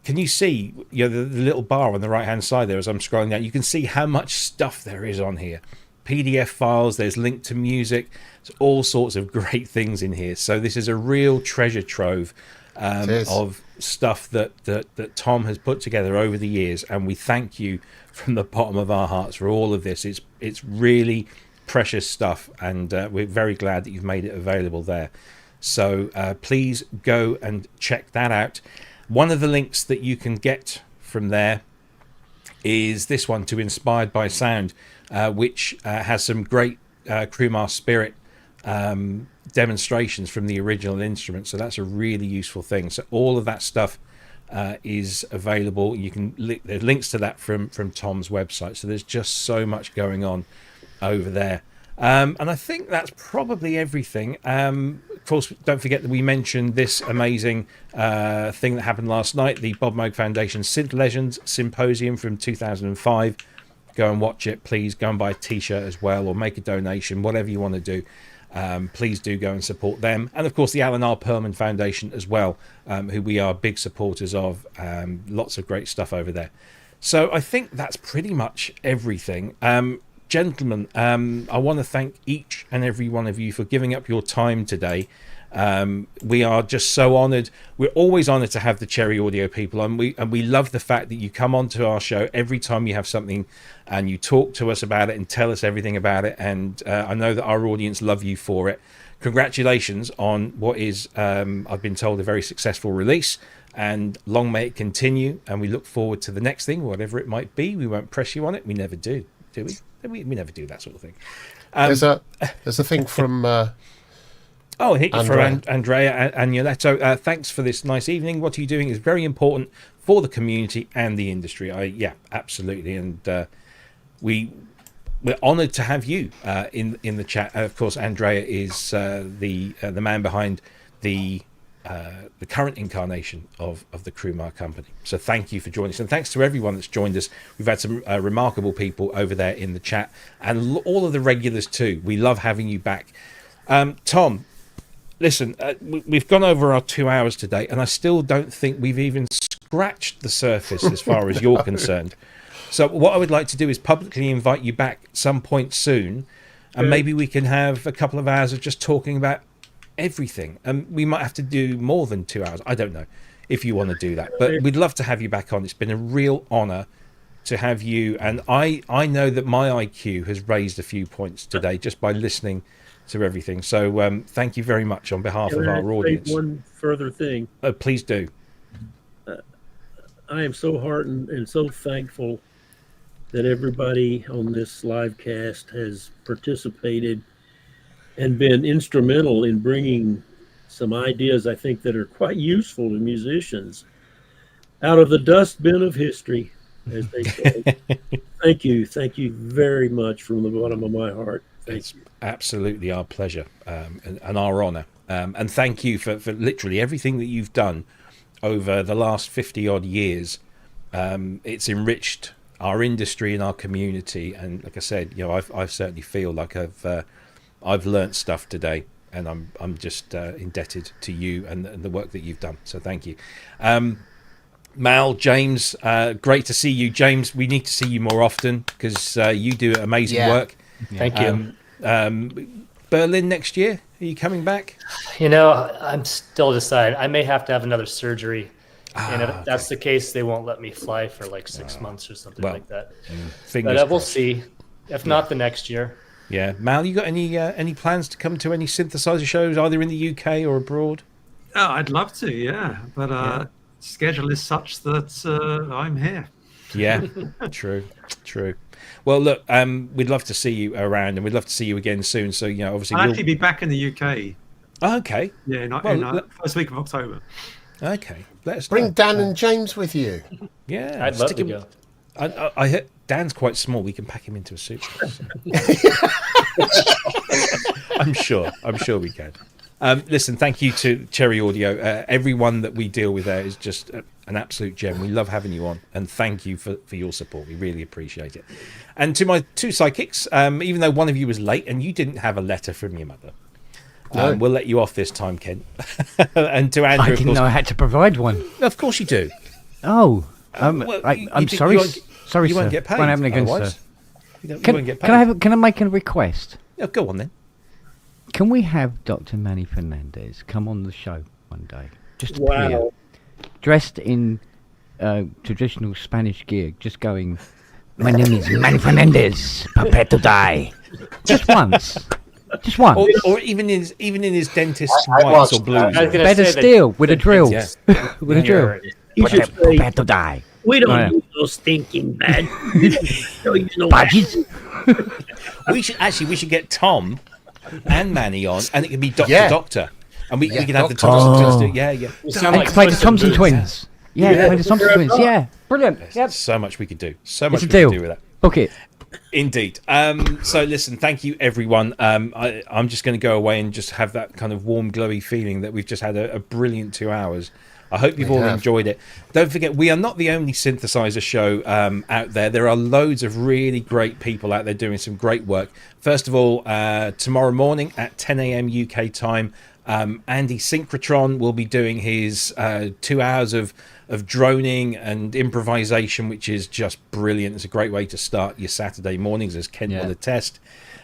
can you see the little bar on the right hand side there as I'm scrolling down? You can see how much stuff there is on here. PDF files, there's link to music, there's all sorts of great things in here. So this is a real treasure trove of stuff that Tom has put together over the years, and we thank you from the bottom of our hearts for all of this. It's really precious stuff, and we're very glad that you've made it available there. So please go and check that out. One of the links that you can get from there is this one, to Inspired by Sound, which has some great Crumar Spirit demonstrations from the original instrument. So that's a really useful thing. So all of that stuff is available. You can there's links to that from Tom's website. So there's just so much going on over there. And I think that's probably everything. Of course, don't forget that we mentioned this amazing thing that happened last night, the Bob Moog Foundation Synth Legends Symposium from 2005. Go and watch it. Please go and buy a t-shirt as well, or make a donation, whatever you want to do. Please do go and support them. And of course, the Alan R. Perlman Foundation as well, who we are big supporters of. Lots of great stuff over there. So I think that's pretty much everything. Gentlemen, I want to thank each and every one of you for giving up your time today. We are just so honoured. We're always honoured to have the Cherry Audio people, and we love the fact that you come onto our show every time you have something and you talk to us about it and tell us everything about it. And I know that our audience love you for it. Congratulations on what is, I've been told, a very successful release, and long may it continue. And we look forward to the next thing, whatever it might be. We won't press you on it. We never do we? We never do that sort of thing. There's a thing from from Andrea Agnoletto. Thanks for this nice evening. What are you doing is very important for the community and the industry. Yeah, absolutely. And we're honoured to have you in the chat. Of course, Andrea is the man behind the current incarnation of the Crumar company. So thank you for joining us, and thanks to everyone that's joined us. We've had some remarkable people over there in the chat, and all of the regulars too. We love having you back. Tom, listen, we've gone over our 2 hours today, and I still don't think we've even scratched the surface as far as you're concerned. So what I would like to do is publicly invite you back some point soon, and maybe we can have a couple of hours of just talking about everything. And we might have to do more than 2 hours. I don't know if you want to do that, but we'd love to have you back on. It's been a real honor to have you, and I know that my IQ has raised a few points today just by listening to everything. So thank you very much on behalf of our audience. One further thing. Please do. I am so heartened and so thankful that everybody on this live cast has participated and been instrumental in bringing some ideas, I think, that are quite useful to musicians out of the dustbin of history, as they say. Thank you very much from the bottom of my heart. Thank you. Absolutely our pleasure, and our honor. And thank you for literally everything that you've done over the last 50 odd years. It's enriched our industry and our community. And like I said, I certainly feel like I've learnt stuff today, and I'm just indebted to you and the work that you've done. So thank you. Mal, James, great to see you. James, we need to see you more often because you do amazing work. Thank you. Berlin next year, are you coming back? I'm still deciding. I may have to have another surgery. And if that's the case, they won't let me fly for like 6 months or something like that. But we'll see. If not, the next year. Yeah. Mal, you got any plans to come to any synthesizer shows, either in the UK or abroad? Oh, I'd love to, yeah. But schedule is such that I'm here. Yeah, true. Well, look, we'd love to see you around, and we'd love to see you again soon. So, obviously, I'll actually be back in the UK. Oh, okay. Yeah, in first week of October. Okay, let's bring Dan and James with you. Yeah, I'd love to go. I heard Dan's quite small. We can pack him into a suit. I'm sure we can. Listen, thank you to Cherry Audio. Everyone that we deal with there is just an absolute gem. We love having you on, and thank you for your support. We really appreciate it. And to my two psychics, even though one of you was late and you didn't have a letter from your mother, we'll let you off this time, Ken. And to Andrew, I didn't know I had to provide one. Of course you do. Oh, well, I'm sorry. Sorry, you sir. won't get paid. Won't happen again, Otherwise. sir. You won't get paid. Can I make a request? Yeah, go on then. Can we have Dr. Manny Fernandez come on the show one day? Just appear, dressed in traditional Spanish gear, just going, "My name is Manny Fernandez, prepare to die." Just once. Just once. Or even in his dentist's whites or blues. Better still, with a drill. Yeah. With a drill. You should say, Prepare to die. we don't do no stinking bad. Badges. We should get Tom and Manny on, and it can be Doctor, and we can have the Thompson twins. Yeah. You sound I like can play the Puss in Thompson Boots. twins. Yeah, play the Thompson twins. Yeah, brilliant. Yep. So much we could do. So much It's we a could deal. do with that. Book it. Indeed. So listen, thank you everyone. I'm just going to go away and just have that kind of warm, glowy feeling that we've just had a brilliant 2 hours. I hope you've all enjoyed it. Don't forget, we are not the only synthesizer show out there. There are loads of really great people out there doing some great work. First of all, tomorrow morning at 10 a.m. UK time, Andy Synchrotron will be doing his 2 hours of droning and improvisation, which is just brilliant. It's a great way to start your Saturday mornings, as Ken will attest.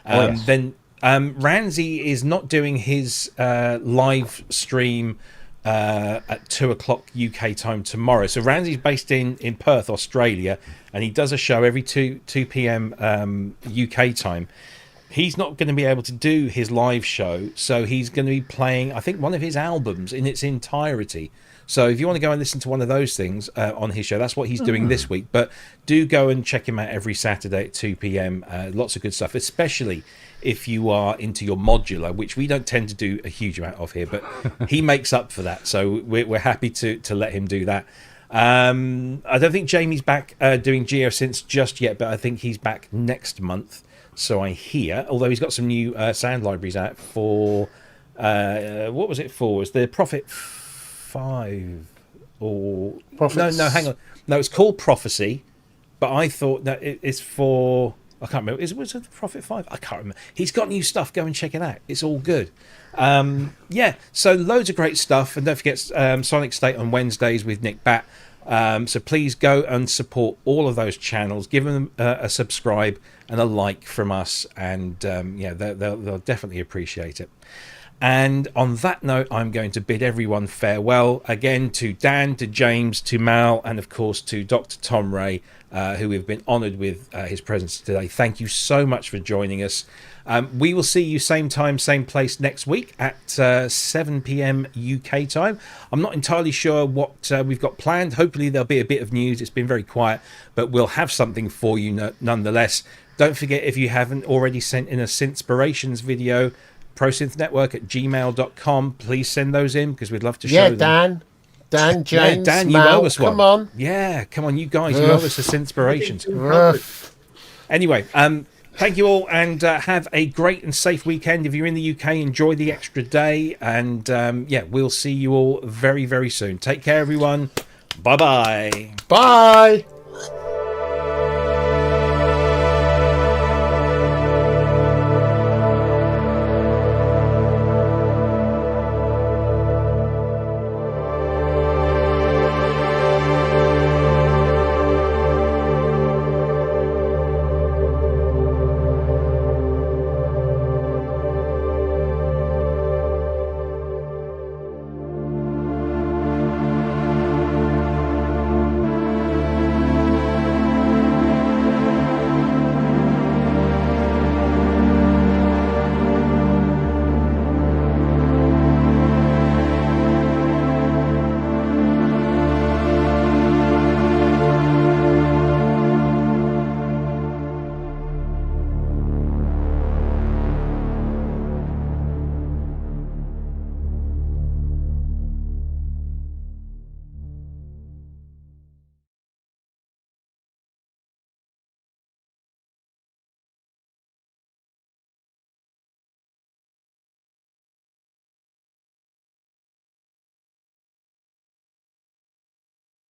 Then Ramsey is not doing his live stream at 2 o'clock UK time tomorrow. So Ramsey's based in Perth, Australia, and he does a show every 2 p.m. UK time. He's not going to be able to do his live show, so he's going to be playing, I think, one of his albums in its entirety. So if you want to go and listen to one of those things on his show, that's what he's doing this week. But do go and check him out every Saturday at 2 p.m. Lots of good stuff, especially if you are into your modular, which we don't tend to do a huge amount of here, but he makes up for that. So we're happy to let him do that. I don't think Jamie's back doing Geosynths just yet, but I think he's back next month. So I hear, although he's got some new sound libraries out for, what was it for? Was the Prophet 5 or Prophets. No, hang on. No, it's called Prophecy, but I thought that it's for, I can't remember. Was it the Prophet 5? I can't remember. He's got new stuff. Go and check it out. It's all good. So loads of great stuff. And don't forget Sonic State on Wednesdays with Nick Batt. So please go and support all of those channels. Give them a subscribe and a like from us. And they'll definitely appreciate it. And on that note, I'm going to bid everyone farewell again, to Dan, to James, to Mal, and of course to Dr. Tom Rhea, who we've been honoured with his presence today. Thank you so much for joining us. We will see you same time, same place next week at 7 p.m. UK time. I'm not entirely sure what we've got planned. Hopefully there'll be a bit of news. It's been very quiet, but we'll have something for you nonetheless. Don't forget, if you haven't already sent in a Synthspirations video, prosynthnetwork@gmail.com. Please send those in, because we'd love to show them. Dan, James, Dan, you Mal, owe us one. come on. Yeah, come on, you guys, you owe us a Synthspirations. Anyway, thank you all, and have a great and safe weekend. If you're in the UK, enjoy the extra day, and we'll see you all very, very soon. Take care, everyone. Bye-bye. Bye.